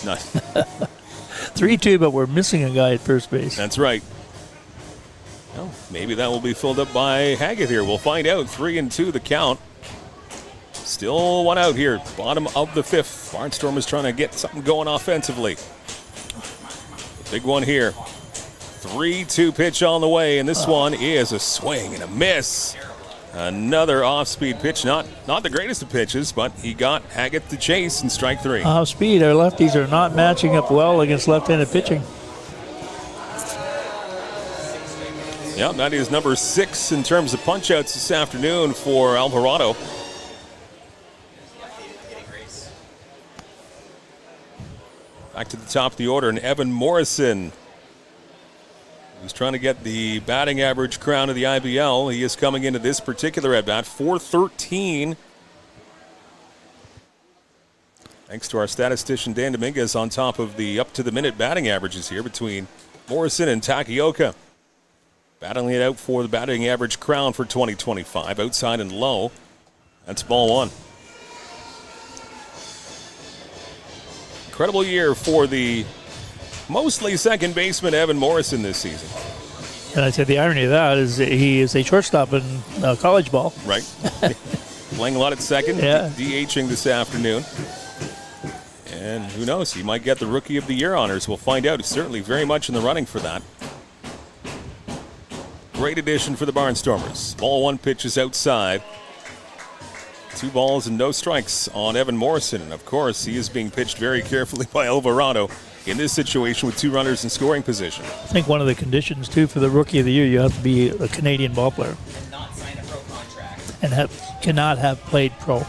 No. 3-2, but we're missing a guy at first base. That's right. Well, maybe that will be filled up by Haggith here. We'll find out. 3-2 the count. Still one out here, bottom of the 5th. Barnstormers trying to get something going offensively. Big one here. 3-2 pitch on the way, and this one is a swing and a miss. Another off-speed pitch, not the greatest of pitches, but he got Haggett to chase in strike 3. Off-speed, our lefties are not matching up well against left-handed pitching. Yeah, that is number 6 in terms of punch-outs this afternoon for Alvarado. Back to the top of the order, and Evan Morrison, who's trying to get the batting average crown of the IBL. He is coming into this particular at-bat, .413. Thanks to our statistician, Dan Dominguez, on top of the up-to-the-minute batting averages here between Morrison and Takioka. Battling it out for the batting average crown for 2025, outside and low. That's ball 1. Incredible year for the mostly second baseman Evan Morrison this season. And I said the irony of that is that he is a shortstop in college ball. Right. Playing a lot at second, yeah. DHing this afternoon. And who knows, he might get the Rookie of the Year honors. We'll find out. He's certainly very much in the running for that. Great addition for the Barnstormers. Ball 1 pitches outside. 2 balls and no strikes on Evan Morrison. And of course, he is being pitched very carefully by Alvarado in this situation with 2 runners in scoring position. I think one of the conditions, too, for the Rookie of the Year, you have to be a Canadian ball player. And not sign a pro contract. And cannot have played pro.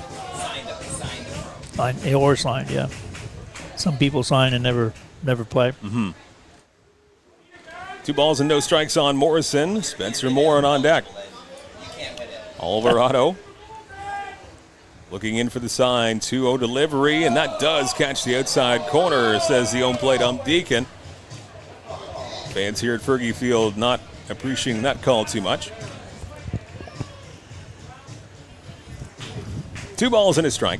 Signed, yeah. Some people sign and never play. Mm-hmm. 2 balls and no strikes on Morrison. Spencer Morin on deck. Alvarado looking in for the sign. 2-0 delivery, and that does catch the outside corner, says the home plate ump Deacon. Fans here at Fergie Field not appreciating that call too much. 2 balls and a strike.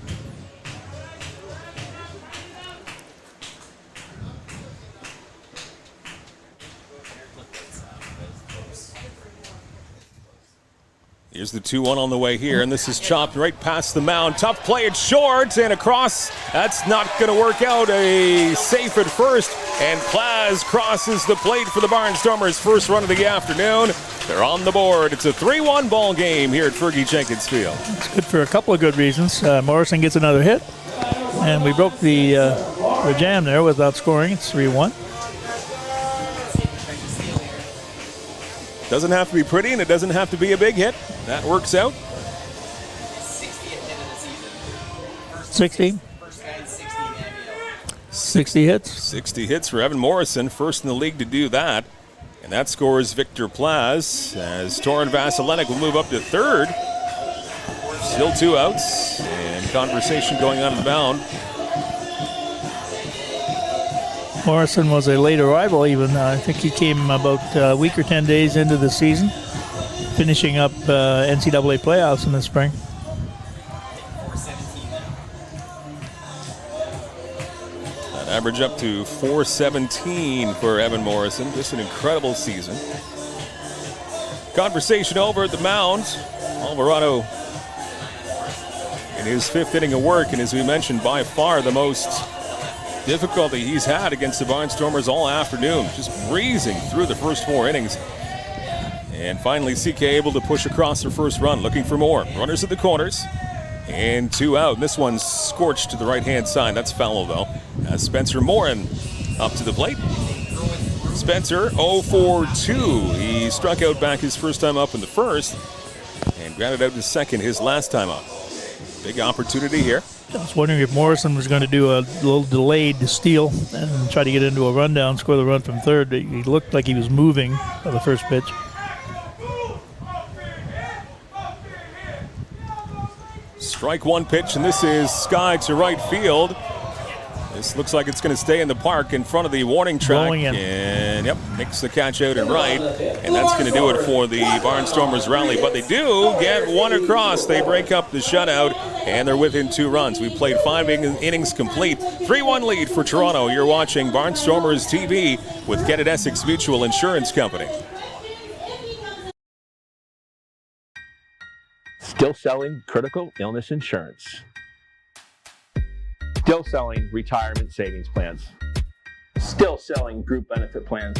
Here's the 2-1 on the way here, and this is chopped right past the mound. Tough play at short and across. That's not going to work out. A safe at first, and Plaz crosses the plate for the Barnstormers' first run of the afternoon. They're on the board. It's a 3-1 ball game here at Fergie Jenkins Field. It's good for a couple of good reasons. Morrison gets another hit, and we broke the jam there without scoring. It's 3-1. Doesn't have to be pretty, and it doesn't have to be a big hit. That works out. 60. 60 hits. 60 hits for Evan Morrison, first in the league to do that. And that scores Victor Plaz, as Torin Vasilenic will move up to third. Still 2 outs, and conversation going on in the mound. Morrison was a late arrival even. I think he came about a week or 10 days into the season, finishing up NCAA playoffs in the spring. That average up to .417 for Evan Morrison. Just an incredible season. Conversation over at the mound. Alvarado in his 5th inning of work, and as we mentioned, by far the most difficulty he's had against the Barnstormers all afternoon, just breezing through the first 4 innings. And finally, CK able to push across their first run, looking for more. Runners at the corners, and 2 out. And this one's scorched to the right-hand side. That's foul, though, as Spencer Morin up to the plate. Spencer 0 for 2. He struck out back his first time up in the first, and grounded out to second his last time up. Big opportunity here. I was wondering if Morrison was going to do a little delayed steal and try to get into a rundown, score the run from third. He looked like he was moving on the first pitch. Strike 1 pitch, and this is sky to right field. This looks like it's going to stay in the park in front of the warning track. And, yep, makes the catch out and right. And that's going to do it for the Barnstormers rally. But they do get 1 across. They break up the shutout, and they're within 2 runs. We played 5 innings complete. 3-1 lead for Toronto. You're watching Barnstormers TV with Kent Essex Mutual Insurance Company. Still selling critical illness insurance. Still selling retirement savings plans. Still selling group benefit plans.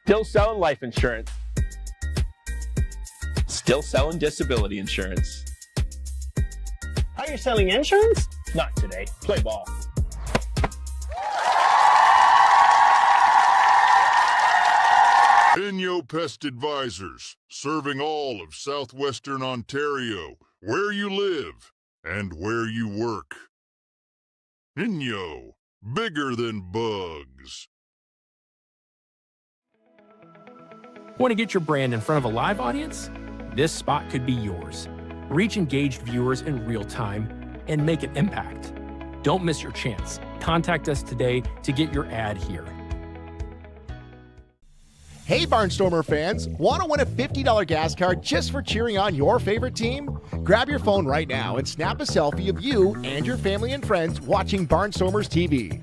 Still selling life insurance. Still selling disability insurance. Are you selling insurance? Not today. Play ball. Inyo Pest Advisors, serving all of southwestern Ontario, where you live and where you work. Inyo, bigger than bugs. Want to get your brand in front of a live audience? This spot could be yours. Reach engaged viewers in real time and make an impact. Don't miss your chance. Contact us today to get your ad here. Hey Barnstormer fans, want to win a $50 gas card just for cheering on your favorite team? Grab your phone right now and snap a selfie of you and your family and friends watching Barnstormers TV.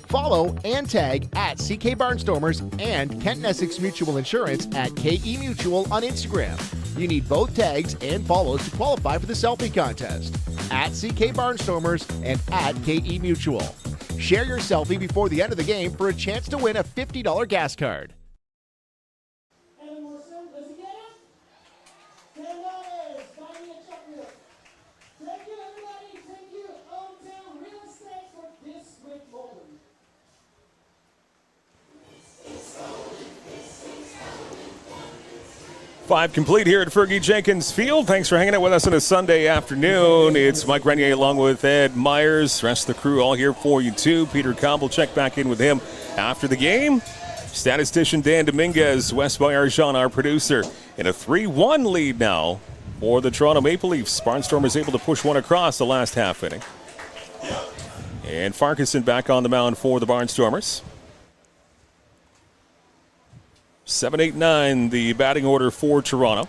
Follow and tag at CK Barnstormers and Kent Essex Mutual Insurance at KE Mutual on Instagram. You need both tags and follows to qualify for the selfie contest. At CK Barnstormers and at KE Mutual. Share your selfie before the end of the game for a chance to win a $50 gas card. Five complete here at Fergie Jenkins Field. Thanks for hanging out with us on a Sunday afternoon. It's Mike Renier along with Ed Myers. Rest of the crew all here for you too. Peter Cobb will check back in with him after the game. Statistician Dan Dominguez, West by Arjan, our producer, in a 3-1 lead now for the Toronto Maple Leafs. Barnstormers able to push one across the last half inning. And Farquharson back on the mound for the Barnstormers. 7-8-9, the batting order for Toronto.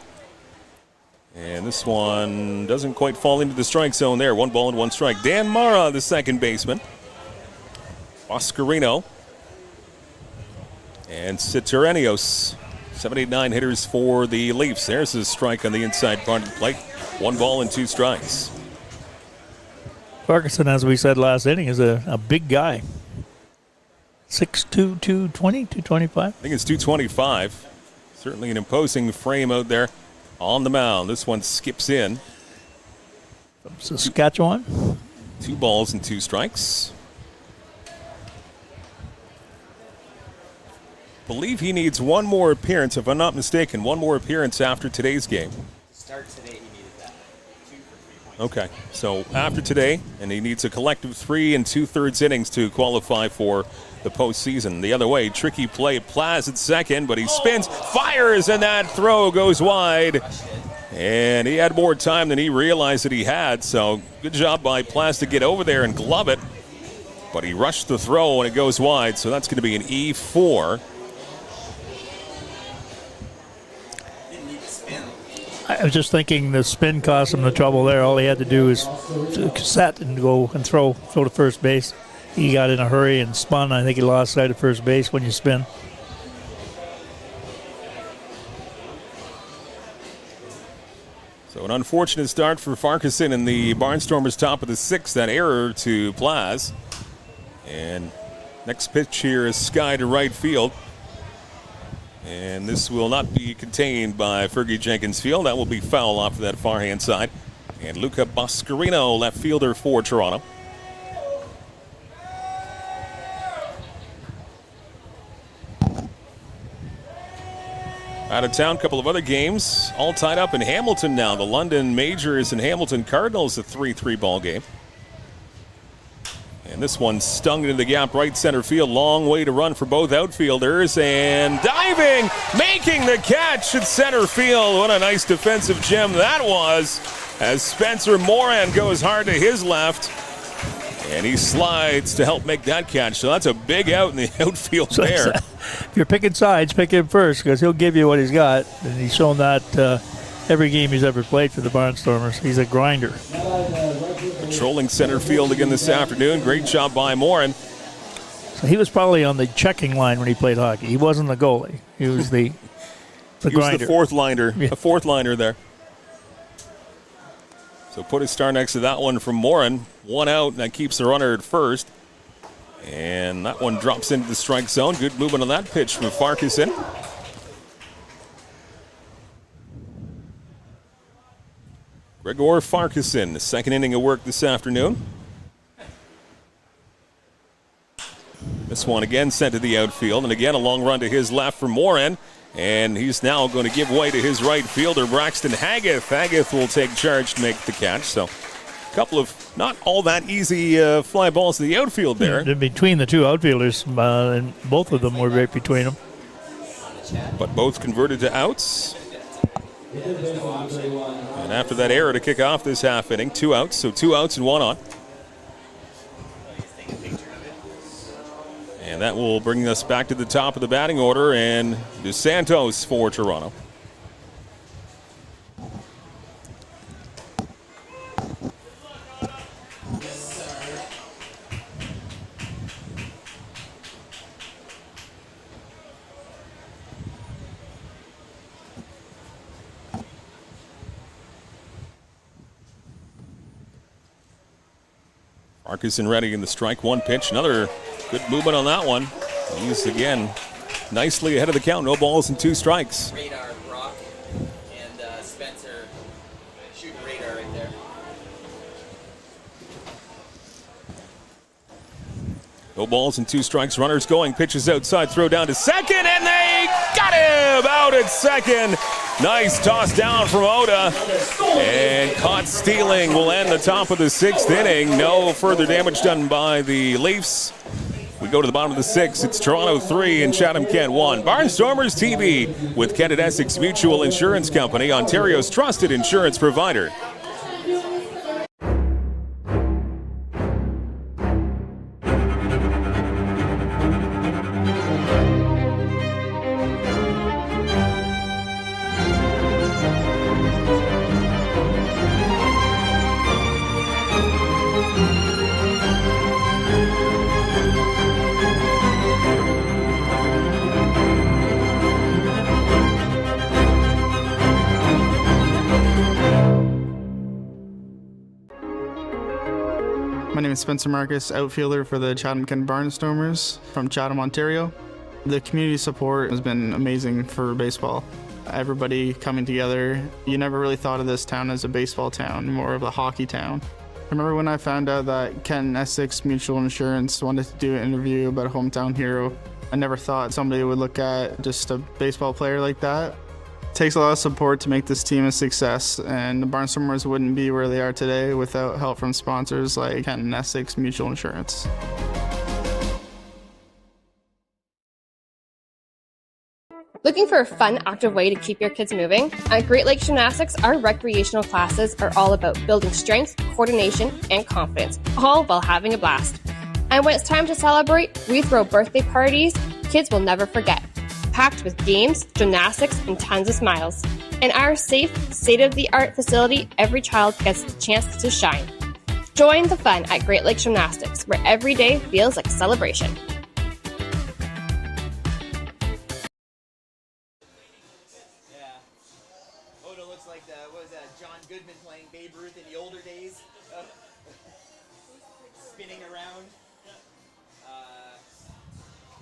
And this one doesn't quite fall into the strike zone there. 1 ball and 1 strike. Dan Mara, the second baseman. Oscarino. And Citurenios. 7-8-9 hitters for the Leafs. There's a strike on the inside part of the plate. 1 ball and 2 strikes. Farquharson, as we said last inning, is a big guy. 6'2", 220, 225? I think it's 225. Certainly an imposing frame out there on the mound. This one skips in. From Saskatchewan. 2 balls and 2 strikes. Believe he needs one more appearance, if I'm not mistaken, one more appearance after today's game. To start today, he needed that. 2 for 3 points. Okay, so after today, and he needs a collective 3 2/3 innings to qualify for the postseason. The other way, tricky play, Plaz at second, but he spins, fires, and that throw goes wide. And he had more time than he realized that he had, so good job by Plaz to get over there and glove it. But he rushed the throw, and it goes wide, so that's going to be an E4. I was just thinking the spin cost him the trouble there. All he had to do is set and go and throw to first base. He got in a hurry and spun. I think he lost sight of first base when you spin. So an unfortunate start for Farquharson in the Barnstormers top of the 6th. That error to Plaz. And next pitch here is sky to right field. And this will not be contained by Fergie Jenkins Field. That will be foul off of that far hand side. And Luca Boscarino, left fielder for Toronto. Out of town, couple of other games, all tied up in Hamilton now. The London Majors and Hamilton Cardinals, a 3-3 ball game. And this one stung into the gap right center field. Long way to run for both outfielders. And diving, making the catch at center field. What a nice defensive gem that was. As Spencer Moran goes hard to his left. And he slides to help make that catch. So that's a big out in the outfield there. If you're picking sides, pick him first because he'll give you what he's got. And he's shown that every game he's ever played for the Barnstormers. He's a grinder. Controlling center field again this afternoon. Great job by Moran. So he was probably on the checking line when he played hockey. He wasn't the goalie. He was the The he was grinder. the fourth liner, Yeah. a fourth liner there. So put a star next to that one from Morin. One out, and that keeps the runner at first. And that one drops into the strike zone. Good movement on that pitch from Farquharson. Gregor Farquharson, the second inning of work this afternoon. This one again sent to the outfield, and again a long run to his left for Morin. And he's now going to give way to his right fielder, Braxton Haggith. Haggith will take charge to make the catch. So a couple of not all that easy fly balls to the outfield there. Between the two outfielders, and both of them were right between them. But both converted to outs. And after that error to kick off this half inning, 2 outs. So 2 outs and 1 on. And that will bring us back to the top of the batting order, and DeSantos for Toronto. Farquharson ready in the strike one pitch. Another good movement on that one. He's again nicely ahead of the count. No balls and 2 strikes. Radar, Brock, and Spencer shooting radar right there. No balls and 2 strikes. Runners going. Pitches outside. Throw down to second, and they got him out at second. Nice toss down from Oda. And caught stealing will end the top of the 6th inning. No further damage done by the Leafs. We go to the bottom of the 6th. It's Toronto 3 and Chatham-Kent 1. Barnstormers TV with Kent Essex Mutual Insurance Company, Ontario's trusted insurance provider. My name is Spencer Marcus, outfielder for the Chatham-Kent Barnstormers from Chatham, Ontario. The community support has been amazing for baseball. Everybody coming together. You never really thought of this town as a baseball town, more of a hockey town. I remember when I found out that Kent Essex Mutual Insurance wanted to do an interview about a hometown hero. I never thought somebody would look at just a baseball player like that. It takes a lot of support to make this team a success, and the Barnstormers wouldn't be where they are today without help from sponsors like Kent Essex Mutual Insurance. Looking for a fun, active way to keep your kids moving? At Great Lakes Gymnastics, our recreational classes are all about building strength, coordination, and confidence, all while having a blast. And when it's time to celebrate, we throw birthday parties kids will never forget, packed with games, gymnastics, and tons of smiles. In our safe, state-of-the-art facility, every child gets the chance to shine. Join the fun at Great Lakes Gymnastics, where every day feels like a celebration. Oda looks like John Goodman playing Babe Ruth in the older days. Spinning around.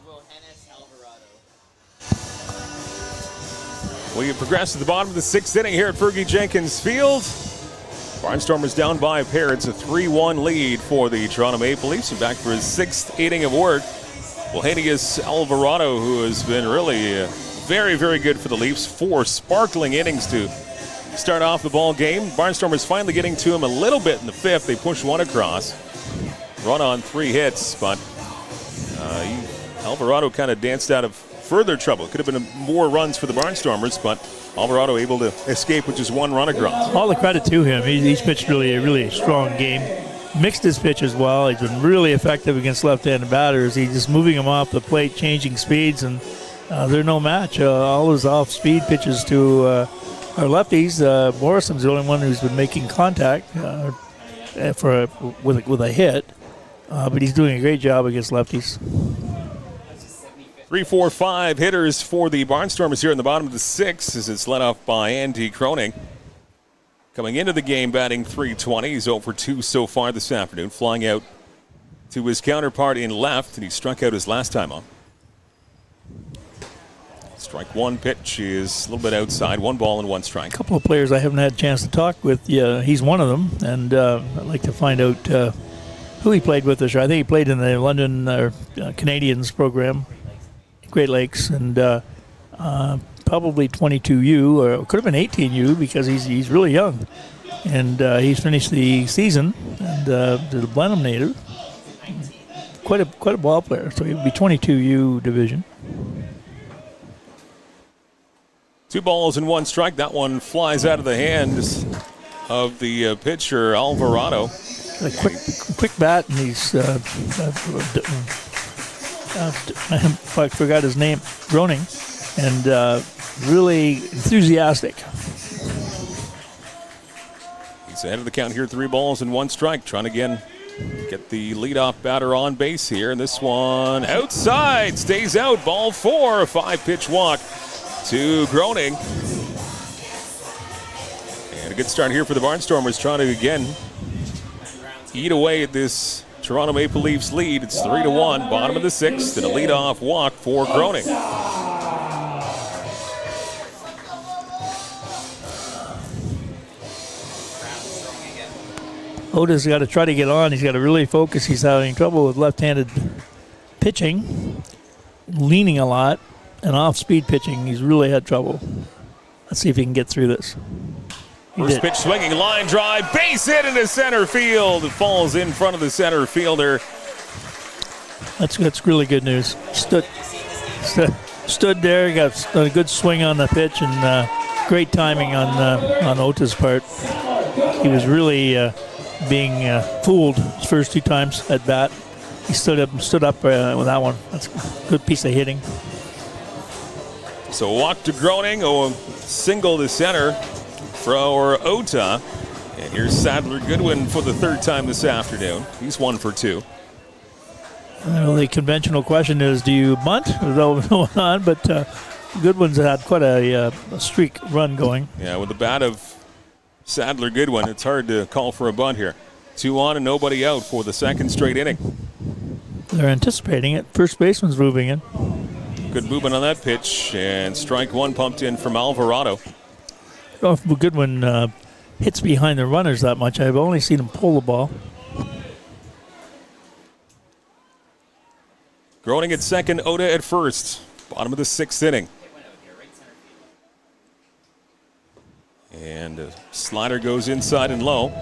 Will Hennis Alvarado. We progress to the bottom of the 6th inning here at Fergie Jenkins Field. Barnstormers down by a pair. It's a 3-1 lead for the Toronto Maple Leafs. And back for his 6th inning of work. Wilhenius Alvarado, who has been really very, very good for the Leafs. 4 sparkling innings to start off the ball game. Barnstormers finally getting to him a little bit in the 5th. They push 1 across. Run on 3 hits, but Alvarado kind of danced out of further trouble. Could have been more runs for the Barnstormers, but Alvarado able to escape with just 1 run across. All the credit to him. He's pitched really a strong game. Mixed his pitch as well. He's been really effective against left-handed batters. He's just moving them off the plate, changing speeds, and they're no match. All his off-speed pitches to our lefties. Morrison's the only one who's been making contact with a hit, but he's doing a great job against lefties. 3, 4, 5 hitters for the Barnstormers here in the bottom of the 6th as it's led off by Andy Croning. Coming into the game batting .320. He's 0 for 2 so far this afternoon, flying out to his counterpart in left, and he struck out his last time up. Strike one pitch is a little bit outside. 1 ball and 1 strike. A couple of players I haven't had a chance to talk with. Yeah, he's one of them, and I'd like to find out who he played with this year. I think he played in the London Canadians program, Great Lakes, and probably 22U, or it could have been 18U because he's really young. And he's finished the season and the Blenheim native. Quite a ball player, so he would be 22U division. 2 balls and 1 strike. That one flies out of the hands of the pitcher, Alvarado. A quick bat, and he's I forgot his name, Groening, and really enthusiastic. He's ahead of the count here, 3 balls and 1 strike. Trying to again get the leadoff batter on base here, and this one outside, stays out. Ball 4, a 5-pitch walk to Groening. And a good start here for the Barnstormers, trying to again eat away at this Toronto Maple Leafs lead. It's 3-1, bottom of the 6th, and a leadoff walk for Groening. Oda's got to try to get on. He's got to really focus. He's having trouble with left-handed pitching, leaning a lot, and off-speed pitching. He's really had trouble. Let's see if he can get through this. First pitch swinging, line drive, base hit into center field. It falls in front of the center fielder. That's really good news. Stood there, got a good swing on the pitch, and great timing on Ota's part. He was really being fooled his first 2 times at bat. He stood up with that one. That's a good piece of hitting. So a walk to Groening, a single to center for Ota. And here's Sadler Goodwin for the 3rd time this afternoon. He's 1 for 2. Well, the conventional question is, do you bunt? Is that what's going on? But Goodwin's had quite a streak run going. Yeah, with the bat of Sadler Goodwin, it's hard to call for a bunt here. 2 on and nobody out for the 2nd straight inning. They're anticipating it. First baseman's moving in. Good movement on that pitch, and strike 1 pumped in from Alvarado. I don't know if Goodwin hits behind the runners that much. I've only seen him pull the ball. Groening at second, Oda at first. Bottom of the 6th inning. And a slider goes inside and low.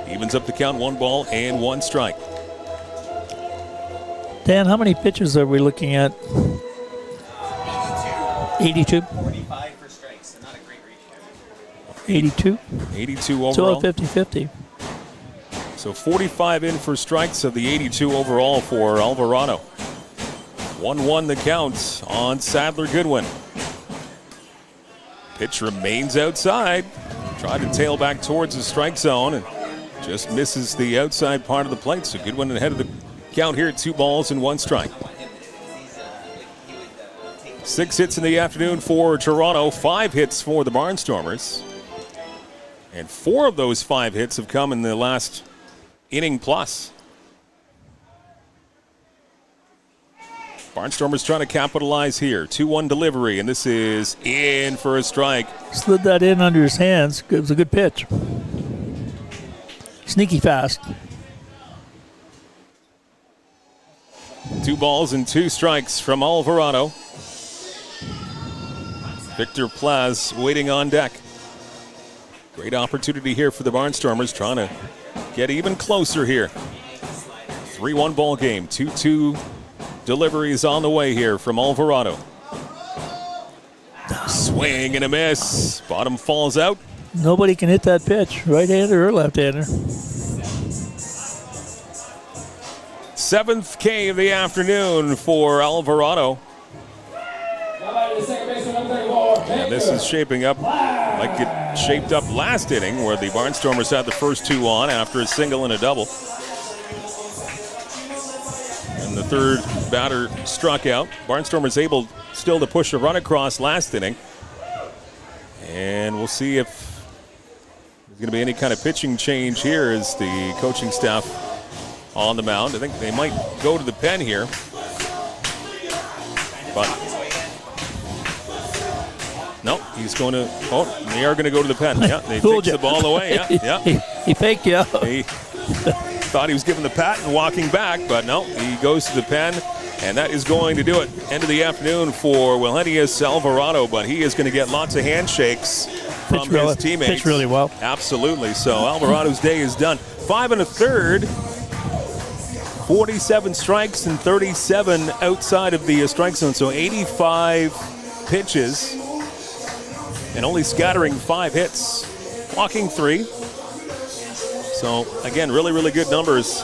Evens up the count, 1 ball and 1 strike. Dan, how many pitches are we looking at? 82? 45 for strikes, so not a great ratio. 82? 82 overall. So 50-50. So 45 in for strikes of the 82 overall for Alvarado. 1-1 the count on Sadler Goodwin. Pitch remains outside. Tried to tail back towards the strike zone and just misses the outside part of the plate. So Goodwin ahead of the count here at 2 balls and 1 strike. 6 hits in the afternoon for Toronto, 5 hits for the Barnstormers. And 4 of those 5 hits have come in the last inning plus. Barnstormers trying to capitalize here. 2-1 delivery, and this is in for a strike. Slid that in under his hands. It was a good pitch. Sneaky fast. 2 balls and 2 strikes from Alvarado. Victor Plaz waiting on deck. Great opportunity here for the Barnstormers, trying to get even closer here. 3-1 ball game, 2-2 deliveries on the way here from Alvarado. Swing and a miss. Bottom falls out. Nobody can hit that pitch, right-hander or left-hander. 7th K of the afternoon for Alvarado. And this is shaping up like it shaped up last inning, where the Barnstormers had the first 2 on after a single and a double. And the third batter struck out. Barnstormers able still to push a run across last inning. And we'll see if there's going to be any kind of pitching change here as the coaching staff on the mound. I think they might go to the pen here. But no, he's going to, they are going to go to the pen. Yeah, they takes the ball away. Yeah. He faked you out. He thought he was giving the pat and walking back, but no, he goes to the pen. And that is going to do it. End of the afternoon for Wilhenius Alvarado, but he is going to get lots of handshakes from his teammates. Pitched really well. Absolutely. So Alvarado's day is done. 5 1/3. 47 strikes and 37 outside of the strike zone. So 85 pitches and only scattering 5 hits. Walking 3. So again, really, really good numbers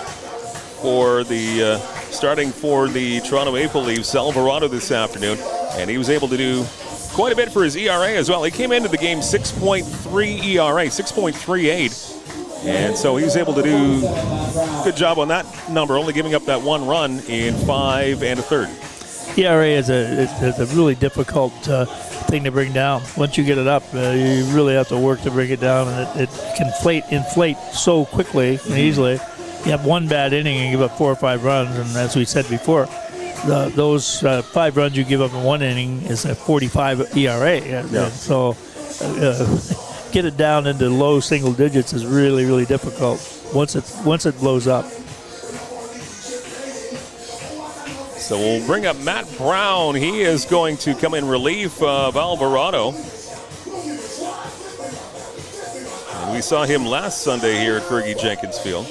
for the starting for the Toronto Maple Leafs, Alvarado this afternoon. And he was able to do quite a bit for his ERA as well. He came into the game 6.3 ERA, 6.38. And so he was able to do a good job on that number, only giving up that 1 run in 5 1/3. ERA is a really difficult thing to bring down. Once you get it up, you really have to work to bring it down, and it can inflate so quickly and easily. You have one bad inning and give up 4 or 5 runs, and as we said before, those 5 runs you give up in 1 inning is a 45 ERA. Yeah. So get it down into low single digits is really, really difficult once it blows up. So we'll bring up Matt Brown. He is going to come in relief of Alvarado. And we saw him last Sunday here at Fergie Jenkins Field.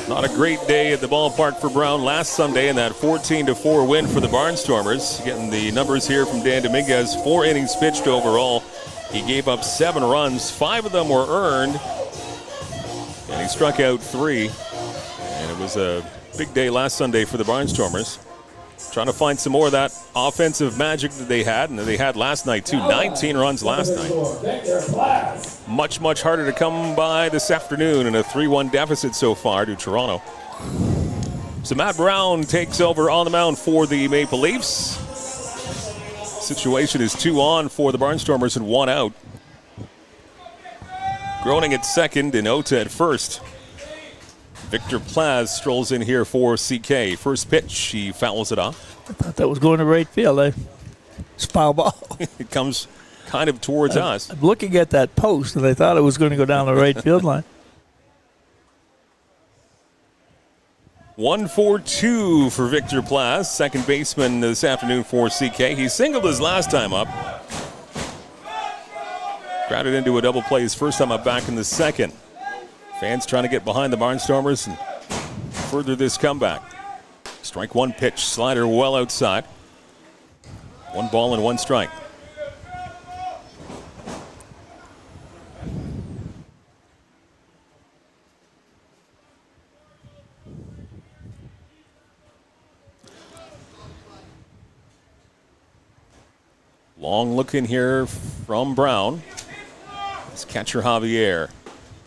Not a great day at the ballpark for Brown last Sunday in that 14-4 win for the Barnstormers. Getting the numbers here from Dan Dominguez. 4 innings pitched overall. He gave up 7 runs. 5 of them were earned. And he struck out 3. And it was a big day last Sunday for the Barnstormers. Trying to find some more of that offensive magic that they had, and that they had last night too. 19 runs last night. Much, much harder to come by this afternoon in a 3-1 deficit so far to Toronto. So Matt Brown takes over on the mound for the Maple Leafs. Situation is 2 on for the Barnstormers and 1 out. Groening at second and Ota at first. Victor Plaz strolls in here for CK. First pitch, he fouls it off. I thought that was going to right field. It's foul ball. It comes kind of towards us. I'm looking at that post, and I thought it was going to go down the right field line. 1-4-2 for Victor Plaz, second baseman this afternoon for CK. He singled his last time up. Grounded into a double play his first time up back in the second. Fans trying to get behind the Barnstormers and further this comeback. Strike 1 pitch, slider well outside. 1 ball and 1 strike. Long look in here from Brown. It's catcher Javier.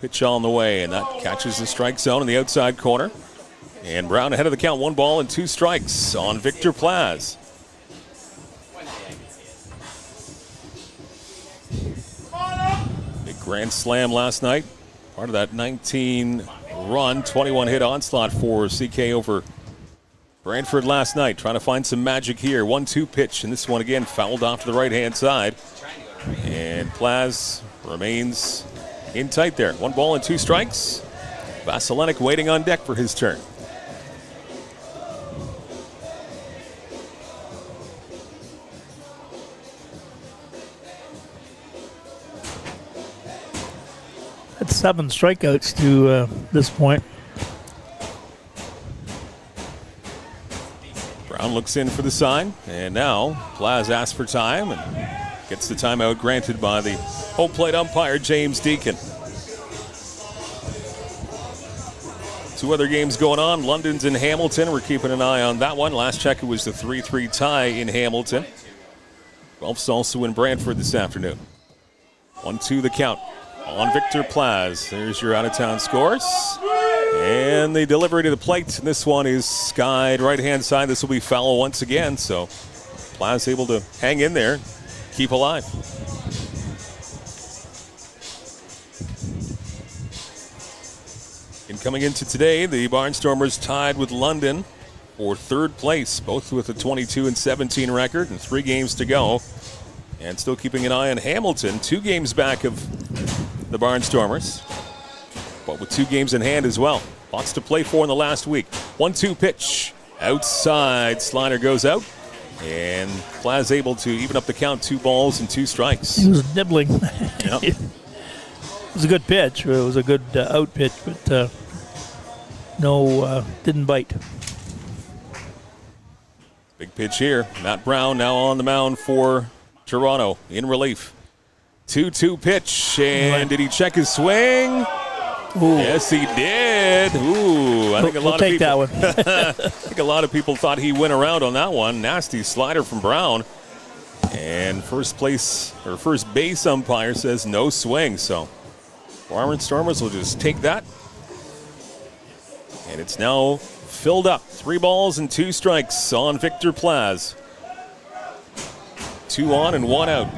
Pitch on the way, and that catches the strike zone in the outside corner. And Brown ahead of the count, 1 ball and 2 strikes on Victor Plaz. Big grand slam last night. Part of that 19-run, 21-hit onslaught for CK over Brantford last night. Trying to find some magic here. 1-2 pitch, and this one again fouled off to the right-hand side. And Plaz remains in tight there. 1 ball and 2 strikes. Vasilenic waiting on deck for his turn. That's 7 strikeouts to this point. Brown looks in for the sign, and now Plaz asks for time and gets the timeout granted by the home plate umpire, James Deacon. 2 other games going on. London's in Hamilton. We're keeping an eye on that one. Last check, it was the 3-3 tie in Hamilton. Guelph's also in Brantford this afternoon. 1-2 the count. on Victor Plaz. There's your out-of-town scores. And the delivery to the plate. This one is skied right-hand side. This will be foul once again. So Plaz able to hang in there, keep alive. And coming into today, the Barnstormers tied with London for third place, both with a 22-17 record and 3 games to go. And still keeping an eye on Hamilton, 2 games back of the Barnstormers, but with 2 games in hand as well. Lots to play for in the last week. 1-2 pitch. Outside. Slider goes out. And Plaz able to even up the count, 2 balls and 2 strikes. He was nibbling. Yep. It was a good pitch. It was a good out pitch, but didn't bite. Big pitch here. Matt Brown now on the mound for Toronto in relief. 2-2 pitch, and did he check his swing? Ooh. Yes, he did. Ooh, I think we'll take that one. I think a lot of people thought he went around on that one. Nasty slider from Brown, and first base umpire says no swing. So Barnstormers will just take that, and it's now filled up. 3 balls and 2 strikes on Victor Plaz. 2 on and 1 out.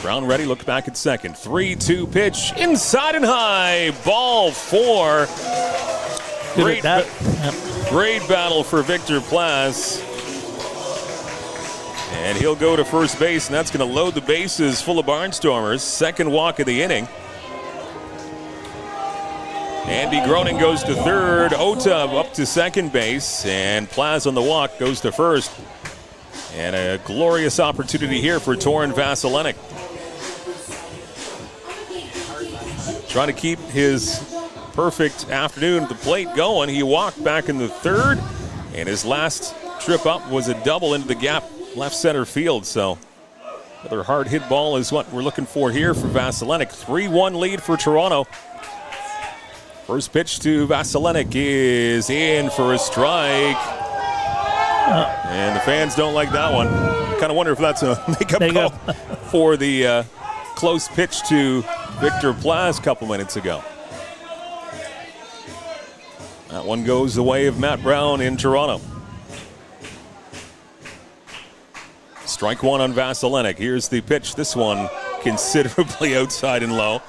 Brown ready, looked back at second. 3-2 pitch, inside and high. Ball 4. Great battle for Victor Plaz. And he'll go to first base, and that's going to load the bases full of Barnstormers. Second walk of the inning. Andy Groening goes to third. Ota up to second base, and Plaz on the walk goes to first. And a glorious opportunity here for Torin Vasilenic. Trying to keep his perfect afternoon at the plate going. He walked back in the third, and his last trip up was a double into the gap left center field. So another hard hit ball is what we're looking for here for Vasilenic. 3-1 lead for Toronto. First pitch to Vasilenic is in for a strike. And the fans don't like that one. Kind of wonder if that's a makeup call for the close pitch to Victor Plaz a couple minutes ago. That one goes the way of Matt Brown in Toronto. Strike 1 on Vasilenic. Here's the pitch. This one considerably outside and low.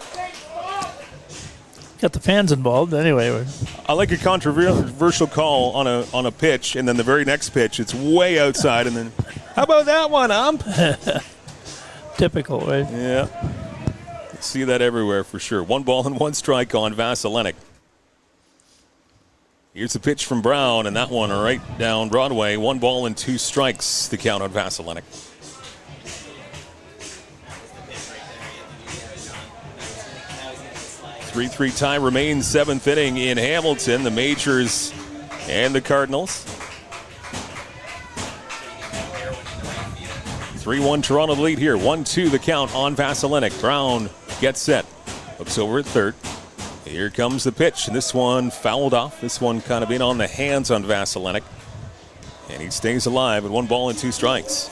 Got the fans involved anyway. I like a controversial call on a pitch, and then the very next pitch, it's way outside, and then, how about that one, ump? Typical, right? Yeah. See that everywhere for sure. 1 ball and 1 strike on Vasilenic. Here's the pitch from Brown, and that one right down Broadway. 1 ball and 2 strikes, the count on Vasilenic. 3-3 tie remains, 7th inning in Hamilton. The Majors and the Cardinals. 3-1 Toronto lead here. 1-2 the count on Vasilenic. Brown gets set. Looks over at third. Here comes the pitch, and this one fouled off. This one kind of in on the hands on Vasilenic. And he stays alive with 1 ball and 2 strikes.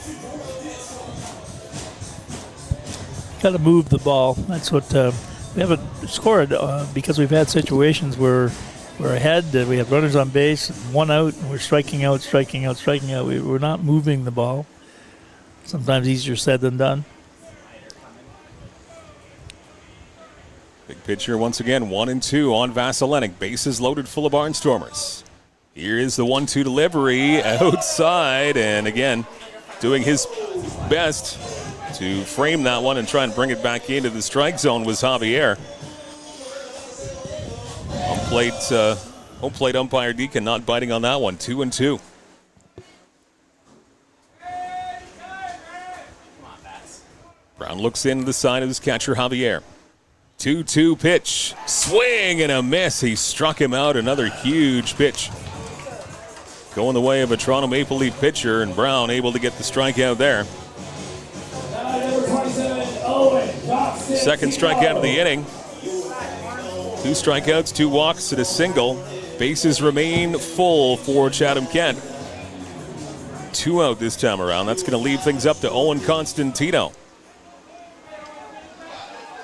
Got to move the ball. That's what we haven't scored because we've had situations where we're ahead, we have runners on base, 1 out, and we're striking out. We're not moving the ball. Sometimes easier said than done. Big pitch here once again, 1-2 on Vasilenic. Bases loaded full of Barnstormers. Here is the 1-2 delivery outside, and again, doing his best to frame that one and try and bring it back into the strike zone was Javier. Home plate umpire Deacon not biting on that one. 2-2. Brown looks into the side of his catcher Javier. 2-2 pitch. Swing and a miss. He struck him out. Another huge pitch. Going the way of a Toronto Maple Leaf pitcher, and Brown able to get the strikeout there. Second strikeout of the inning. 2 strikeouts, 2 walks, and a single. Bases remain full for Chatham-Kent. 2 out this time around. That's going to leave things up to Owen Constantino.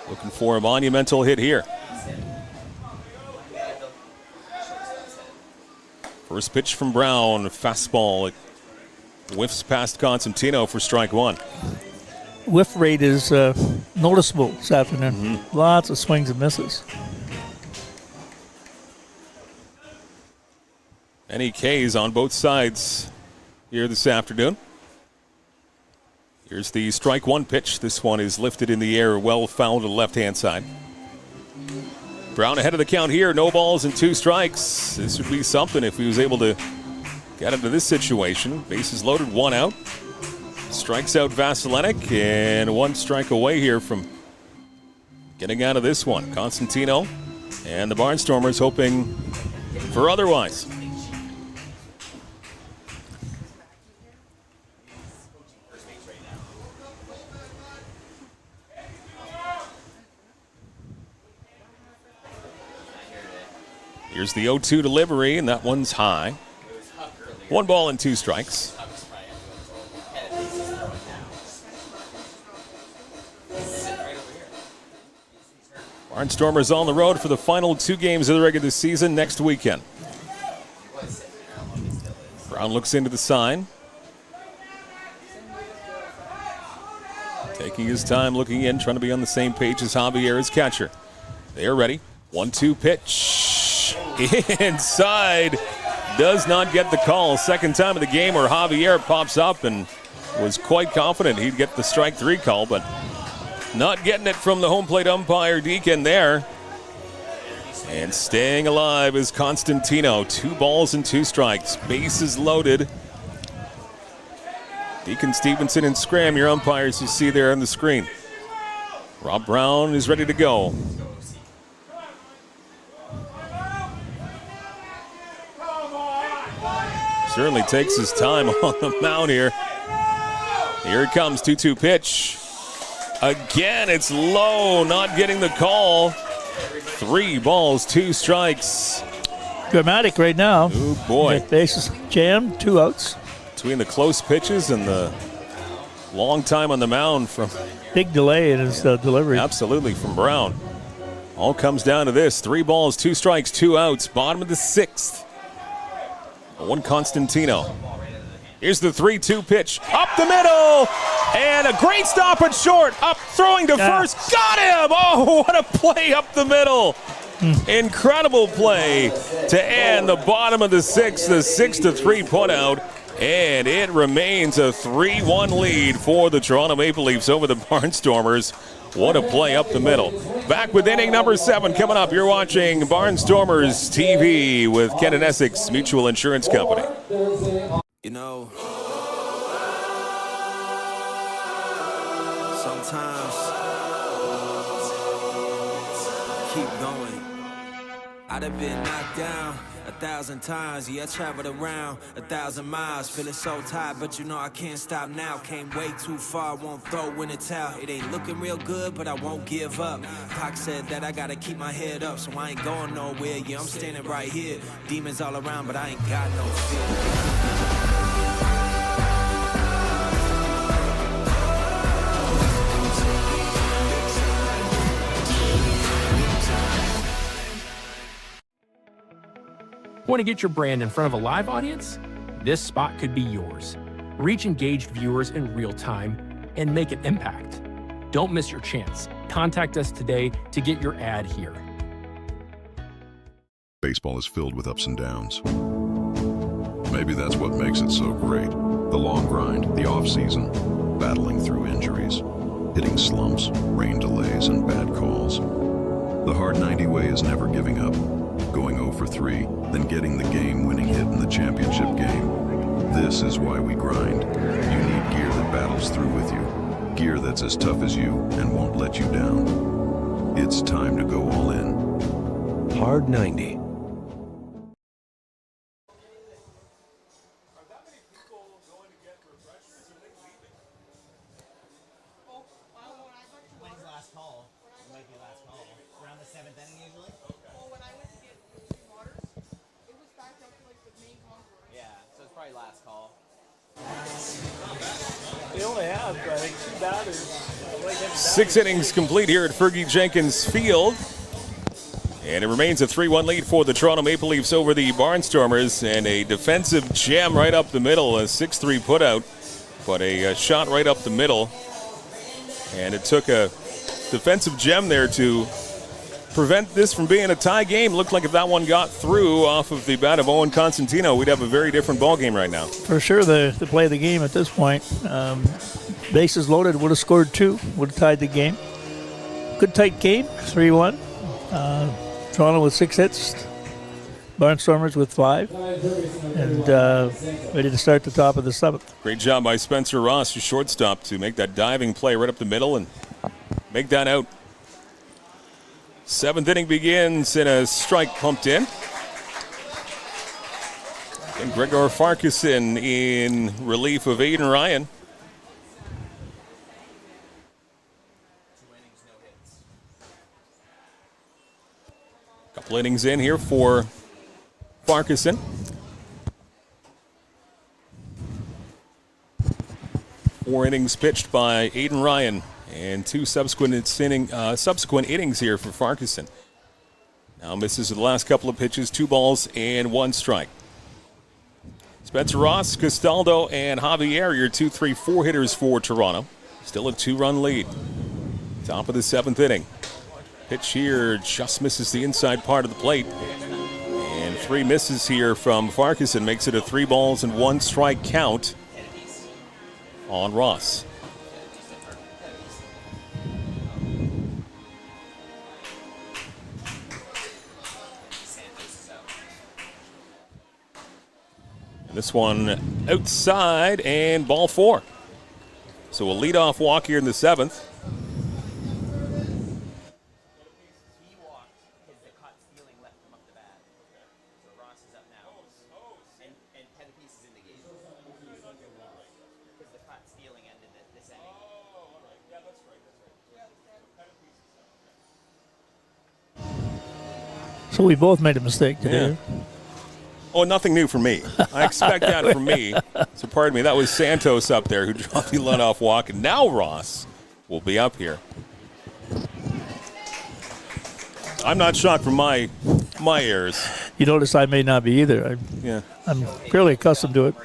Looking for a monumental hit here. First pitch from Brown, fastball. It whiffs past Constantino for strike one. Whiff rate is noticeable this afternoon. Lots of swings and misses. Any Ks on both sides here this afternoon. Here's the strike one pitch. This one is lifted in the air, well fouled to the left-hand side. Brown ahead of the count here. No balls and 2 strikes. This would be something if he was able to get into this situation. Bases loaded, 1 out. Strikes out Vasilenic, and 1 strike away here from getting out of this one. Constantino and the Barnstormers hoping for otherwise. Here's the 0-2 delivery, and that one's high. 1 ball and 2 strikes. Barnstormers on the road for the final 2 games of the regular season next weekend. Brown looks into the sign. Taking his time, looking in, trying to be on the same page as Javier, his catcher. They are ready. 1-2 pitch. Inside. Does not get the call. Second time of the game where Javier pops up and was quite confident he'd get the strike 3 call, but not getting it from the home plate umpire, Deacon, there. And staying alive is Constantino. 2 balls and 2 strikes. Bases loaded. Deacon, Stevenson, and Scram, your umpires you see there on the screen. Rob Brown is ready to go. Certainly takes his time on the mound here. Here it comes, 2-2 pitch. Again, it's low, not getting the call. 3 balls, 2 strikes. Dramatic right now. Oh, boy. Bases jammed, 2 outs. Between the close pitches and the long time on the mound from... Big delay in his delivery. Absolutely, from Brown. All comes down to this. 3 balls, 2 strikes, 2 outs. Bottom of the 6th. 1 Constantino. Here's the 3-2 pitch. Up the middle. And a great stop at short. Up, throwing to first. Got him. Oh, what a play up the middle. Incredible play to end the bottom of the 6th. The 6-3 putout. And it remains a 3-1 lead for the Toronto Maple Leafs over the Barnstormers. What a play up the middle. Back with inning number 7 coming up. You're watching Barnstormers TV with Kent Essex Mutual Insurance Company. You know, sometimes keep going. I'd have been knocked down 1,000 times, yeah, I traveled around 1,000 miles, feeling so tired, but you know I can't stop now. Came way too far, won't throw in the towel. It ain't looking real good, but I won't give up. Pac said that I gotta keep my head up, so I ain't going nowhere. Yeah, I'm standing right here. Demons all around, but I ain't got no fear. Want to get your brand in front of a live audience? This spot could be yours. Reach engaged viewers in real time and make an impact. Don't miss your chance. Contact us today to get your ad here. Baseball is filled with ups and downs. Maybe that's what makes it so great. The long grind, the off-season, battling through injuries, hitting slumps, rain delays, and bad calls. The hard 90 way is never giving up. Going 0 for 3, then getting the game-winning hit in the championship game. This is why we grind. You need gear that battles through with you. Gear that's as tough as you and won't let you down. It's time to go all in. Hard 90. They only have, I think, 2 batters. 6 innings complete here at Fergie Jenkins Field. And it remains a 3-1 lead for the Toronto Maple Leafs over the Barnstormers. And a defensive gem right up the middle, a 6-3 putout. But a shot right up the middle. And it took a defensive gem there to prevent this from being a tie game. Looked like if that one got through off of the bat of Owen Constantino, we'd have a very different ball game right now. For sure, the play of the game at this point. Bases loaded, would have scored 2, would have tied the game. Good tight game, 3-1. Toronto with 6 hits, Barnstormers with 5, and ready to start the top of the 7th. Great job by Spencer Ross, your shortstop, to make that diving play right up the middle and make that out. 7th inning begins and a strike pumped in. And Gregor Farquharson in relief of Aiden Ryan. Couple innings in here for Farquharson. Four innings pitched by Aiden Ryan. And 2 subsequent innings here for Farquharson. Now misses the last couple of pitches, 2 balls and 1 strike. Spencer Ross, Castaldo, and Javier, your 2, 3, 4 hitters for Toronto. Still a 2-run lead. Top of the 7th inning. Pitch here just misses the inside part of the plate. And 3 misses here from Farquharson makes it a 3 balls and 1 strike count on Ross. And this one outside and ball 4. So a leadoff walk here in the 7th. So we both made a mistake today. Yeah. Oh, nothing new for me. I expect that from me. So pardon me, that was Santos up there who dropped the leadoff walk, and now Ross will be up here. I'm not shocked from my errors. You notice I may not be either. I'm fairly accustomed to it.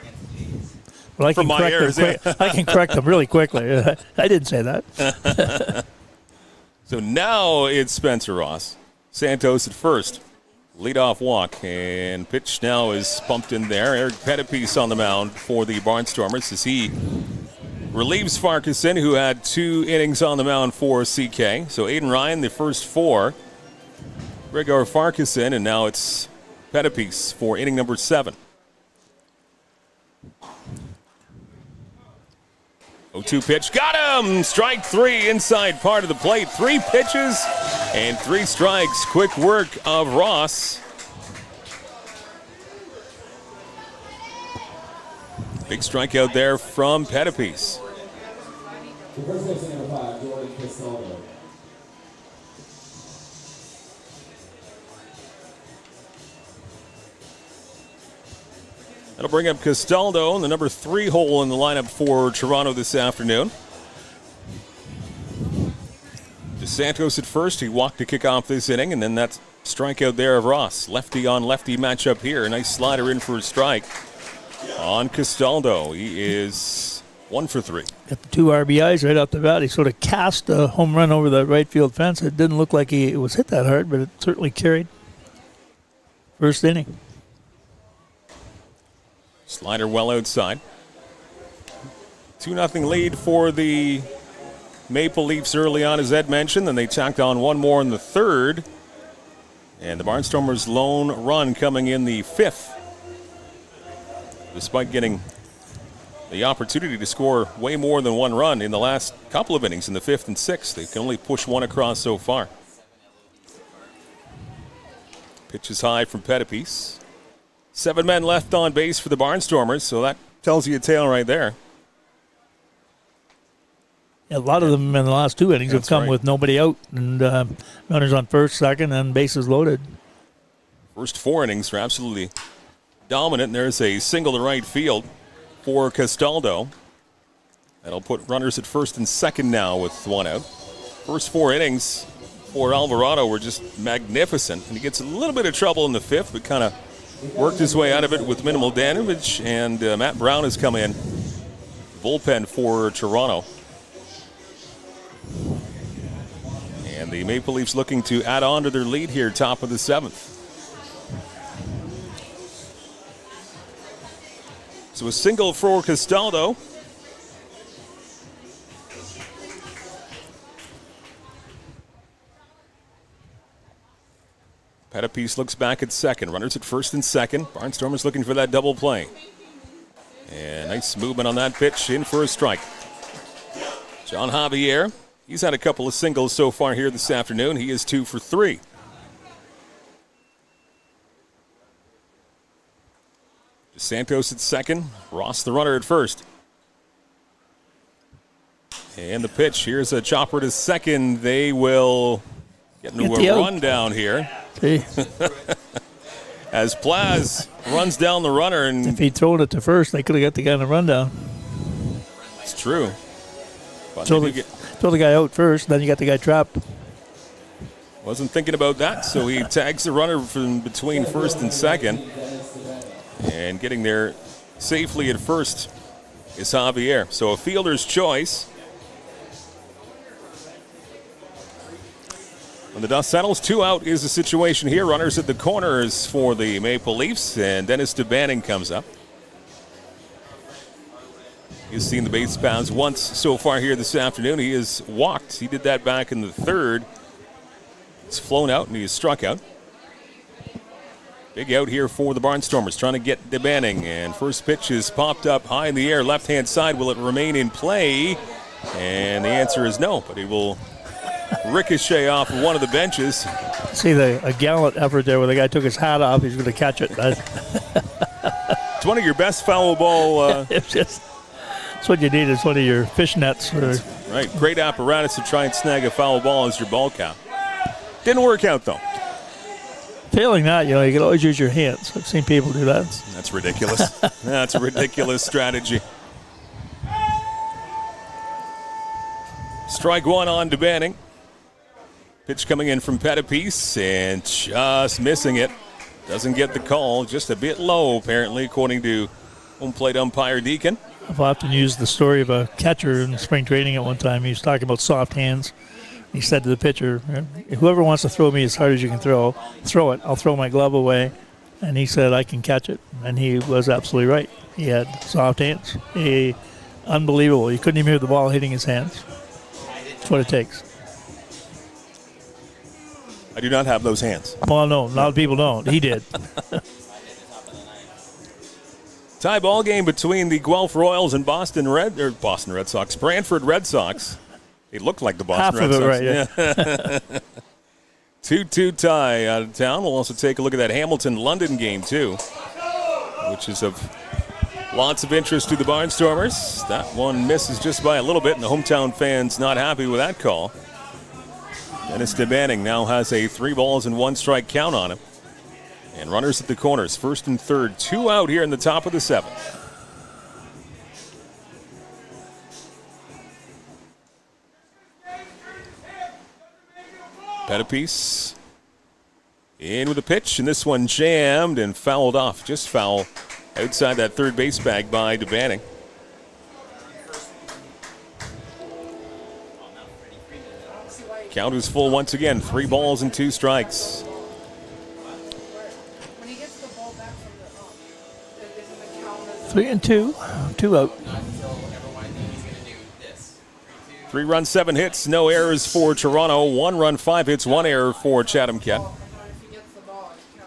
But I can correct them I can correct them really quickly. I didn't say that. So now it's Spencer Ross. Santos at first. Leadoff walk, and pitch now is pumped in there. Eric Pettipiece on the mound for the Barnstormers as he relieves Farquharson, who had 2 innings on the mound for CK. So Aiden Ryan, the first 4. Gregor Farquharson, and now it's Pettipiece for inning number 7. 0-2 pitch, got him! Strike 3 inside part of the plate. 3 pitches and 3 strikes. Quick work of Ross. Big strikeout there from Pettipiece. That'll bring up Castaldo in the number 3 hole in the lineup for Toronto this afternoon. DeSantos at first. He walked to kick off this inning, and then that strikeout there of Ross. Lefty on lefty matchup here. Nice slider in for a strike on Castaldo. He is 1 for 3. Got the 2 RBIs right off the bat. He sort of cast a home run over the right field fence. It didn't look like it was hit that hard, but it certainly carried. First inning. Slider well outside. 2-0 lead for the Maple Leafs early on, as Ed mentioned. Then they tacked on 1 more in the 3rd. And the Barnstormers' lone run coming in the 5th. Despite getting the opportunity to score way more than 1 run in the last couple of innings in the 5th and 6th. They can only push 1 across so far. Pitch is high from Pettipiece. 7 men left on base for the Barnstormers, so that tells you a tale right there. A lot of them in the last 2 innings have come with nobody out and runners on first, second, and bases loaded. First 4 innings are absolutely dominant. There's a single to right field for Castaldo. That'll put runners at first and second now with one out. First 4 innings for Alvarado were just magnificent. And he gets a little bit of trouble in the 5th, but kind of worked his way out of it with minimal damage. And Matt Brown has come in, bullpen for Toronto. And the Maple Leafs looking to add on to their lead here, top of the 7th. So a single for Castaldo. Pettipies looks back at second. Runners at first and second. Barnstormers looking for that double play. And nice movement on that pitch, in for a strike. John Javier, he's had a couple of singles so far here this afternoon. He is 2 for 3. DeSantos at second. Ross the runner at first. And the pitch. Here's a chopper to second. They will get into a run down here. As Plaz runs down the runner. And if he'd thrown it to first, they could have got the guy in the rundown. It's true. Throw the guy out first, then you got the guy trapped. Wasn't thinking about that, so he tags the runner from between first and second. And getting there safely at first is Javier. So a fielder's choice. When the dust settles, 2 out is the situation here. Runners at the corners for the Maple Leafs, and Dennis DeBanning comes up. He's seen the base paths once so far here this afternoon. He has walked. He did that back in the 3rd. He's flown out and he is struck out. Big out here for the Barnstormers, trying to get DeBanning. And first pitch is popped up high in the air, left-hand side. Will it remain in play? And the answer is no, but he will ricochet off of one of the benches. See a gallant effort there where the guy took his hat off. He's going to catch it. It's one of your best foul ball. It's what you need. It's one of your fish nets. Right. Great apparatus to try and snag a foul ball as your ball cap. Didn't work out, though. Failing that, you can always use your hands. I've seen people do that. That's ridiculous. That's a ridiculous strategy. Strike 1 on DeBanning. Pitch coming in from Pettipies and just missing it. Doesn't get the call. Just a bit low, apparently, according to home plate umpire Deacon. I've often used the story of a catcher in spring training at one time. He was talking about soft hands. He said to the pitcher, whoever wants to throw me as hard as you can throw it. I'll throw my glove away. And he said, I can catch it. And he was absolutely right. He had soft hands. Unbelievable. You couldn't even hear the ball hitting his hands. That's what it takes. I do not have those hands. Well, no, a lot of people don't. He did. Tie ball game between the Guelph Royals and Boston Red Sox. Brantford Red Sox. They look like the Boston Red Sox. Right, yeah. 2-2 tie out of town. We'll also take a look at that Hamilton-London game, too, which is of lots of interest to the Barnstormers. That one misses just by a little bit, and the hometown fans not happy with that call. Dennis DeBanning now has a 3-1 count on him. And runners at the corners, first and third. 2 out here in the top of the 7th. Pettipies in with a pitch, and this one jammed and fouled off. Just foul outside that third base bag by DeBanning. Count is full once again. 3 balls and 2 strikes. Three and two out. 3 runs, 7 hits, no errors for Toronto. 1 run, 5 hits, 1 error for Chatham-Kent.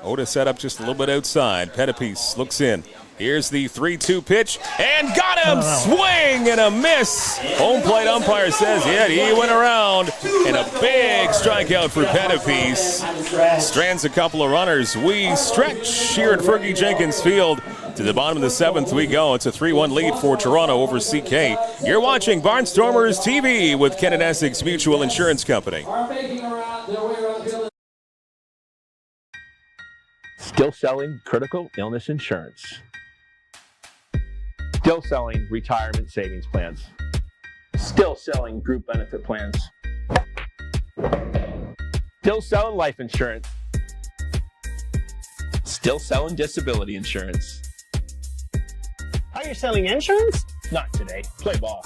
Oda set up just a little bit outside. Pettipies looks in. Here's the 3-2 pitch, and got him! Swing and a miss! Home plate umpire says, yeah, he went around, and a big strikeout for Pettipies. Strands a couple of runners. We stretch here at Fergie Jenkins Field. To the bottom of the 7th we go. It's a 3-1 lead for Toronto over CK. You're watching Barnstormers TV with Kent Essex Mutual Insurance Company. Still selling critical illness insurance. Still selling retirement savings plans. Still selling group benefit plans. Still selling life insurance. Still selling disability insurance. Are you selling insurance? Not today. Play ball.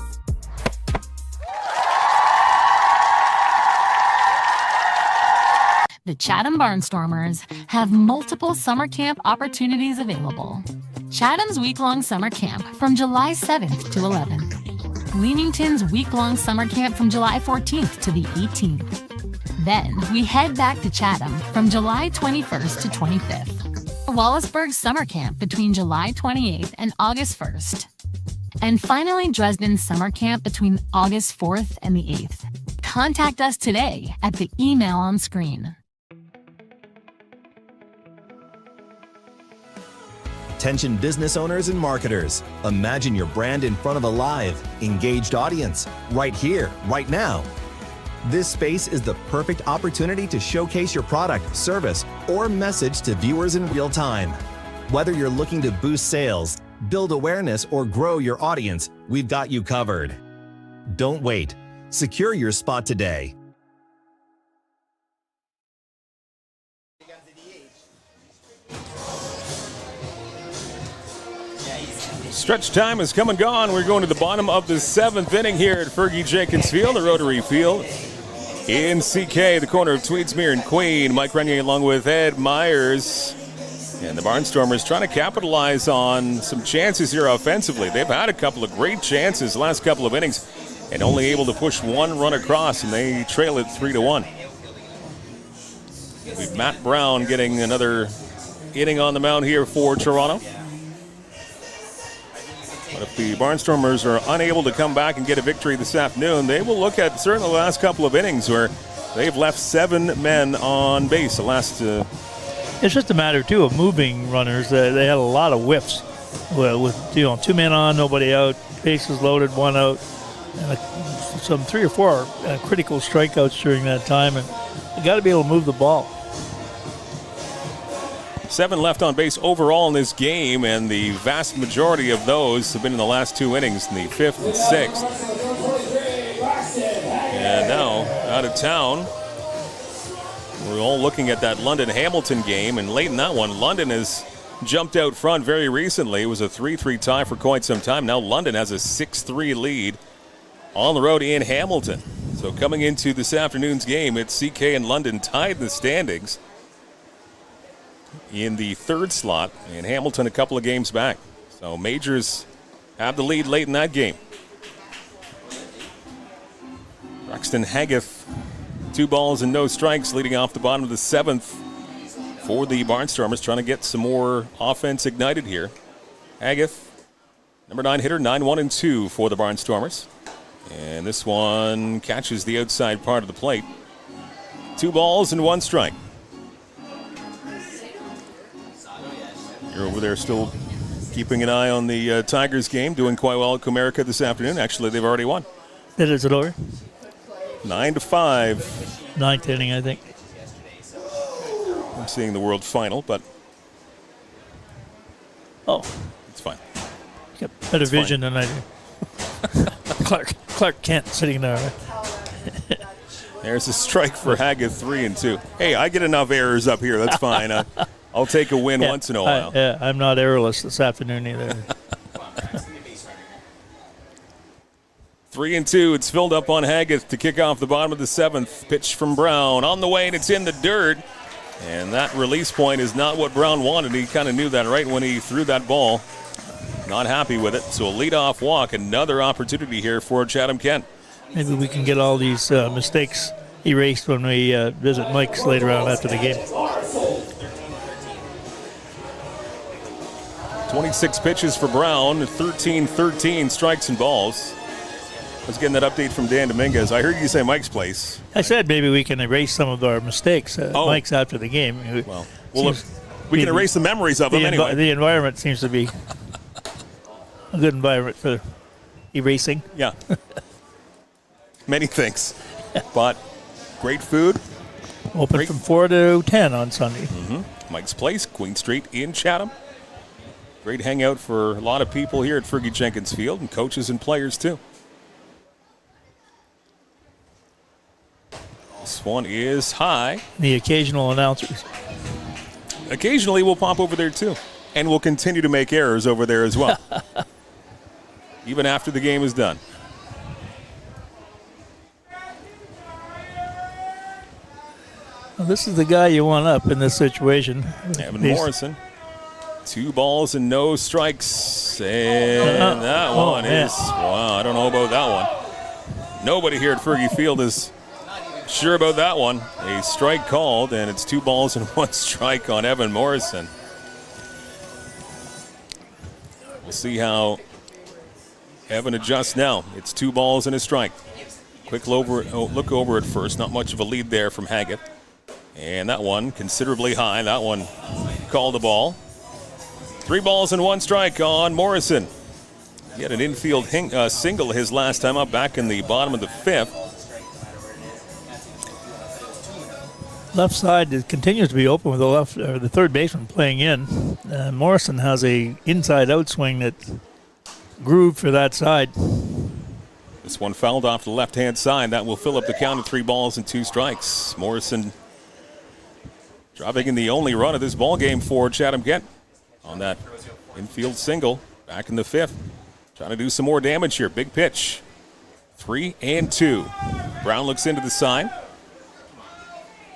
The Chatham Barnstormers have multiple summer camp opportunities available. Chatham's week-long summer camp from July 7th to 11th. Leamington's week-long summer camp from July 14th to the 18th. Then we head back to Chatham from July 21st to 25th. Wallaceburg summer camp between July 28th and August 1st. And finally Dresden's summer camp between August 4th and the 8th. Contact us today at the email on screen. Attention business owners and marketers. Imagine your brand in front of a live, engaged audience, right here, right now. This space is the perfect opportunity to showcase your product, service, or message to viewers in real time. Whether you're looking to boost sales, build awareness, or grow your audience, we've got you covered. Don't wait. Secure your spot today. Stretch time has come and gone. We're going to the bottom of the 7th inning here at Fergie Jenkins Field, the Rotary Field in CK, the corner of Tweedsmuir and Queen. Mike Renier along with Ed Myers. And the Barnstormers trying to capitalize on some chances here offensively. They've had a couple of great chances the last couple of innings and only able to push one run across, and they trail it 3-1. We've Matt Brown getting another inning on the mound here for Toronto. But if the Barnstormers are unable to come back and get a victory this afternoon, they will look at certainly the last couple of innings where they've left 7 men on base. The last. It's just a matter too of moving runners. They had a lot of whiffs with 2 men on, nobody out, bases loaded, 1 out, and some 3 or 4 critical strikeouts during that time. And you got to be able to move the ball. 7 left on base overall in this game, and the vast majority of those have been in the last 2 innings, in the 5th and 6th. And now, out of town, we're all looking at that London-Hamilton game, and late in that one, London has jumped out front very recently. It was a 3-3 tie for quite some time. Now London has a 6-3 lead on the road in Hamilton. So coming into this afternoon's game, it's CK and London tied the standings in the 3rd slot, and Hamilton a couple of games back. So Majors have the lead late in that game. Braxton Haggith, 2 balls and no strikes, leading off the bottom of the 7th for the Barnstormers, trying to get some more offense ignited here. Haggith, number 9 hitter, 9-1-2 for the Barnstormers. And this one catches the outside part of the plate. 2 balls and 1 strike. You're over there still keeping an eye on the Tigers game, doing quite well at Comerica this afternoon. Actually, they've already won. Is it over? 9-5. 9th inning, I think. I'm seeing the World Final, but it's fine. You got better vision than I do. Clark Kent sitting there. Right? There's a strike for Haggith, 3-2. Hey, I get enough errors up here. That's fine. I'll take a win once in a while. I'm not errorless this afternoon either. 3-2. It's filled up on Haggith to kick off the bottom of the 7th. Pitch from Brown on the way, and it's in the dirt. And that release point is not what Brown wanted. He kind of knew that right when he threw that ball. Not happy with it. So a leadoff walk. Another opportunity here for Chatham-Kent. Maybe we can get all these mistakes erased when we visit Mike's later on after the game. 26 pitches for Brown, 13 strikes and balls. I was getting that update from Dan Dominguez. I heard you say Mike's place. I said maybe we can erase some of our mistakes. Mike's after the game. Well, look, we can erase the memories of them anyway. The environment seems to be a good environment for erasing. Yeah. Many things. But great food. Open from 4 to 10 on Sunday. Mm-hmm. Mike's Place, Queen Street in Chatham. Great hangout for a lot of people here at Fergie Jenkins Field, and coaches and players too. This one is high. The occasional announcers. Occasionally we'll pop over there too. And we'll continue to make errors over there as well. Even after the game is done. Well, this is the guy you want up in this situation. Evan Morrison. 2 balls and no strikes. And that one is, wow, I don't know about that one. Nobody here at Fergie Field is sure about that one. A strike called, and it's 2 balls and 1 strike on Evan Morrison. We'll see how Evan adjusts now. It's 2 balls and a strike. Quick look over at first. Not much of a lead there from Haggett. And that one considerably high. That one called the ball. 3 balls and 1 strike on Morrison. He had an infield single his last time up back in the bottom of the 5th. Left side continues to be open with the third baseman playing in. Morrison has a inside-out swing that grooved for that side. This one fouled off the left-hand side. That will fill up the count of 3 balls and 2 strikes. Morrison dropping in the only run of this ball game for Chatham-Kent on that infield single back in the 5th. Trying to do some more damage here. Big pitch. 3-2. Brown looks into the sign.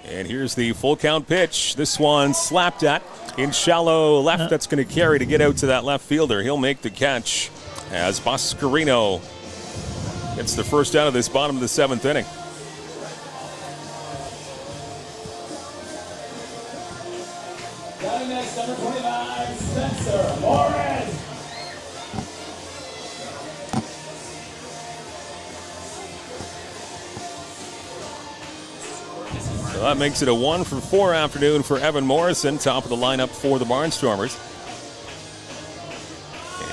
And here's the full count pitch. This one slapped at in shallow left. That's going to carry to get out to that left fielder. He'll make the catch as Boscarino gets the first out of this bottom of the 7th inning. Batting next, number 29, Spencer Moran. So that makes it a 1-for-4 afternoon for Evan Morrison, top of the lineup for the Barnstormers.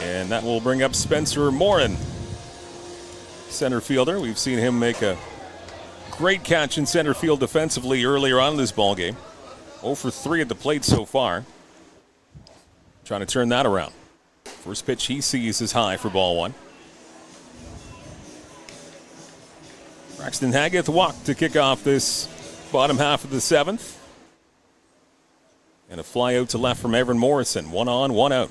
And that will bring up Spencer Moran, center fielder. We've seen him make a great catch in center field defensively earlier on in this ball game. 0 for 3 at the plate so far. Trying to turn that around. First pitch he sees is high for ball 1. Braxton Haggett walked to kick off this bottom half of the 7th. And a fly out to left from Evan Morrison. 1 on, 1 out.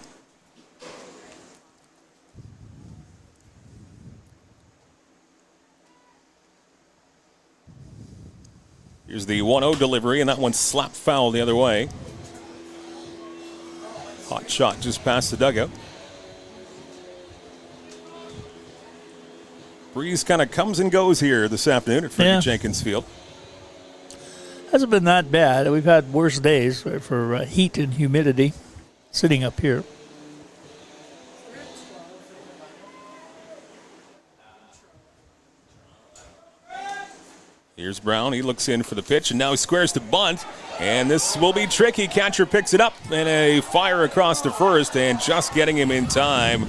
Here's the 1-0 delivery, and that one slapped foul the other way. Hot shot just past the dugout. Breeze kind of comes and goes here this afternoon at Freddie Jenkins Field. Hasn't been that bad. We've had worse days for heat and humidity sitting up here. Here's Brown. He looks in for the pitch, and now he squares to bunt. And this will be tricky. Catcher picks it up, and a fire across to first, and just getting him in time.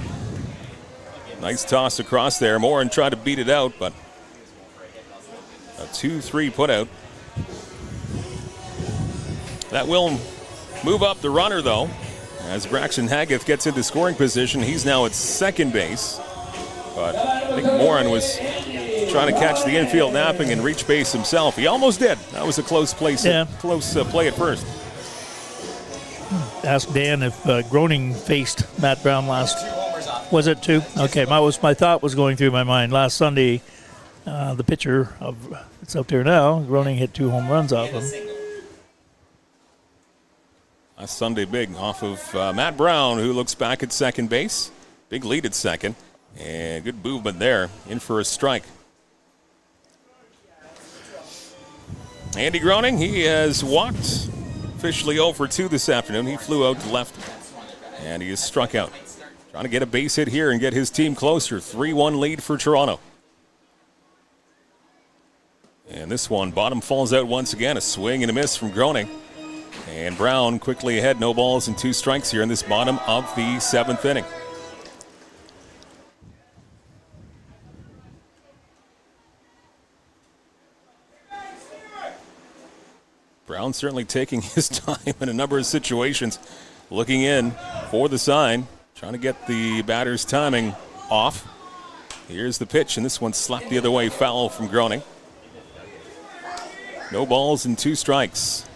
Nice toss across there. Moran tried to beat it out, but a 2-3 put out. That will move up the runner, though, as Braxton Haggett gets into scoring position. He's now at second base. But I think Moran was trying to catch the infield napping and reach base himself. He almost did. That was a close play at first. Ask Dan if Groening faced Matt Brown last. Was it 2? Okay, my thought was going through my mind. Last Sunday, the pitcher it's out there now. Groening hit 2 home runs off him. Last Sunday big off of Matt Brown, who looks back at second base. Big lead at second. And good movement there. In for a strike. Andy Groening, he has walked officially 0 for 2 this afternoon. He flew out to left, and he is struck out. Trying to get a base hit here and get his team closer. 3-1 lead for Toronto. And this one, bottom falls out once again. A swing and a miss from Groening. And Brown quickly ahead. No balls and 2 strikes here in this bottom of the 7th inning. Brown certainly taking his time in a number of situations. Looking in for the sign. Trying to get the batter's timing off. Here's the pitch, and this one slapped the other way, foul from Groening. No balls and 2 strikes.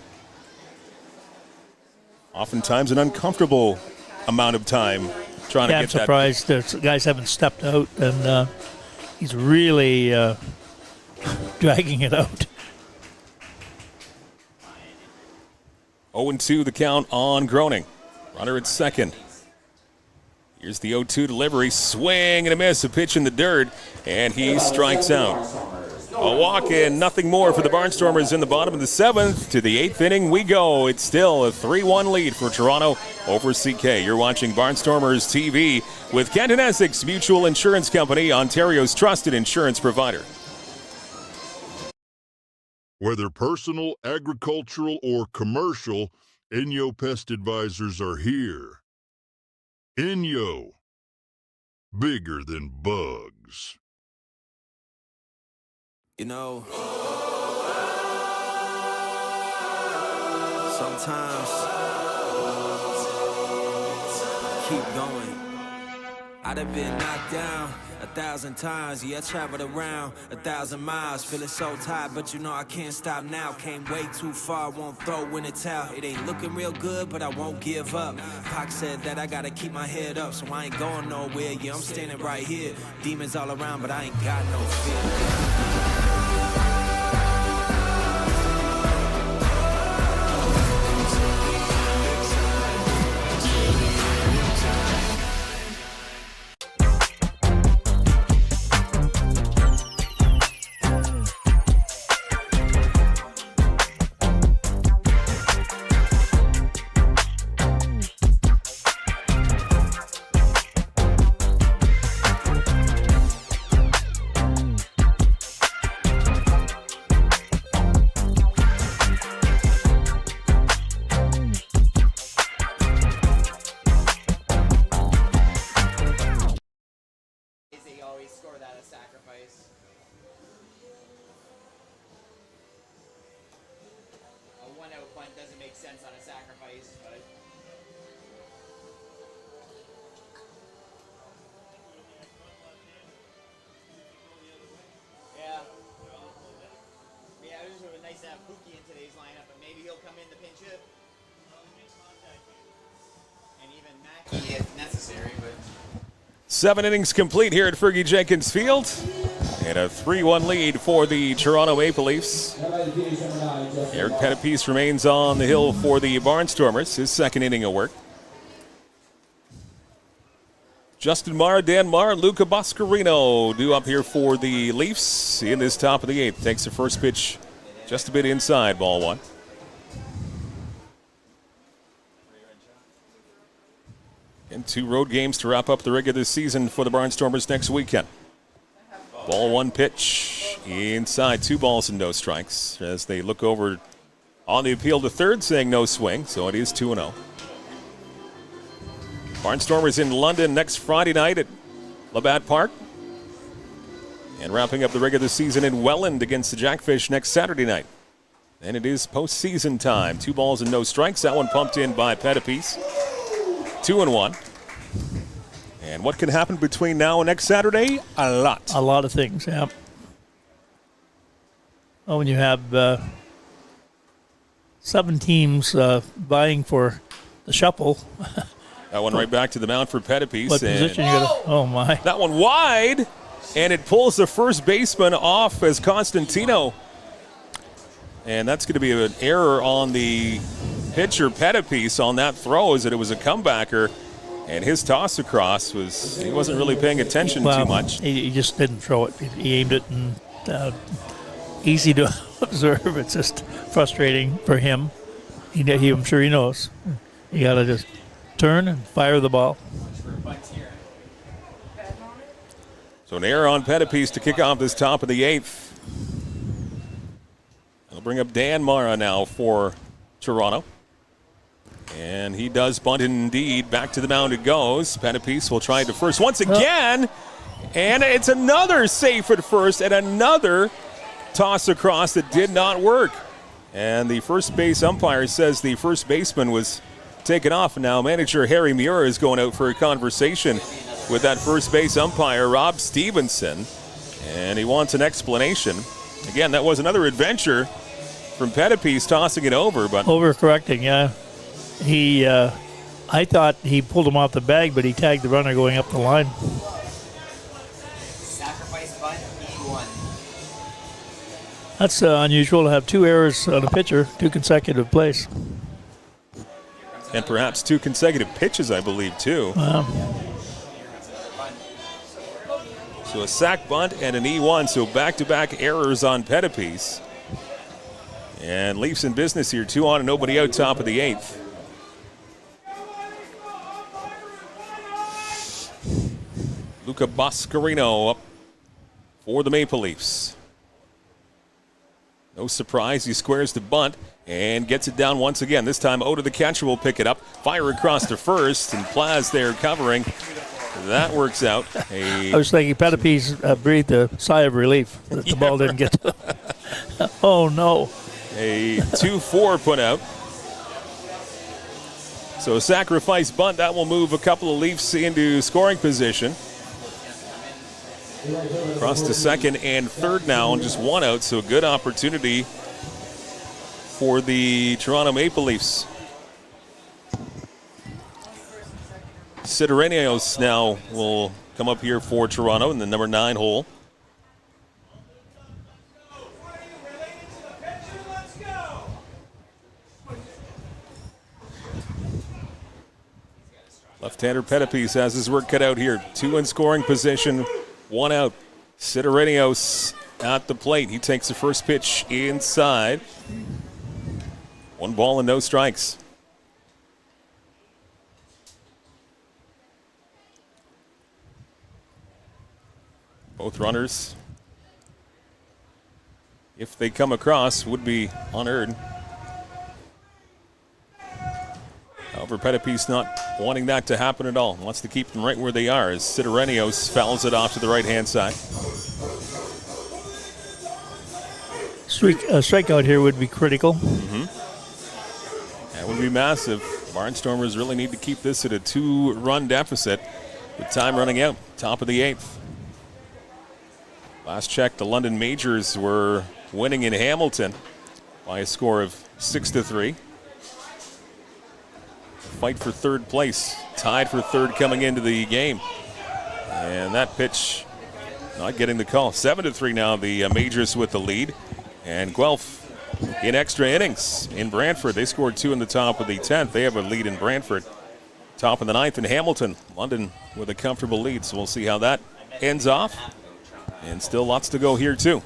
Oftentimes an uncomfortable amount of time trying to get I'm surprised the guys haven't stepped out, and he's really dragging it out. 0-2 the count on Groening. Runner at second. Here's the 0-2 delivery. Swing and a miss. A pitch in the dirt, and he strikes out. A walk and nothing more for the Barnstormers in the bottom of the 7th. To the 8th inning we go. It's still a 3-1 lead for Toronto over CK. You're watching Barnstormers TV with Kent Essex Mutual Insurance Company, Ontario's trusted insurance provider. Whether personal, agricultural, or commercial, Inyo Pest Advisors are here. Inyo. Bigger than bugs. You know, sometimes keep going. I'd have been knocked down 1,000 times. Yeah, I traveled around 1,000 miles. Feeling so tired, but you know I can't stop now. Came way too far, won't throw in the towel. It ain't looking real good, but I won't give up. Pac said that I gotta keep my head up, so I ain't going nowhere. Yeah, I'm standing right here. Demons all around, but I ain't got no fear. Doesn't make sense on a sacrifice, but yeah, it was nice to have Pookie in today's lineup, but maybe he'll come in to pinch hit, and even Mackey if necessary. But 7 innings complete here at Fergie Jenkins Field. And a 3-1 lead for the Toronto Maple Leafs. Eric Pettipies remains on the hill for the Barnstormers, his 2nd inning of work. Justin Marr, Dan Marr, Luca Boscarino due up here for the Leafs in this top of the 8th. Takes the first pitch just a bit inside, ball 1. And 2 road games to wrap up the regular season for the Barnstormers next weekend. Ball 1 pitch inside, 2 balls and no strikes as they look over on the appeal to third saying no swing, so it is 2-0. Barnstormers in London next Friday night at Labatt Park. And wrapping up the regular season in Welland against the Jackfish next Saturday night. And it is postseason time. 2 balls and no strikes. That one pumped in by Pettipies. 2-1. And what can happen between now and next Saturday? A lot. A lot of things, yeah. Well, when you have 7 teams vying for the shuffle. That one right back to the mound for Pettipies. What position you got? Oh, my. That one wide, and it pulls the first baseman off as Constantino. And that's going to be an error on the pitcher Pettipies on that throw, as that it was a comebacker. And his toss across was, he wasn't really paying attention too much. He just didn't throw it. He aimed it, and easy to observe. It's just frustrating for him. I'm sure he knows. You got to just turn and fire the ball. So an error on Pettipies to kick off this top of the 8th. I'll bring up Dan Mara now for Toronto. And he does bunt indeed. Back to the mound it goes. Pettipies will try to first once again. And it's another safe at first and another toss across that did not work. And the first base umpire says the first baseman was taken off. Now manager Harry Muir is going out for a conversation with that first base umpire, Rob Stevenson. And he wants an explanation. Again, that was another adventure from Pettipies tossing it over, but overcorrecting. Yeah, I thought he pulled him off the bag, but he tagged the runner going up the line. Sacrifice bunt, E1. That's unusual to have 2 errors on a pitcher, 2 consecutive plays. And perhaps 2 consecutive pitches, I believe, too. Wow. So a sac bunt and an E1, so back-to-back errors on Pettipies. And Leafs in business here, 2 on and nobody out, top of the 8th. Luca Boscarino up for the Maple Leafs. No surprise, he squares the bunt and gets it down once again. This time, Oda the catcher will pick it up, fire across to first, and Plaz there covering. That works out. I was thinking Pettipies breathed a sigh of relief that the ball didn't get to. Oh, no. A 2-4 put out. So a sacrifice bunt, that will move a couple of Leafs into scoring position. Across to second and third now, and just 1 out, so a good opportunity for the Toronto Maple Leafs. Sidorenios now will come up here for Toronto in the number 9 hole. Left-hander Pettipies has his work cut out here. 2 in scoring position, 1 out. Sidorenios at the plate. He takes the first pitch inside. 1 ball and no strikes. Both runners, if they come across, would be unearned. However, Pettipies not wanting that to happen at all. Wants to keep them right where they are as Sidorenios fouls it off to the right-hand side. A strikeout here would be critical. That would be massive. Barnstormers really need to keep this at a 2-run deficit with time running out. Top of the 8th. Last check, the London Majors were winning in Hamilton by a score of 6-3. Fight for third place, tied for third coming into the game. And that pitch not getting the call. 7-3 now, the Majors with the lead. And Guelph in extra innings in Brantford. They scored 2 in the top of the 10th. They have a lead in Brantford. Top of the 9th in Hamilton. London with a comfortable lead, so we'll see how that ends off. And still lots to go here, too.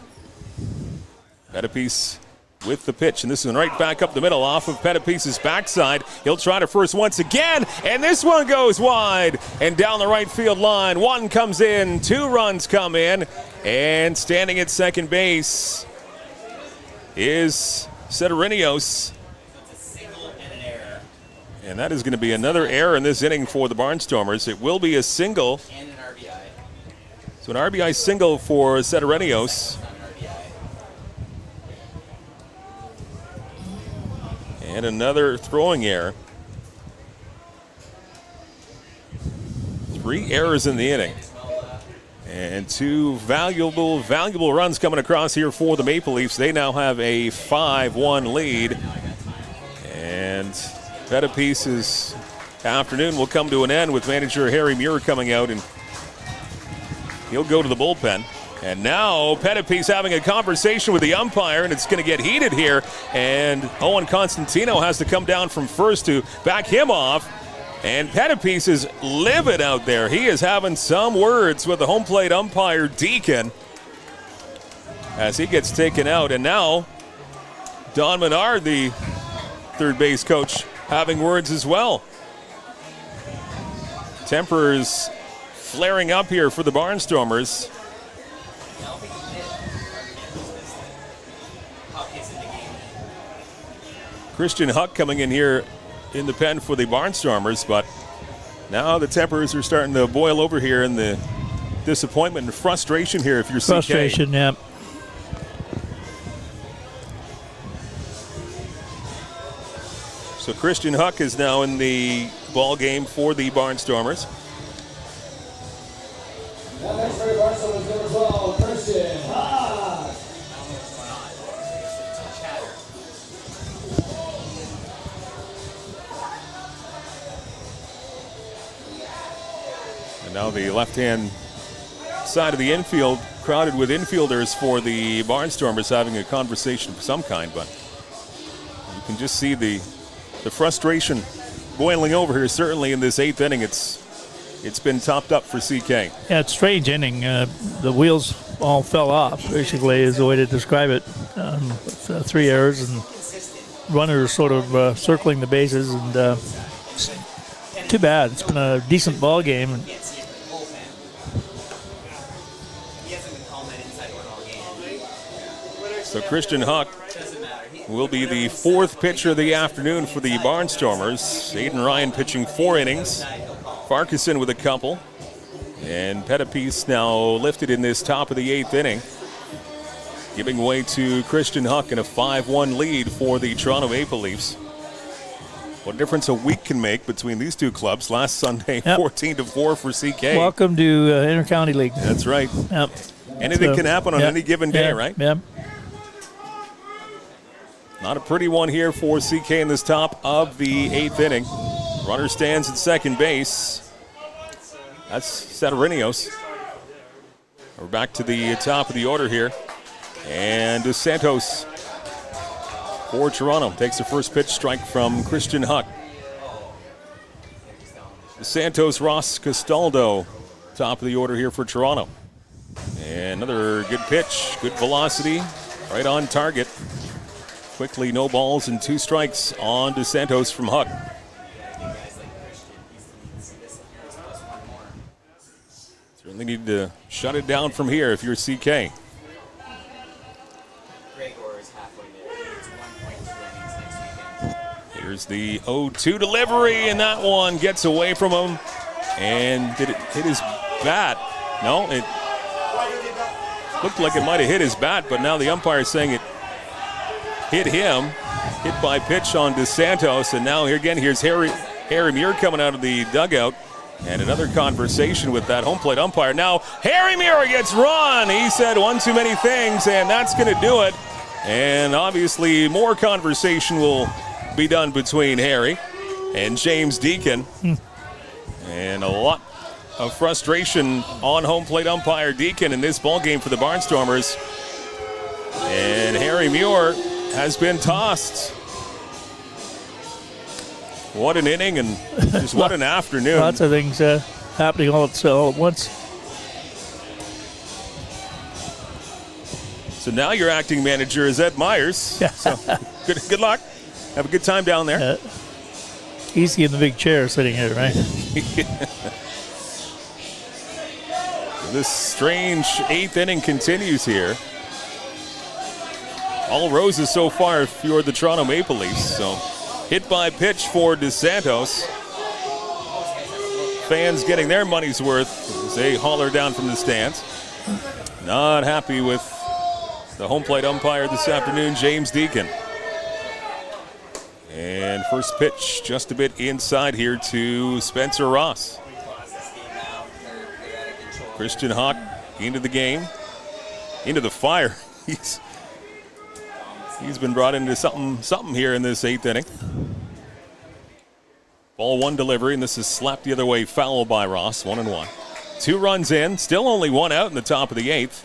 Pettipies with the pitch, and this is right back up the middle off of Pettipies' backside. He'll try to first once again, and this one goes wide and down the right field line. 1 comes in, 2 runs come in, and standing at second base is Sidorenios. And that is going to be another error in this inning for the Barnstormers. It will be a single. And an RBI. So an RBI single for Sidorenios. And another throwing error. 3 errors in the inning. And 2 valuable runs coming across here for the Maple Leafs. They now have a 5-1 lead. And Pettipies' afternoon will come to an end with manager Harry Muir coming out, and he'll go to the bullpen. And now Pettipies having a conversation with the umpire, and it's going to get heated here. And Owen Constantino has to come down from first to back him off. And Pettipies is livid out there. He is having some words with the home plate umpire, Deacon, as he gets taken out. And now Don Menard, the third base coach, having words as well. Tempers flaring up here for the Barnstormers. Christian Huck coming in here in the pen for the Barnstormers, but now the tempers are starting to boil over here, and the disappointment and frustration here if you're CK. Frustration, yeah. So Christian Huck is now in the ball game for the Barnstormers. Now next for the Barnstormers, number 12, Christian Huck. Now the left-hand side of the infield crowded with infielders for the Barnstormers having a conversation of some kind, but you can just see the frustration boiling over here. Certainly in this 8th inning, it's been topped up for CK. Yeah, it's a strange inning. The wheels all fell off, basically, is the way to describe it. With 3 errors and runners sort of circling the bases, and too bad. It's been a decent ball game. So Christian Huck will be the 4th pitcher of the afternoon for the Barnstormers. Aiden Ryan pitching 4 innings. Farquharson with a couple. And Pettipiece now lifted in this top of the 8th inning, giving way to Christian Huck in a 5-1 lead for the Toronto Maple Leafs. What difference a week can make between these two clubs. Last Sunday, 14-4 for CK. Welcome to Intercounty League. That's right. Yep. Anything can happen on any given day, right? Yep. Not a pretty one here for CK in this top of the 8th inning. Runner stands at second base. That's Saturninios. We're back to the top of the order here. And Dos Santos for Toronto takes the first pitch, strike from Christian Huck. Dos Santos, Ross Castaldo, top of the order here for Toronto. And another good pitch, good velocity, right on target. Quickly, no balls and 2 strikes on Dos Santos from Huck. Certainly need to shut it down from here if you're CK. Here's the 0-2 delivery, and that one gets away from him. And did it hit his bat? No, it looked like it might have hit his bat, but now the umpire is saying it hit him. Hit by pitch on Dos Santos, and now here again, here's Harry Muir coming out of the dugout. And another conversation with that home plate umpire. Now, Harry Muir gets run. He said one too many things, and that's going to do it. And obviously, more conversation will be done between Harry and James Deacon. And a lot of frustration on home plate umpire Deacon in this ballgame for the Barnstormers. And Harry Muir has been tossed. What an inning and just what an afternoon. Lots of things happening all at once. So now your acting manager is Ed Myers. So good luck. Have a good time down there. Easy in the big chair sitting here, right? This strange 8th inning continues here. All roses so far if you're the Toronto Maple Leafs. So hit by pitch for Dos Santos. Fans getting their money's worth as they holler down from the stands. Not happy with the home plate umpire this afternoon, James Deacon. And first pitch just a bit inside here to Spencer Ross. Christian Huck into the game, into the fire. He's been brought into something here in this 8th inning. Ball 1 delivery, and this is slapped the other way, foul by Ross, 1-1. 2 runs in, still only 1 out in the top of the 8th.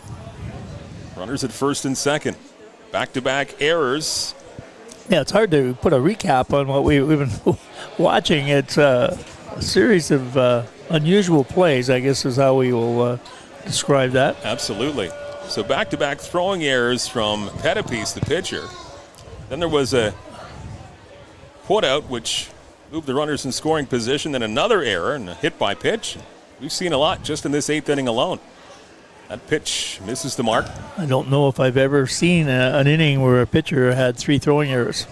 Runners at first and second. Back-to-back errors. Yeah, it's hard to put a recap on what we've been watching. It's a series of unusual plays, I guess is how we will describe that. Absolutely. So back-to-back throwing errors from Pettipiece, the pitcher. Then there was a put-out, which moved the runners in scoring position. Then another error and a hit by pitch. We've seen a lot just in this 8th inning alone. That pitch misses the mark. I don't know if I've ever seen an inning where a pitcher had 3 throwing errors.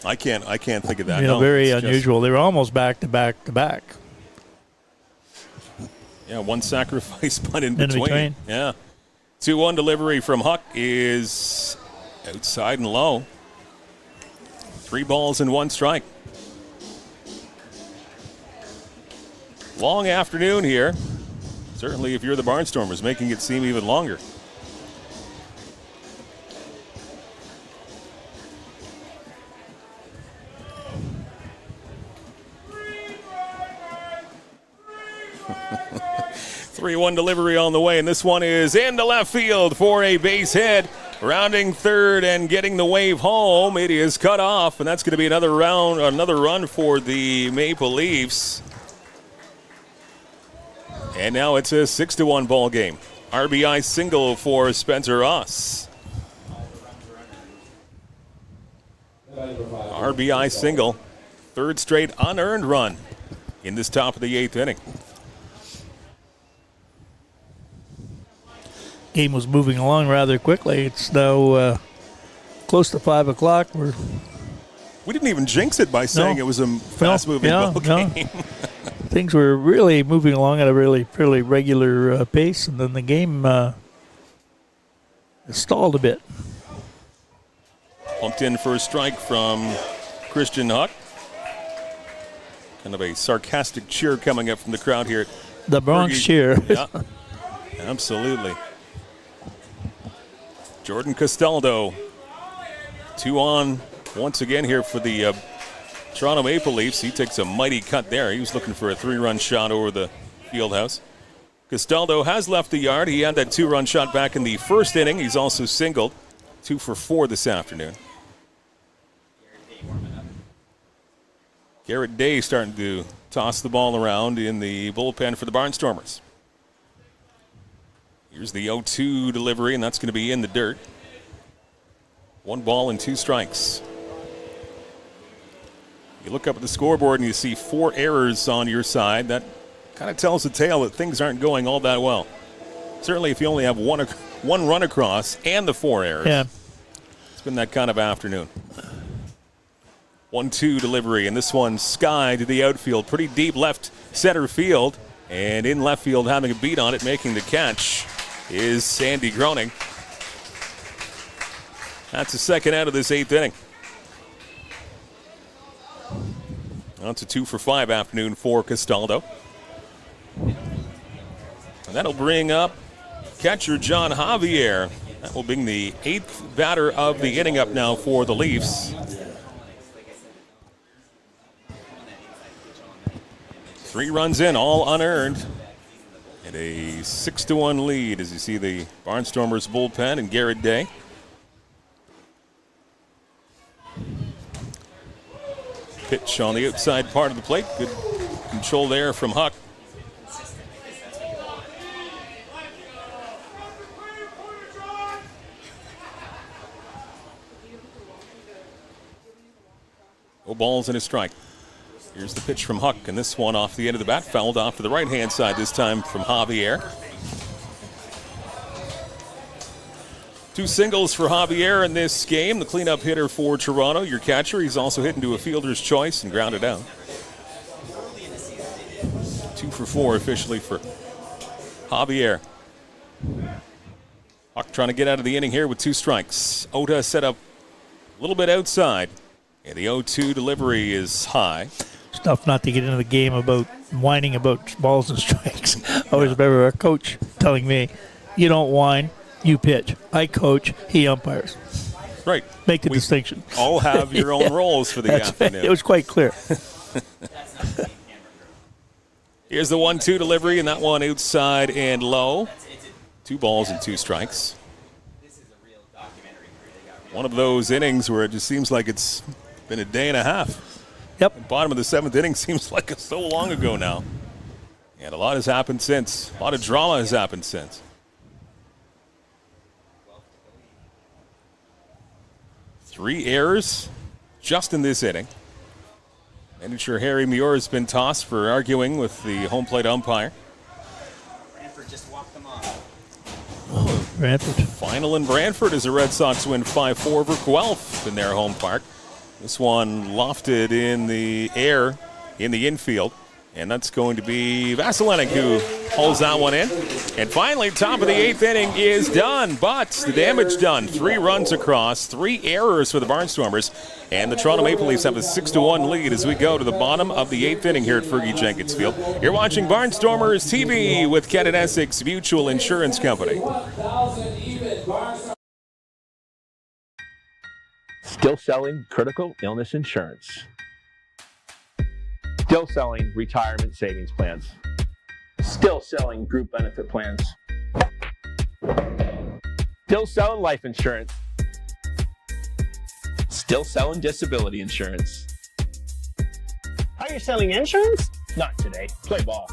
I can't think of that. You know, very unusual. They were almost back to back to back. Yeah, 1 sacrifice bunt in between. Yeah. 2-1 delivery from Huck is outside and low. 3 balls and 1 strike. Long afternoon here. Certainly if you're the Barnstormers, making it seem even longer. 3-1 delivery on the way, and this one is into left field for a base hit. Rounding third and getting the wave home. It is cut off, and that's going to be another run for the Maple Leafs. And now it's a 6-1 ball game. RBI single for Spencer Ross. RBI single. Third straight unearned run in this top of the 8th inning. Game was moving along rather quickly. It's now close to 5 o'clock. We didn't even jinx it by saying it was a fast-moving ball game. Things were really moving along at a fairly regular pace, and then the game stalled a bit. Pumped in for a strike from Christian Huck. Kind of a sarcastic cheer coming up from the crowd here. The Bronx cheer. Yeah, absolutely. Jordan Castaldo, 2 on once again here for the Toronto Maple Leafs. He takes a mighty cut there. He was looking for a 3-run shot over the fieldhouse. Castaldo has left the yard. He had that 2-run shot back in the first inning. He's also singled. 2 for 4 this afternoon. Garrett Day starting to toss the ball around in the bullpen for the Barnstormers. Here's the 0-2 delivery, and that's going to be in the dirt. 1 ball and 2 strikes. You look up at the scoreboard and you see 4 errors on your side. That kind of tells the tale that things aren't going all that well. Certainly if you only have one run across and the 4 errors. Yeah. It's been that kind of afternoon. 1-2 delivery, and this one sky to the outfield. Pretty deep left center field. And in left field, having a beat on it, making the catch, is Sandy Groening. That's the second out of this 8th inning. That's a 2 for 5 afternoon for Castaldo. And that'll bring up catcher John Javier. That will bring the 8th batter of the inning up now for the Leafs. 3 runs in, all unearned. And a 6-1 lead as you see the Barnstormers bullpen and Garrett Day. Pitch on the outside part of the plate. Good control there from Huck. No balls and a strike. Here's the pitch from Huck, and this one off the end of the bat, fouled off to the right-hand side this time from Javier. 2 singles for Javier in this game. The cleanup hitter for Toronto, your catcher. He's also hit into a fielder's choice and grounded out. 2 for 4 officially for Javier. Huck trying to get out of the inning here with 2 strikes. Ota set up a little bit outside, and the 0-2 delivery is high. Stuff not to get into the game about whining about balls and strikes. I always remember our coach telling me, you don't whine, you pitch. I coach, he umpires. Right. Make the distinction. All have your own roles for the afternoon. It was quite clear. Here's the 1-2 delivery, and that one outside and low. 2 balls and 2 strikes. One of those innings where it just seems like it's been a day and a half. Yep. The bottom of the 7th inning seems like so long ago now. And a lot has happened since. A lot of drama has happened since. Three errors just in this inning. Manager Harry Muir has been tossed for arguing with the home plate umpire. Brantford just walked them off. Brantford. Final in Brantford as the Red Sox win 5-4 over Guelph in their home park. This one lofted in the air in the infield. And that's going to be Vasilenic who holds that one in. And finally, top of the 8th inning is done. But the damage done. 3 runs across, 3 errors for the Barnstormers. And the Toronto Maple Leafs have a 6-1 lead as we go to the bottom of the 8th inning here at Fergie Jenkins Field. You're watching Barnstormers TV with Kent Essex Mutual Insurance Company. Still selling critical illness insurance. Still selling retirement savings plans. Still selling group benefit plans. Still selling life insurance. Still selling disability insurance. Are you selling insurance? Not today. Play ball.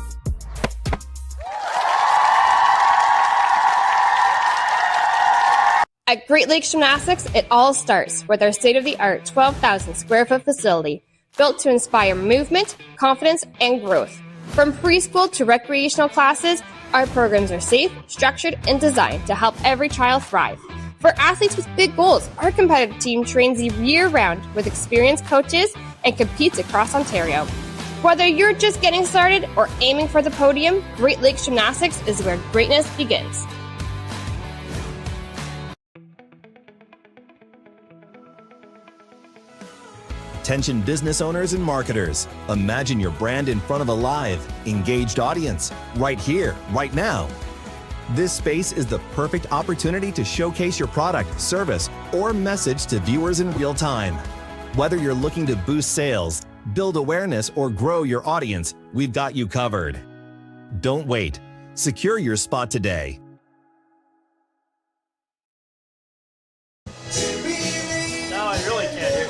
At Great Lakes Gymnastics, it all starts with our state-of-the-art 12,000 square foot facility built to inspire movement, confidence, and growth. From preschool to recreational classes, our programs are safe, structured, and designed to help every child thrive. For athletes with big goals, our competitive team trains year-round with experienced coaches and competes across Ontario. Whether you're just getting started or aiming for the podium, Great Lakes Gymnastics is where greatness begins. Attention business owners and marketers. Imagine your brand in front of a live, engaged audience, right here, right now. This space is the perfect opportunity to showcase your product, service, or message to viewers in real time. Whether you're looking to boost sales, build awareness, or grow your audience, we've got you covered. Don't wait. Secure your spot today. No, I really can't hear.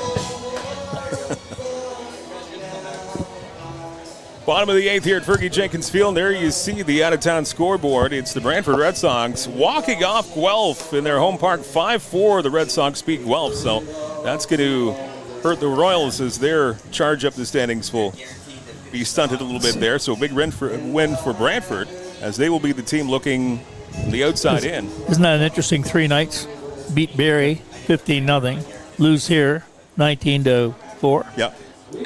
Bottom of the 8th here at Fergie Jenkins Field. There you see the out-of-town scoreboard. It's the Brantford Red Sox walking off Guelph in their home park. 5-4, the Red Sox beat Guelph. So that's going to hurt the Royals as their charge up the standings will be stunted a little bit there. So a big win for Brantford as they will be the team looking the outside in. Isn't that an interesting 3 nights? Beat Barrie 15-0, lose here 19-4. Yep.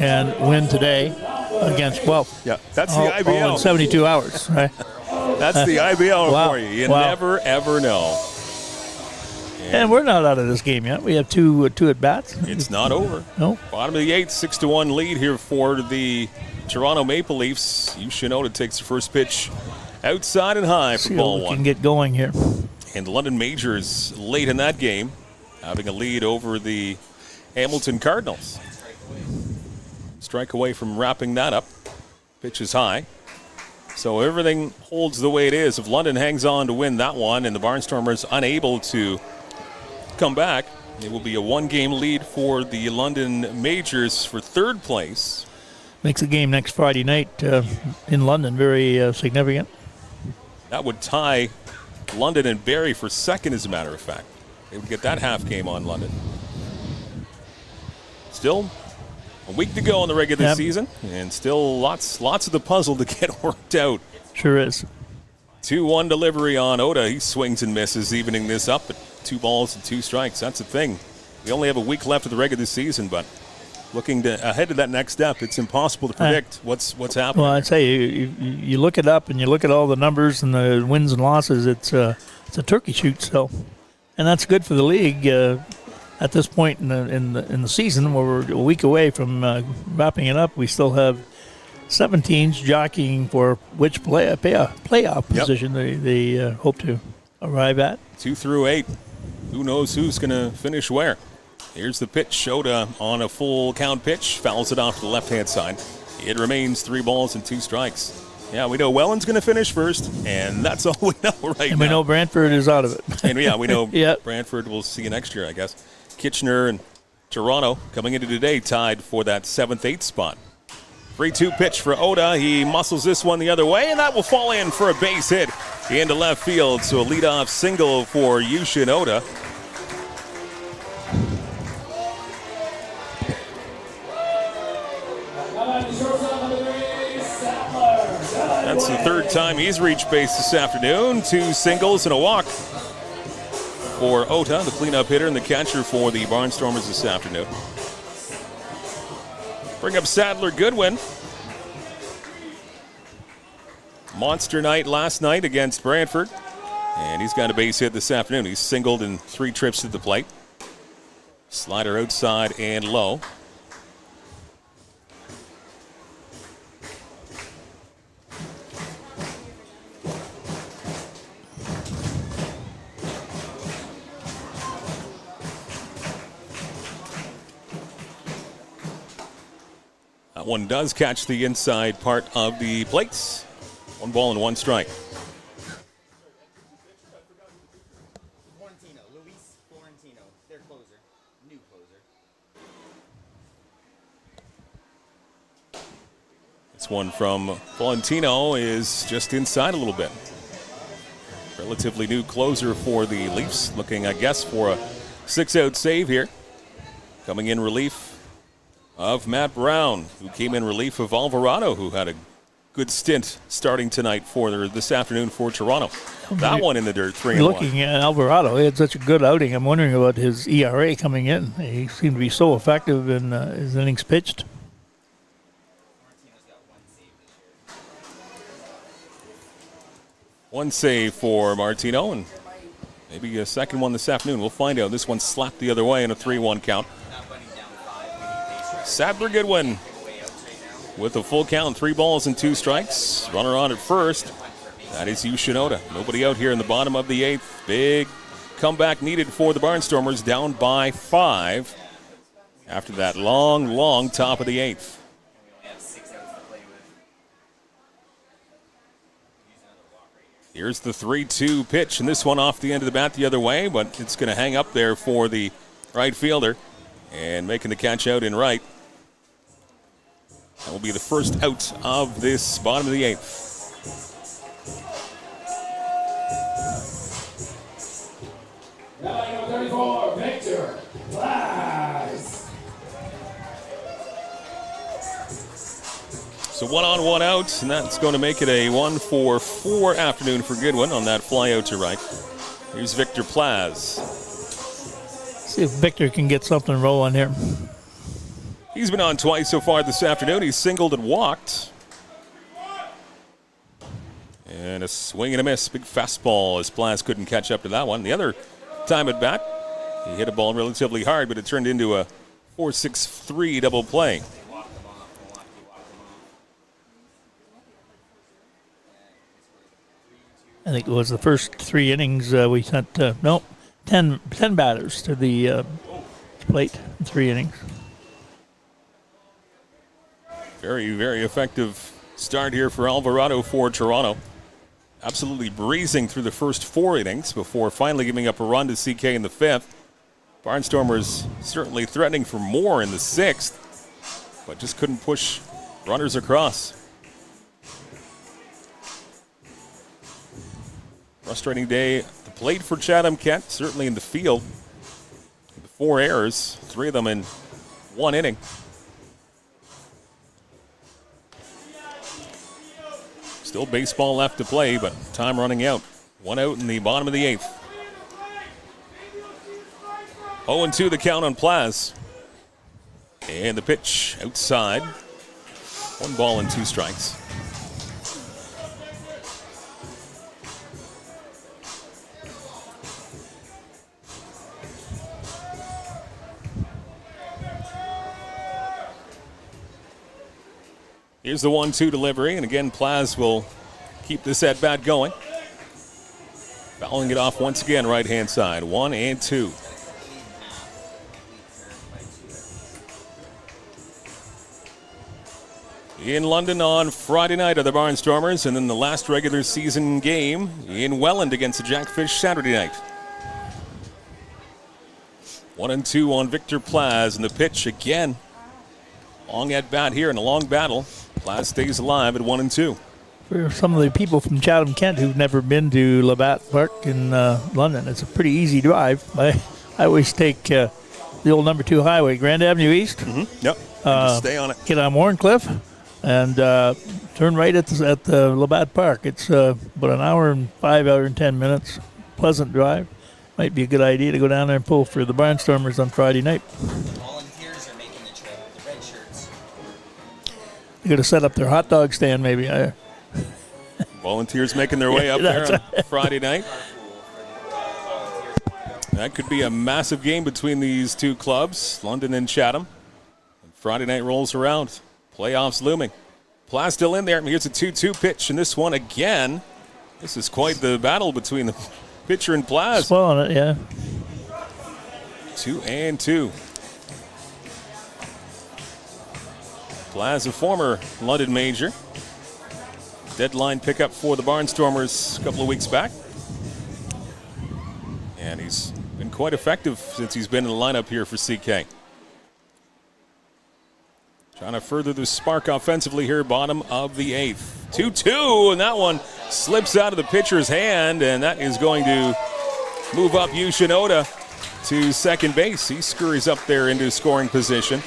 And win today against Guelph. Yeah, that's the IBL. All in 72 hours, right? That's the IBL wow. for you. You wow. never, ever know. And we're not out of this game yet. We have two at-bats. It's not over. No. Bottom of the 8th, 6-1 lead here for the Toronto Maple Leafs. Shinoda takes the first pitch outside and high for ball one. Can get going here. And the London Majors late in that game, having a lead over the Hamilton Cardinals. Strike away from wrapping that up. Pitch is high. So everything holds the way it is. If London hangs on to win that one and the Barnstormers unable to come back, it will be a 1-game lead for the London Majors for 3rd place. Makes the game next Friday night in London very significant. That would tie London and Barrie for 2nd, as a matter of fact. They would get that half game on London. Still a week to go in the regular season, and still lots of the puzzle to get worked out. Sure is. 2-1 delivery on Oda. He swings and misses, evening this up at 2 balls and 2 strikes. That's the thing. We only have a week left of the regular season, but looking ahead to that next step, it's impossible to predict what's happening. Well, I'd say you look it up and you look at all the numbers and the wins and losses. It's a turkey shoot still, and that's good for the league. At this point in the season, where we're a week away from wrapping it up, we still have 7 teams jockeying for which playoff position they hope to arrive at. 2 through 8. Who knows who's going to finish where? Here's the pitch. Shota on a full count pitch. Fouls it off to the left-hand side. It remains 3 balls and 2 strikes. Yeah, we know Welland's going to finish first, and that's all we know right now. And we know Brantford is out of it. And yeah, we know yep. Brantford will see you next year, I guess. Kitchener and Toronto coming into today tied for that 7th, 8th spot. 3-2 pitch for Oda. He muscles this one the other way, and that will fall in for a base hit into left field. So a leadoff single for Yushin Oda. That's the 3rd time he's reached base this afternoon. 2 singles and a walk for Ota, the cleanup hitter and the catcher for the Barnstormers this afternoon. Bring up Sadler Goodwin. Monster night last night against Brantford. And he's got a base hit this afternoon. He's singled in 3 trips to the plate. Slider outside and low. That one does catch the inside part of the plates. 1 ball and 1 strike. This one from Florentino is just inside a little bit. Relatively new closer for the Leafs, looking, I guess, for a 6-out save here. Coming in relief of Matt Brown, who came in relief of Alvarado, who had a good stint starting tonight this afternoon for Toronto. That one in the dirt, 3-1. Looking at Alvarado, he had such a good outing. I'm wondering about his ERA coming in. He seemed to be so effective in his innings pitched. One save for Martino, and maybe a second one this afternoon. We'll find out. This one slapped the other way in a 3-1 count. Sadler Goodwin with a full count, 3 balls and 2 strikes. Runner on at first. That is Yu Shinoda. Nobody out here in the bottom of the 8th. Big comeback needed for the Barnstormers, down by 5 after that long top of the 8th. Here's the 3-2 pitch, and this one off the end of the bat the other way, but it's going to hang up there for the right fielder, and making the catch out in right. That will be the first out of this bottom of the 8th. Now 34, Victor Plaz. So 1 on, 1 out, and that's going to make it a 1-for-4 afternoon for Goodwin on that fly out to right. Here's Victor Plaz. See if Victor can get something rolling here. He's been on twice so far this afternoon. He's singled and walked. And a swing and a miss. Big fastball as Plaz couldn't catch up to that one. The other time at bat, he hit a ball relatively hard, but it turned into a 4-6-3 double play. I think it was the first 3 innings we sent, 10 batters to the plate in 3 innings. Very, very effective start here for Alvarado for Toronto. Absolutely breezing through the first 4 innings before finally giving up a run to CK in the 5th. Barnstormers certainly threatening for more in the 6th, but just couldn't push runners across. Frustrating day at the plate for Chatham-Kent, certainly in the field. The 4 errors, 3 of them in 1 inning. Still baseball left to play, but time running out. 1 out in the bottom of the 8th. 0-2 the count on Plaz. And the pitch outside. 1 ball and 2 strikes. Here's the 1-2 delivery, and again, Plaz will keep this at-bat going. Fouling it off once again, right-hand side, 1-2. In London on Friday night are the Barnstormers, and then the last regular season game in Welland against the Jackfish Saturday night. 1-2 on Victor Plaz, and the pitch again. Long at-bat here in a long battle. Plaz stays alive at 1-2. For some of the people from Chatham-Kent who've never been to Labatt Park in London, it's a pretty easy drive. I always take the old number 2 highway, Grand Avenue East. Mm-hmm. Yep. Just stay on it. Get on Warncliffe and turn right at the Labatt Park. It's about an hour and 10 minutes. Pleasant drive. Might be a good idea to go down there and pull for the Barnstormers on Friday night. You got to set up their hot dog stand, maybe. Volunteers making their way up there on Friday night. That could be a massive game between these 2 clubs, London and Chatham. And Friday night rolls around. Playoffs looming. Plaz still in there. Here's a 2-2 pitch, and this one again. This is quite the battle between the pitcher and Plaz. Swelling it, yeah. 2-2. Plaz, a former London major. deadline pickup for the Barnstormers a couple of weeks back. And he's been quite effective since he's been in the lineup here for CK. Trying to further the spark offensively here, bottom of the 8th. 2-2, and that one slips out of the pitcher's hand, and that is going to move up Yu Shinoda to second base. He scurries up there into scoring position,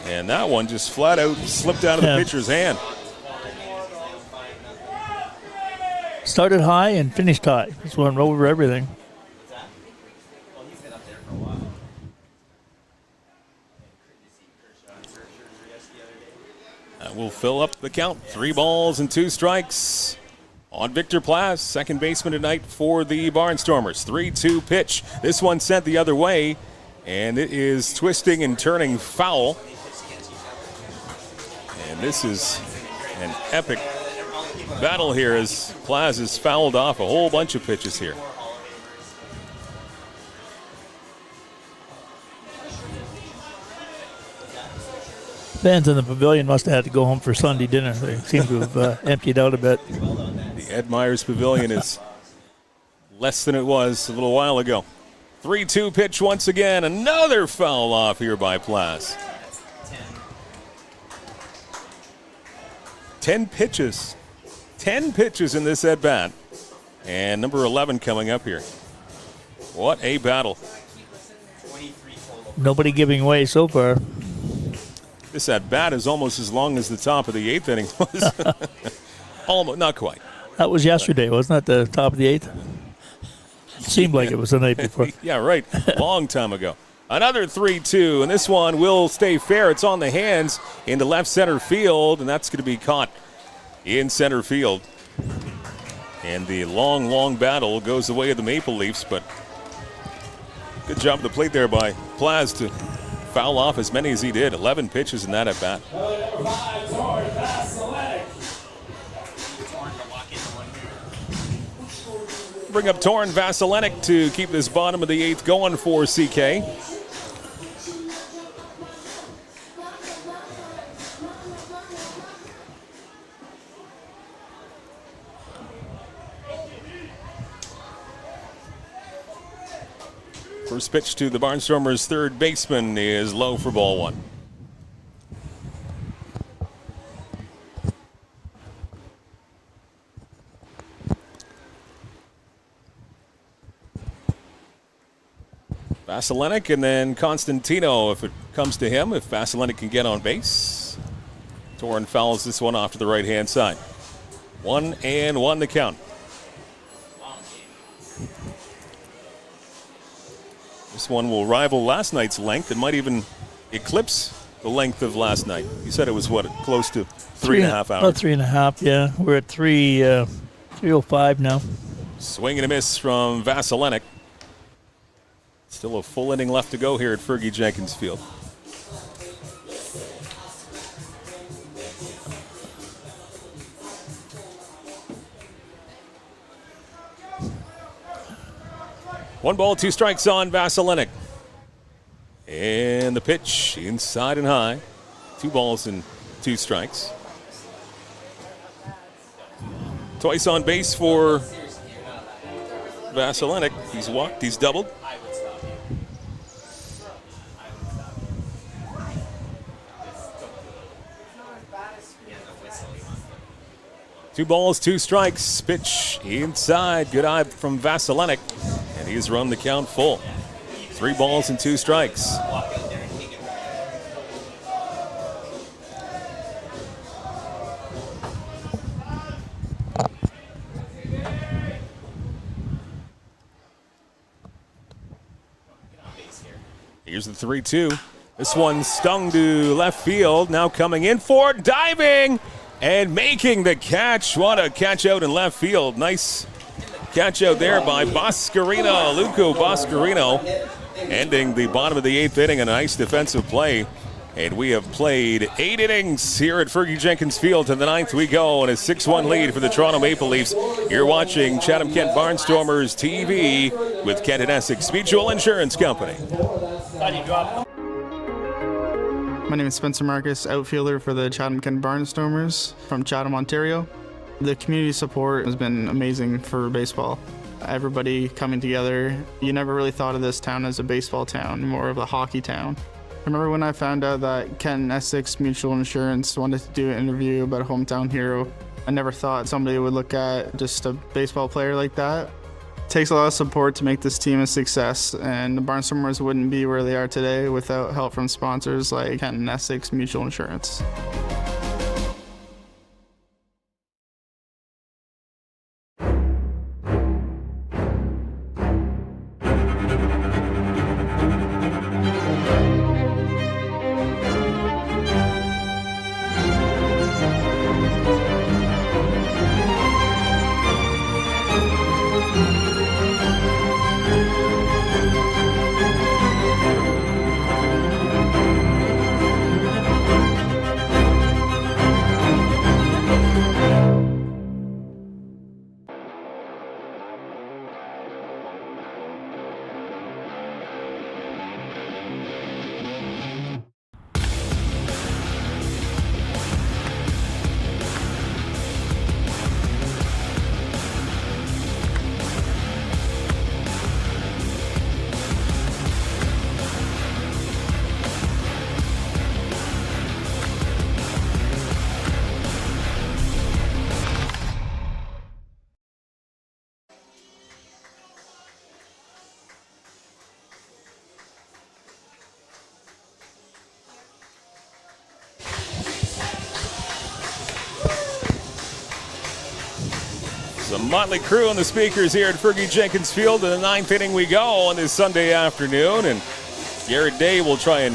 and that one just flat out slipped out of the pitcher's hand. Started high and finished high. Just went over everything. That will fill up the count. 3 balls and 2 strikes on Victor Plaz, second baseman tonight for the Barnstormers. 3-2 pitch. This one sent the other way, and it is twisting and turning foul. And this is an epic battle here as Plaz has fouled off a whole bunch of pitches here. Fans in the pavilion must have had to go home for Sunday dinner. They seem to have emptied out a bit. The Ed Myers Pavilion is less than it was a little while ago. 3-2 pitch once again. Another foul off here by Plaz. 10 pitches. 10 pitches in this at-bat. And number 11 coming up here. What a battle. Nobody giving way so far. This at-bat is almost as long as the top of the 8th inning was. Almost, not quite. That was yesterday, wasn't that the top of the 8th? Seemed like it was the night before. Yeah, right. Long time ago. Another 3-2, and this one will stay fair. It's on the hands into left center field, and that's going to be caught in center field. And the long, long battle goes the way of the Maple Leafs, but good job at the plate there by Plaz to foul off as many as he did. 11 pitches in that at bat. Bring up Torin Vasilenic to keep this bottom of the 8th going for CK. First pitch to the Barnstormers' third baseman is low for ball 1. Vasilenic and then Constantino if it comes to him, if Vasilenic can get on base. Torin fouls this one off to the right-hand side. 1-1 the count. This one will rival last night's length. It might even eclipse the length of last night. You said it was, what, close to 3.5 hours? About 3.5, yeah. We're at 3:05 now. Swing and a miss from Vasilenic. Still a full inning left to go here at Fergie Jenkins Field. One ball, 2 strikes on Vasilenic. And the pitch inside and high. 2 balls and 2 strikes. Twice on base for Vasilenic. He's walked, he's doubled. Two balls, 2 strikes. Pitch inside. Good eye from Vasilenic. And he's run the count full. 3 balls and 2 strikes. Here's the 3-2. This one stung to left field. Now coming in for diving and making the catch. What a catch out in left field. Nice catch out there by Boscarino, Luco Boscarino, ending the bottom of the 8th inning. A nice defensive play. And we have played 8 innings here at Fergie Jenkins Field. To the 9th we go, and a 6-1 lead for the Toronto Maple Leafs. You're watching Chatham-Kent Barnstormers TV with Kent Essex Mutual Insurance Company. My name is Spencer Marcus, outfielder for the Chatham-Kent Barnstormers from Chatham, Ontario. The community support has been amazing for baseball. Everybody coming together. You never really thought of this town as a baseball town, more of a hockey town. I remember when I found out that Kent Essex Mutual Insurance wanted to do an interview about a hometown hero. I never thought somebody would look at just a baseball player like that. It takes a lot of support to make this team a success, and the Barnstormers wouldn't be where they are today without help from sponsors like Kent Essex Mutual Insurance. The motley crew on the speakers here at Fergie Jenkins Field. In the 9th inning we go on this Sunday afternoon, and Garrett Day will try and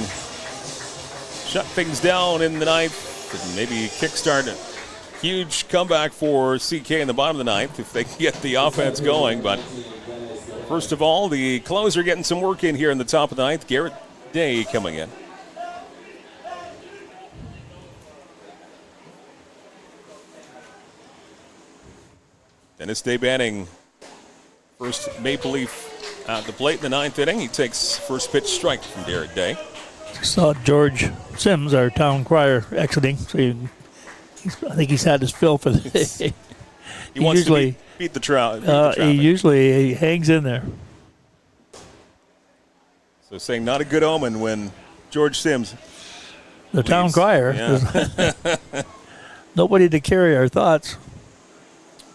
shut things down in the 9th and maybe kickstart a huge comeback for CK in the bottom of the 9th if they can get the offense going. But first of all, the closer getting some work in here in the top of the 9th. Garrett Day coming in. Dennis Day batting first Maple Leaf at the plate in the 9th inning. He takes first pitch strike from Garrett Day. Saw George Sims, our town crier, exiting. So I think he's had his fill for the day. He wants to beat the traffic. He usually hangs in there. So saying not a good omen when George Sims the town crier. Yeah. Nobody to carry our thoughts.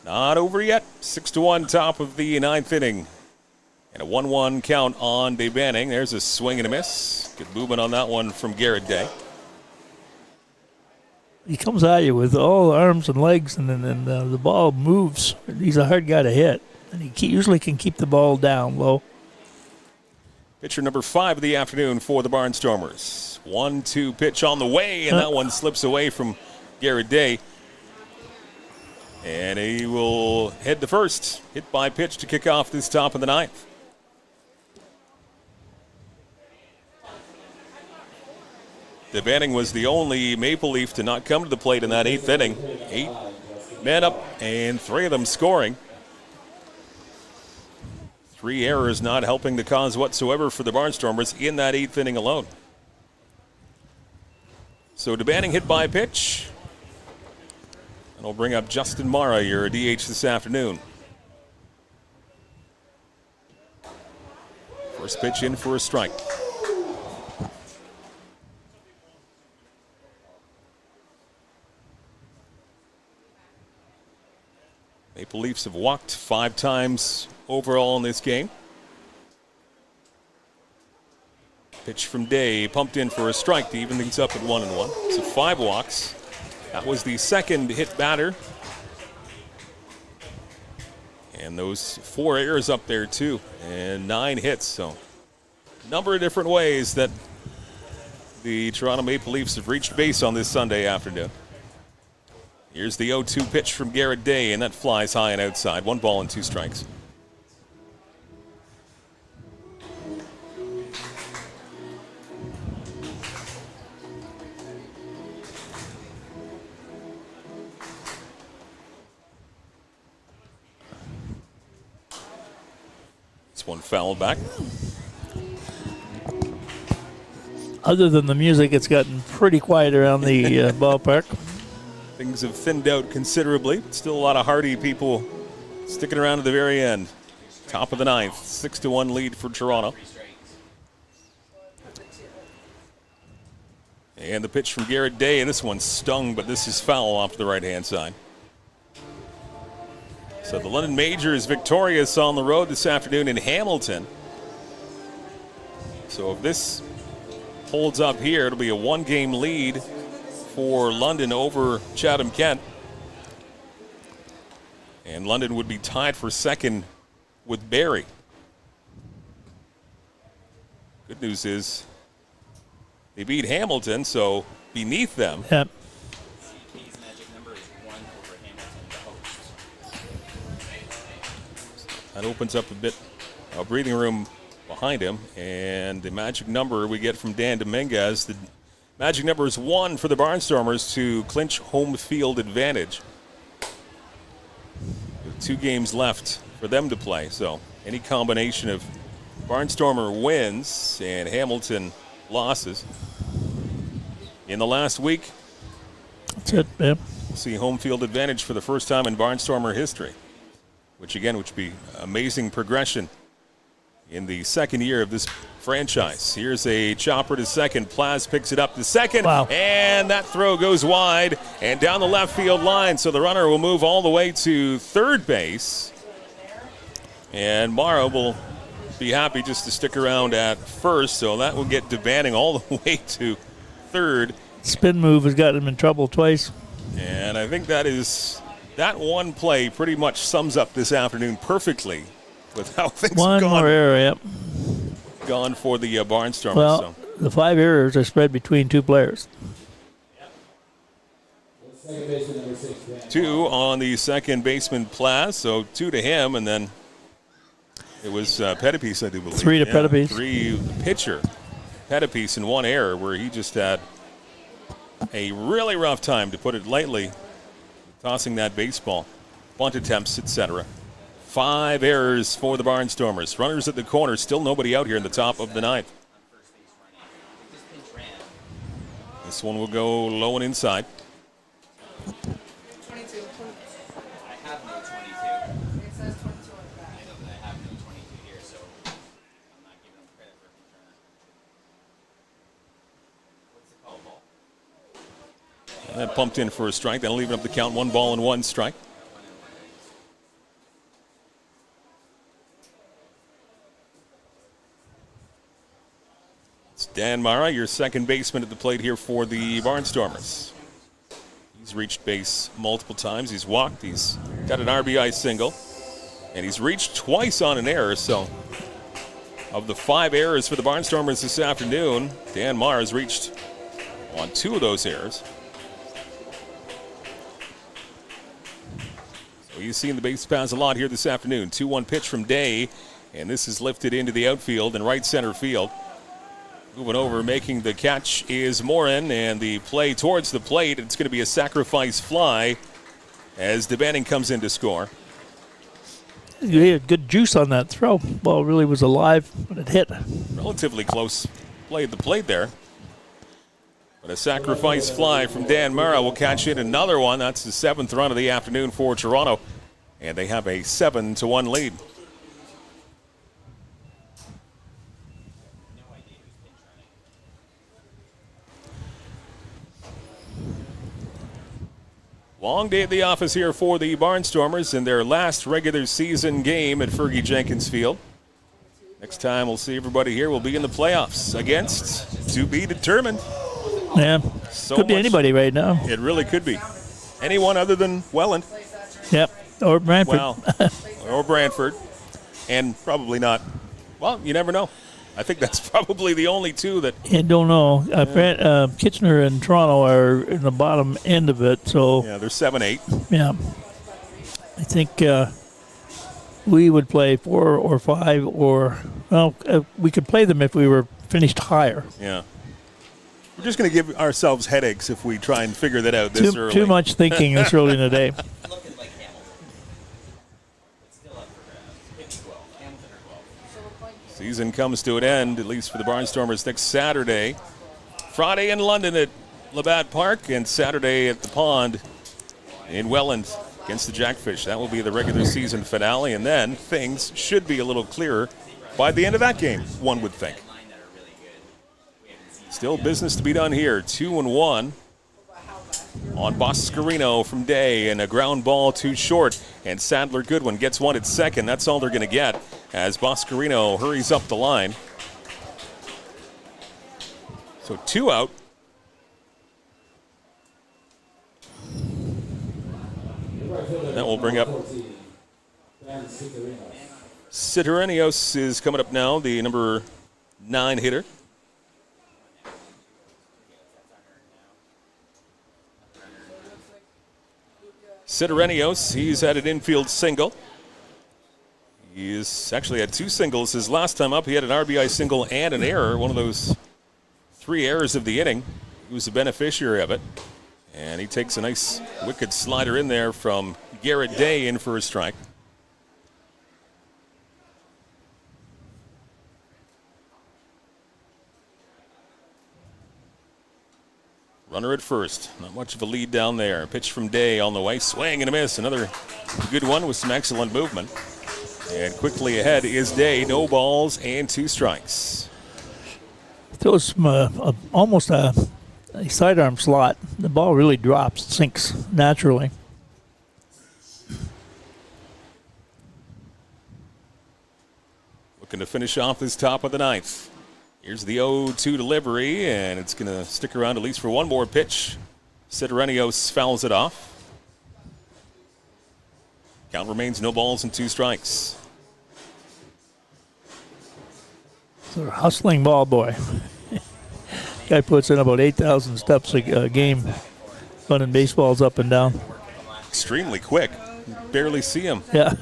Not over yet. 6-1 top of the 9th inning. And a 1-1 count on Day Banning. There's a swing and a miss. Good movement on that one from Garrett Day. He comes at you with all arms and legs, and then the ball moves. He's a hard guy to hit. And he usually can keep the ball down low. Pitcher number 5 of the afternoon for the Barnstormers. 1-2 pitch on the way, and that one slips away from Garrett Day. And he will head to first. Hit by pitch to kick off this top of the 9th. Day Banning was the only Maple Leaf to not come to the plate in that 8th inning. 8 men up and 3 of them scoring. 3 errors not helping the cause whatsoever for the Barnstormers in that 8th inning alone. So Day Banning hit by pitch. And we'll bring up Justin Mara, your DH this afternoon. First pitch in for a strike. Maple Leafs have walked 5 times overall in this game. Pitch from Day, pumped in for a strike to even things up at 1-1. So 5 walks. That was the second hit batter. And those 4 errors up there too. And 9 hits. So a number of different ways that the Toronto Maple Leafs have reached base on this Sunday afternoon. Here's the 0-2 pitch from Garrett Day, and that flies high and outside. 1 ball and 2 strikes. This one fouled back. Other than the music, it's gotten pretty quiet around the ballpark. Things have thinned out considerably, but still a lot of hardy people sticking around to the very end. Top of the ninth, 6-1 lead for Toronto. And the pitch from Garrett Day, and this one stung, but this is foul off to the right-hand side. So the London Major is victorious on the road this afternoon in Hamilton. So if this holds up here, it'll be a one-game lead for London over Chatham-Kent. And London would be tied for second with Barrie. Good news is they beat Hamilton, so beneath them. Yep. That opens up a bit of breathing room behind him. And the magic number we get from Dan Dominguez, the magic number is 1 for the Barnstormers to clinch home field advantage. With 2 games left for them to play, so any combination of Barnstormer wins and Hamilton losses in the last week. That's it, yep. We'll see home field advantage for the first time in Barnstormer history, which would be amazing progression in the second year of this franchise. Here's a chopper to second. Plaz picks it up to second. Wow. And that throw goes wide and down the left field line. So the runner will move all the way to third base. And Morrow will be happy just to stick around at first. So that will get DeBanning all the way to third. Spin move has gotten him in trouble twice. And I think that one play pretty much sums up this afternoon perfectly with how things One gone. more error, yep. Gone for the Barnstormers. Well, the 5 errors are spread between 2 players. 2 on the second baseman, Plaz, so 2 to him, and then it was Pettipiece, I do believe. 3 to Pettipiece. 3 the pitcher, Pettipiece, and 1 error where he just had a really rough time, to put it lightly, tossing that baseball, bunt attempts, etc. 5 errors for the Barnstormers. Runners at the corner, still nobody out here in the top of the ninth. This one will go low and inside. 22. I have no 22. It says 22. I know that I have no 22 here, so I'm not giving them credit for return. What's the call ball? And that pumped in for a strike. That'll even up the count. 1 ball and 1 strike. It's Dan Mara, your second baseman at the plate here for the Barnstormers. He's reached base multiple times. He's walked. He's got an RBI single. And he's reached twice on an error. So of the 5 errors for the Barnstormers this afternoon, Dan Mara has reached on 2 of those errors. So you've seen the base paths a lot here this afternoon. 2-1 pitch from Day. And this is lifted into the outfield and right center field. Moving over, making the catch is Morin, and the play towards the plate. It's going to be a sacrifice fly as DeBanning comes in to score. He had good juice on that throw. Ball really was alive, but it hit. Relatively close play at the plate there. But a sacrifice fly from Dan Mara will catch in another one. That's the 7th run of the afternoon for Toronto. And they have a 7-1 lead. Long day at the office here for the Barnstormers in their last regular season game at Fergie Jenkins Field. Next time we'll see everybody here will be in the playoffs against to be determined. Yeah, could be anybody right now. It really could be. Anyone other than Welland. Yep, or Brantford. Well, or Brantford. And probably not. Well, you never know. I think that's probably the only 2 that... I don't know. Kitchener and Toronto are in the bottom end of it, so... Yeah, they're 7-8. Yeah. I think we would play 4 or 5 or... Well, we could play them if we were finished higher. Yeah. We're just going to give ourselves headaches if we try and figure that out this early. Too much thinking this early in the day. Season comes to an end, at least for the Barnstormers, next Saturday. Friday in London at Labatt Park, and Saturday at the Pond in Welland against the Jackfish. That will be the regular season finale, and then things should be a little clearer by the end of that game, one would think. Still business to be done here. 2-1 on Boscarino from Day, and a ground ball too short. And Sadler Goodwin gets one at second. That's all they're going to get as Boscarino hurries up the line. So 2 out. That will bring up Citarenios is coming up now, the number 9 hitter. Citarenios, he's had an infield single. He's actually had 2 singles his last time up. He had an RBI single and an error, one of those 3 errors of the inning. He was the beneficiary of it. And he takes a nice wicked slider in there from Garrett Day in for a strike. Runner at first. Not much of a lead down there. Pitch from Day on the way. Swing and a miss. Another good one with some excellent movement. And quickly ahead is Day. No balls and 2 strikes. Throws almost a sidearm slot. The ball really drops, sinks naturally. Looking to finish off this top of the 9th. Here's the 0-2 delivery, and it's going to stick around at least for one more pitch. Citarenios fouls it off. Count remains no balls and 2 strikes. Sort of hustling ball boy. Guy puts in about 8,000 steps a game, running baseballs up and down. Extremely quick. Barely see him. Yeah.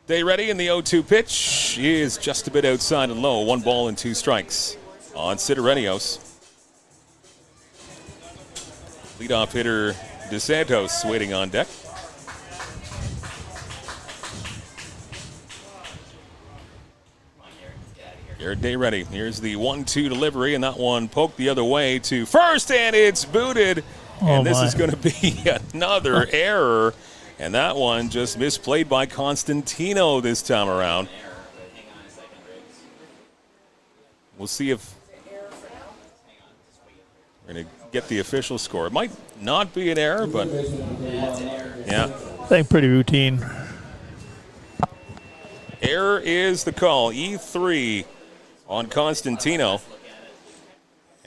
Day ready, and the 0-2 pitch is just a bit outside and low. 1 ball and 2 strikes on Citarenios. Leadoff hitter DeSantos waiting on deck. Garrett Day ready. Here's the 1-2 delivery, and that one poked the other way to first, and it's booted. And this is going to be another error. And that one just misplayed by Constantino this time around. We'll see if we're going to get the official score. It might not be an error, but yeah. I think pretty routine. Error is the call. E3 on Constantino.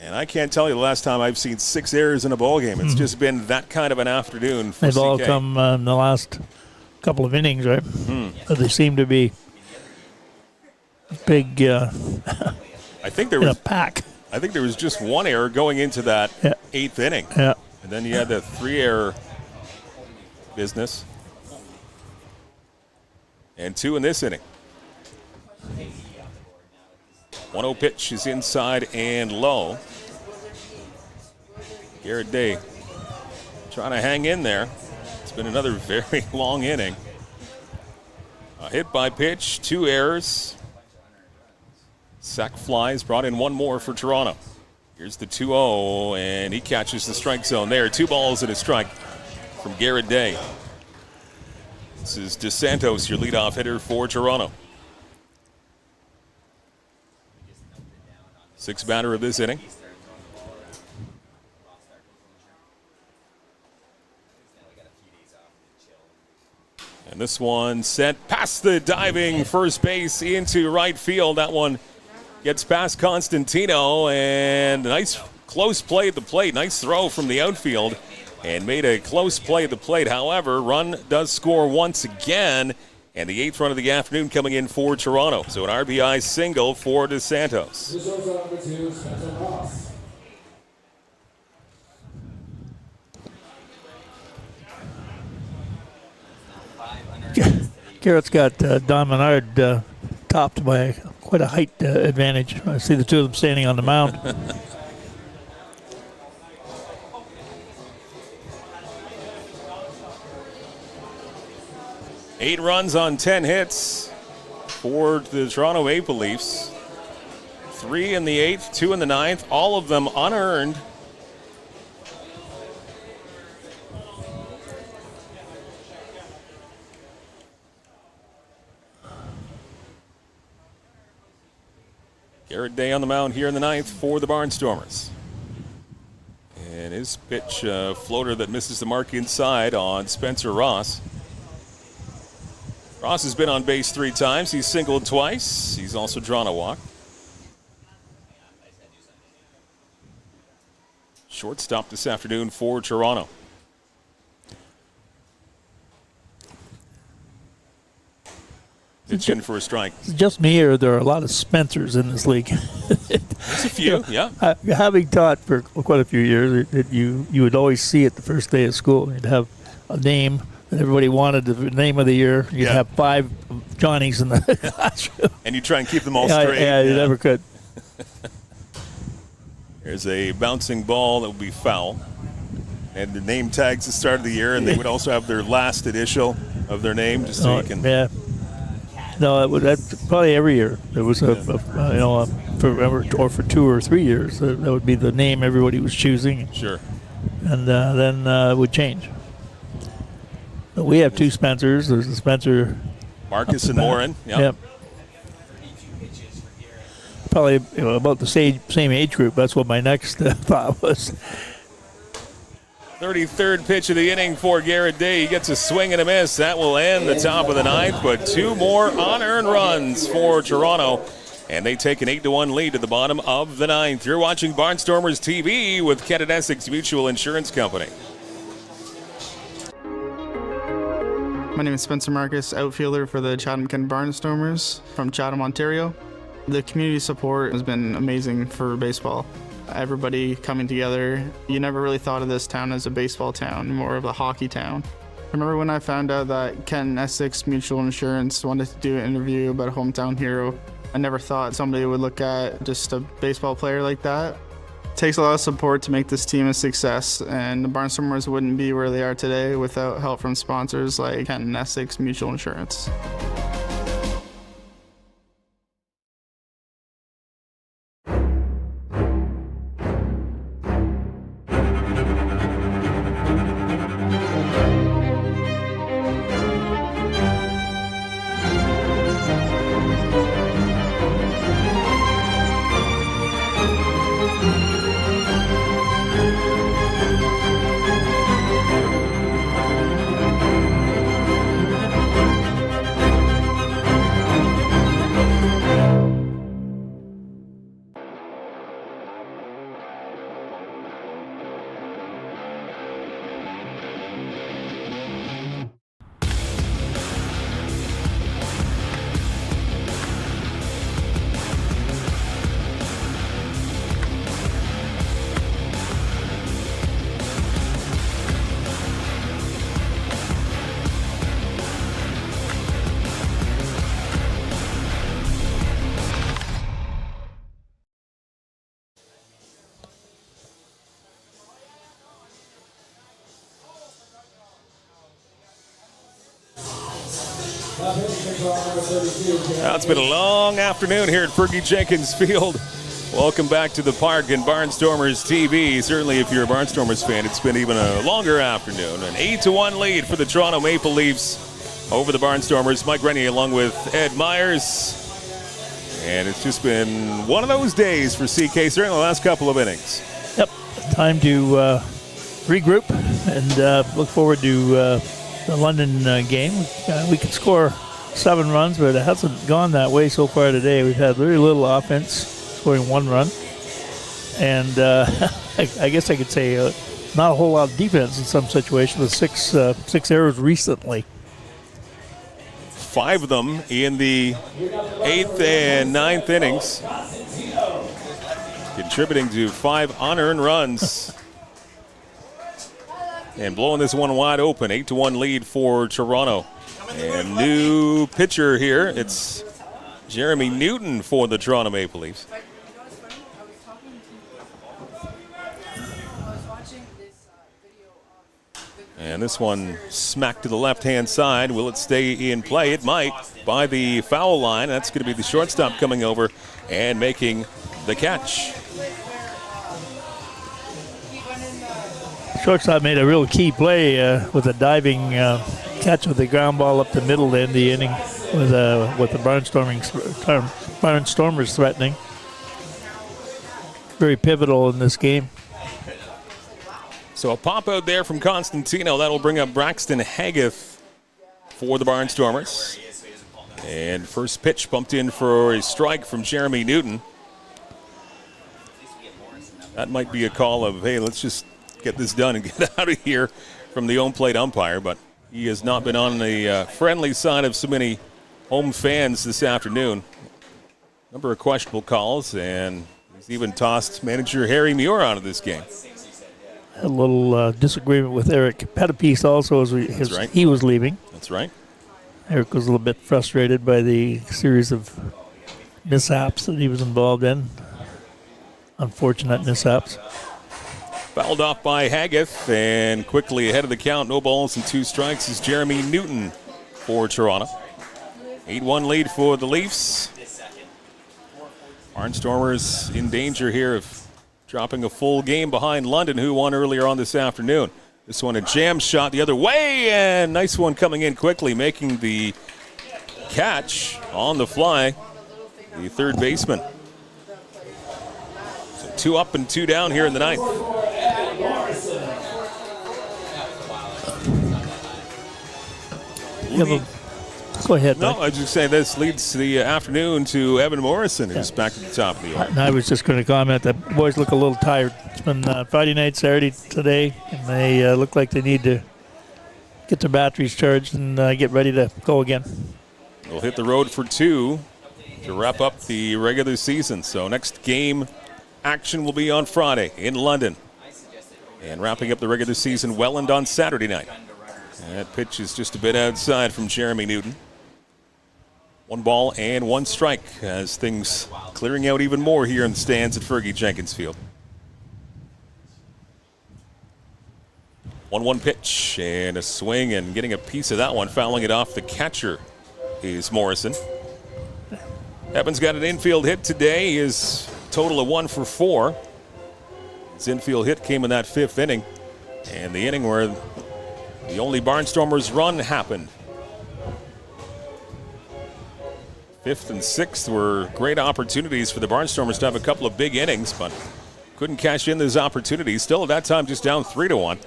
And I can't tell you the last time I've seen 6 errors in a ball game. It's just been that kind of an afternoon for They've CK. all come in the last couple of innings, right? But they seem to be big I think there was a pack. I think there was just 1 error going into that 8th inning. Yeah. And then you had the 3 error business. And 2 in this inning. 1-0 pitch is inside and low. Garrett Day trying to hang in there. It's been another very long inning. A hit by pitch, 2 errors. Sack flies, brought in 1 more for Toronto. Here's the 2-0, and he catches the strike zone there. 2 balls and a strike from Garrett Day. This is DeSantos, your leadoff hitter for Toronto. 6th batter of this inning. And this one sent past the diving first base into right field. That one gets past Constantino, and nice close play at the plate. Nice throw from the outfield and made a close play at the plate. However, run does score once again, and the 8th run of the afternoon coming in for Toronto. So an RBI single for DeSantos. Garrett's got Don Menard topped by quite a height advantage. I see the 2 of them standing on the mound. Eight runs on 10 hits for the Toronto Maple Leafs. 3 in the 8th, 2 in the 9th, all of them unearned. Garrett Day on the mound here in the ninth for the Barnstormers. And his pitch, floater that misses the mark inside on Spencer Ross. Ross has been on base 3 times. He's singled twice. He's also drawn a walk. Shortstop this afternoon for Toronto. It's in for a strike. It's just me, or there are a lot of Spencers in this league? There's a few, yeah. Having taught for quite a few years, that you would always see it the first day of school. You'd have a name that everybody wanted, the name of the year. You'd have 5 Johnnies in the classroom. And you try and keep them all straight. Yeah, you never could. There's a bouncing ball that will be foul. And the name tags the start of the year, and they would also have their last initial of their name, just so you can. Yeah. No, that's probably every year. There was for 2 or 3 years. That would be the name everybody was choosing. Sure. And then it would change. But we have 2 Spencers. There's a Spencer. Marcus and Morin. Yep. Probably about the same age group. That's what my next thought was. 33rd pitch of the inning for Garrett Day. He gets a swing and a miss. That will end the top of the ninth, but 2 more unearned runs for Toronto, and they take an 8-1 lead at the bottom of the ninth. You're watching Barnstormers TV with Kent Essex Mutual Insurance Company. My name is Spencer Marcus, outfielder for the Chatham-Kent Barnstormers from Chatham, Ontario. The community support has been amazing for baseball. Everybody coming together. You never really thought of this town as a baseball town, more of a hockey town. I remember when I found out that Kent Essex Mutual Insurance wanted to do an interview about a hometown hero. I never thought somebody would look at just a baseball player like that. It takes a lot of support to make this team a success, and the Barnstormers wouldn't be where they are today without help from sponsors like Kent Essex Mutual Insurance. Well, it's been a long afternoon here at Fergie Jenkins Field. Welcome back to the park and Barnstormers TV. Certainly, if you're a Barnstormers fan, it's been even a longer afternoon. An 8-1 lead for the Toronto Maple Leafs over the Barnstormers. Mike Renier along with Ed Myers. And it's just been one of those days for CK, certainly the last couple of innings. Yep, time to regroup and look forward to the London game. We could score 7 runs, but it hasn't gone that way so far today. We've had very little offense, scoring 1 run. And I guess I could say not a whole lot of defense in some situations with 6 errors recently. 5 of them in the 8th and 9th innings, contributing to 5 unearned runs. And blowing this one wide open, 8-1 lead for Toronto. And new pitcher here, it's Jeremy Newton for the Toronto Maple Leafs. And this one smacked to the left-hand side. Will it stay in play? It might by the foul line. That's going to be the shortstop coming over and making the catch. Shortstop made a real key play with a diving catch with the ground ball up the middle to end the inning with the Barnstormers threatening. very pivotal in this game. So a pop out there from Constantino. That'll bring up Braxton Haggith for the Barnstormers. And first pitch bumped in for a strike from Jeremy Newton. That might be a call of, hey, let's just get this done and get out of here from the home plate umpire. But he has not been on the friendly side of so many home fans this afternoon. Number of questionable calls, and he's even tossed manager Harry Muir out of this game. A little disagreement with Eric Pettipiece also as he was leaving. That's right. Eric was a little bit frustrated by the series of mishaps that he was involved in. Unfortunate mishaps. Fouled off by Haggith, and quickly ahead of the count, no balls and 2 strikes is Jeremy Newton for Toronto. 8-1 lead for the Leafs. Barnstormers in danger here of dropping a full game behind London, who won earlier on this afternoon. This one a jam shot the other way, and nice one coming in quickly, making the catch on the fly, the third baseman. So 2 up and 2 down here in the ninth. Go ahead. No, I was just saying this leads the afternoon to Evan Morrison, who's back at the top of the order. I was just going to comment that the boys look a little tired. It's been Friday night, Saturday today, and they look like they need to get their batteries charged and get ready to go again. We'll hit the road for 2 to wrap up the regular season. So next game action will be on Friday in London. And wrapping up the regular season, Welland on Saturday night. And that pitch is just a bit outside from Jeremy Newton. 1 ball and 1 strike as things clearing out even more here in the stands at Fergie Jenkins Field. 1-1 pitch and a swing, and getting a piece of that one, fouling it off the catcher is Morrison. Evans got an infield hit today. His total of 1 for 4. His infield hit came in that 5th inning, and the inning where the only Barnstormers run happened. 5th and 6th were great opportunities for the Barnstormers to have a couple of big innings, but couldn't cash in those opportunities. Still at that time just down 3-1.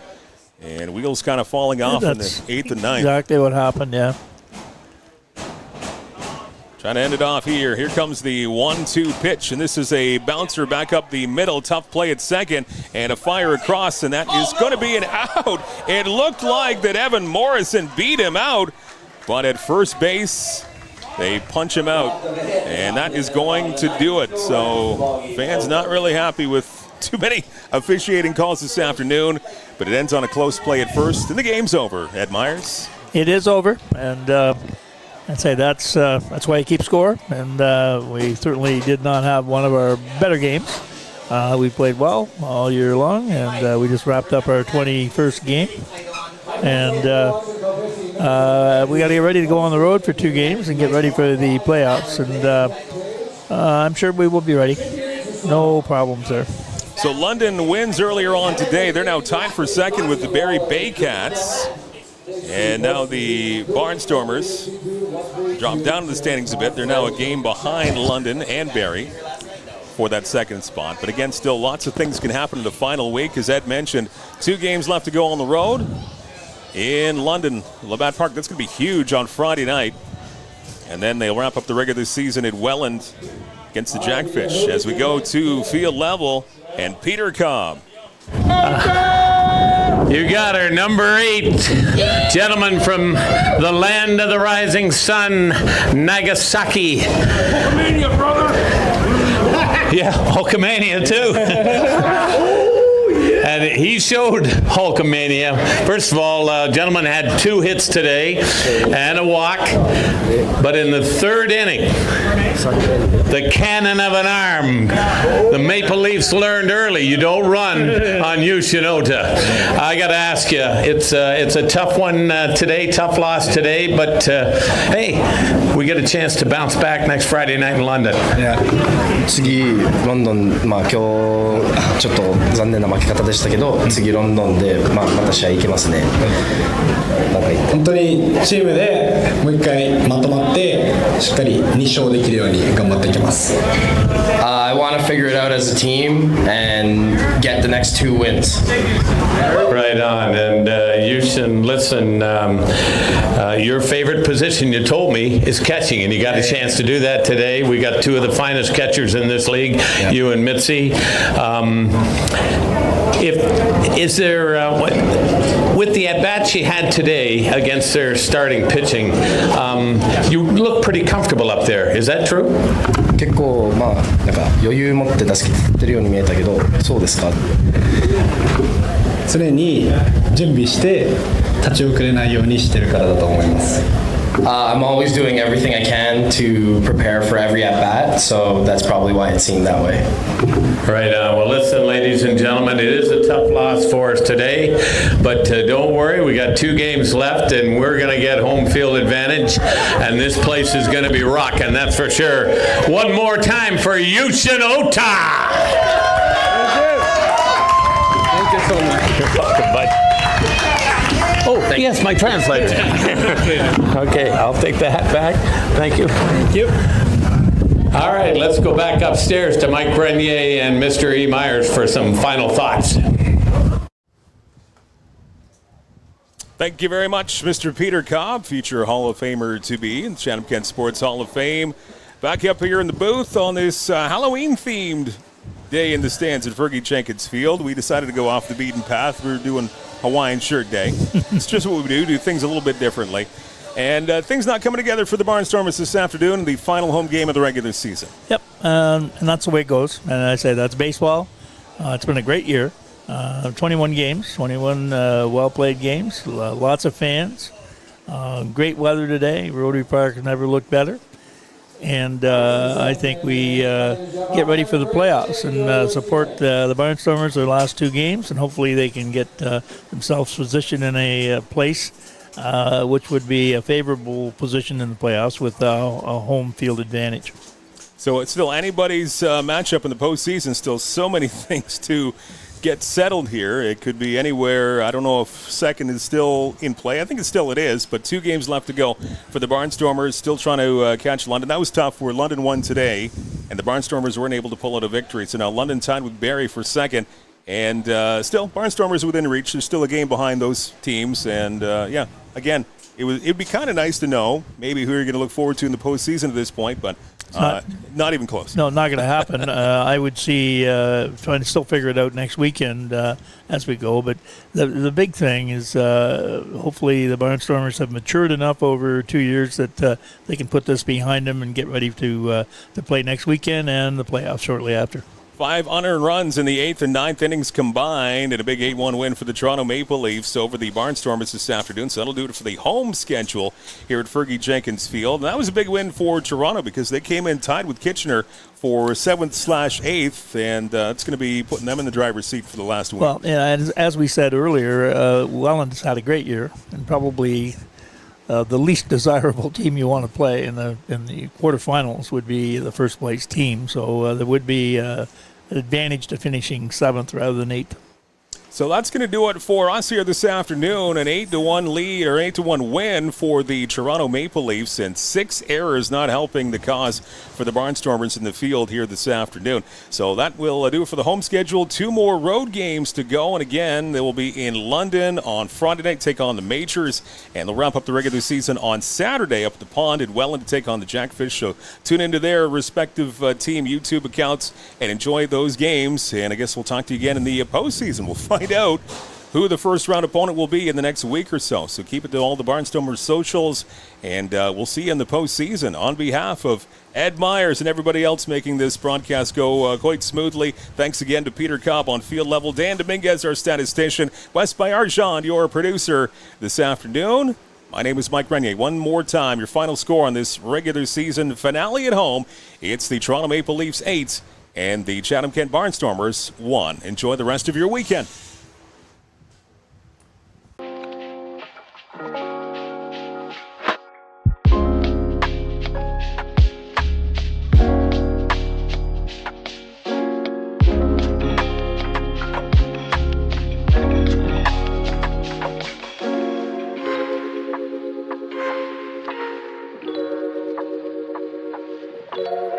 And wheels kind of falling off in the 8th and 9th. Exactly what happened, yeah. Trying to end it off here. Here comes the 1-2 pitch, and this is a bouncer back up the middle. Tough play at second, and a fire across, and that is going to be an out. It looked like that Evan Morrison beat him out, but at first base, they punch him out, and that is going to do it. So fans not really happy with too many officiating calls this afternoon, but it ends on a close play at first, and the game's over. Ed Myers. It is over, and I'd say that's why you keep score, and we certainly did not have one of our better games. We played well all year long, and we just wrapped up our 21st game. And we got to get ready to go on the road for 2 games and get ready for the playoffs. And I'm sure we will be ready. No problems there. So London wins earlier on today. They're now tied for second with the Barrie Baycats. And now the Barnstormers drop down to the standings a bit. They're now a game behind London and Barrie for that second spot. But again, still lots of things can happen in the final week. As Ed mentioned, 2 games left to go on the road in London, Labatt Park. That's going to be huge on Friday night. And then they'll wrap up the regular season at Welland against the Jackfish as we go to field level and Peter Cobb. You got her, number 8, gentleman from the land of the rising sun, Nagasaki. Hulkamania, brother. Yeah, Hulkamania too. And he showed Hulkamania. First of all, gentleman had 2 hits today and a walk. But in the 3rd inning, the cannon of an arm. The Maple Leafs learned early, you don't run on Yushinota. I got to ask you, it's a tough one today, tough loss today, but hey, we get a chance to bounce back next Friday night in London. Yeah. 次ロンドン、今日ちょっと残念な負け方でしたしたけど、次ロンドンで、また試合行けますね。本当にチームでもう一回まとまってしっかり2勝できるように頑張っていきます。I want to figure it out as a team and get the next 2 wins. Right on. And Houston, listen, your favorite position, you told me, is catching, and you got a chance to do that today. We got 2 of the finest catchers in this league, you and Mitzi. Is there, with the at-bats you had today against their starting pitching, you look pretty comfortable up there. Is that true? 結構なんか余裕持って打席振ってるように見えたけど、そうですか？常に準備して立ち遅れないようにしてるからだと思います。I'm always doing everything I can to prepare for every at-bat, so that's probably why it seemed that way. Right on. Well, listen, ladies and gentlemen, it is a tough loss for us today, but don't worry, we got 2 games left, and we're going to get home field advantage, and this place is going to be rocking, that's for sure. One more time for Yushin Ota! Thank you so much. You're welcome, bud. Oh, yes, my translator. Okay, I'll take the hat back. Thank you. Thank you. All right, let's go back upstairs to Mike Grenier and Mr. E. Myers for some final thoughts. Thank you very much, Mr. Peter Cobb, future Hall of Famer to be in the Chatham-Kent Sports Hall of Fame. Back up here in the booth on this Halloween-themed day in the stands at Fergie Jenkins Field. We decided to go off the beaten path. We were doing Hawaiian Shirt Day. It's just what we do things a little bit differently. And things not coming together for the Barnstormers this afternoon in the final home game of the regular season. Yep, and that's the way it goes. And I say that's baseball. It's been a great year. 21 games, 21 well-played games, lots of fans. Great weather today. Rotary Park has never looked better. And I think we get ready for the playoffs and support the Barnstormers their last 2 games, and hopefully they can get themselves positioned in a place which would be a favorable position in the playoffs with a home field advantage. So it's still anybody's matchup in the postseason. Still so many things to get settled here. It could be anywhere. I don't know if second is still in play. I think it is, but 2 games left to go for the Barnstormers. Still trying to catch London. That was tough where London won today, and the Barnstormers weren't able to pull out a victory. So now London tied with Barrie for second, and still Barnstormers within reach. There's still a game behind those teams, and again, it'd be kind of nice to know maybe who you're going to look forward to in the postseason at this point, but not even close. No, not going to happen. I would see trying to still figure it out next weekend as we go. But the big thing is hopefully the Barnstormers have matured enough over 2 years that they can put this behind them and get ready to play next weekend and the playoffs shortly after. 5 unearned runs in the 8th and 9th innings combined, and a big 8-1 win for the Toronto Maple Leafs over the Barnstormers this afternoon. So that'll do it for the home schedule here at Fergie Jenkins Field. And that was a big win for Toronto because they came in tied with Kitchener for 7th/8th, and it's going to be putting them in the driver's seat for the last win. Well, yeah, as we said earlier, Welland's had a great year and probably the least desirable team you want to play in the quarterfinals would be the first place team. So there would be an advantage to finishing 7th rather than 8th. So that's going to do it for us here this afternoon. An 8-1 lead or 8-1 win for the Toronto Maple Leafs, and 6 errors not helping the cause for the Barnstormers in the field here this afternoon. So that will do it for the home schedule. 2 more road games to go, and again, they will be in London on Friday night, take on the Majors, and they'll wrap up the regular season on Saturday up at the Pond in Welland to take on the Jackfish. So tune into their respective team YouTube accounts and enjoy those games. And I guess we'll talk to you again in the postseason. We'll find out who the first round opponent will be in the next week or so. So keep it to all the Barnstormers socials, and we'll see you in the postseason. On behalf of Ed Myers and everybody else making this broadcast go quite smoothly, thanks again to Peter Cobb on field level, Dan Dominguez, our statistician, Wes Bayarjan, your producer this afternoon. My name is Mike Grenier. One more time, your final score on this regular season finale at home. It's the Toronto Maple Leafs 8 and the Chatham-Kent Barnstormers 1. Enjoy the rest of your weekend. Bye.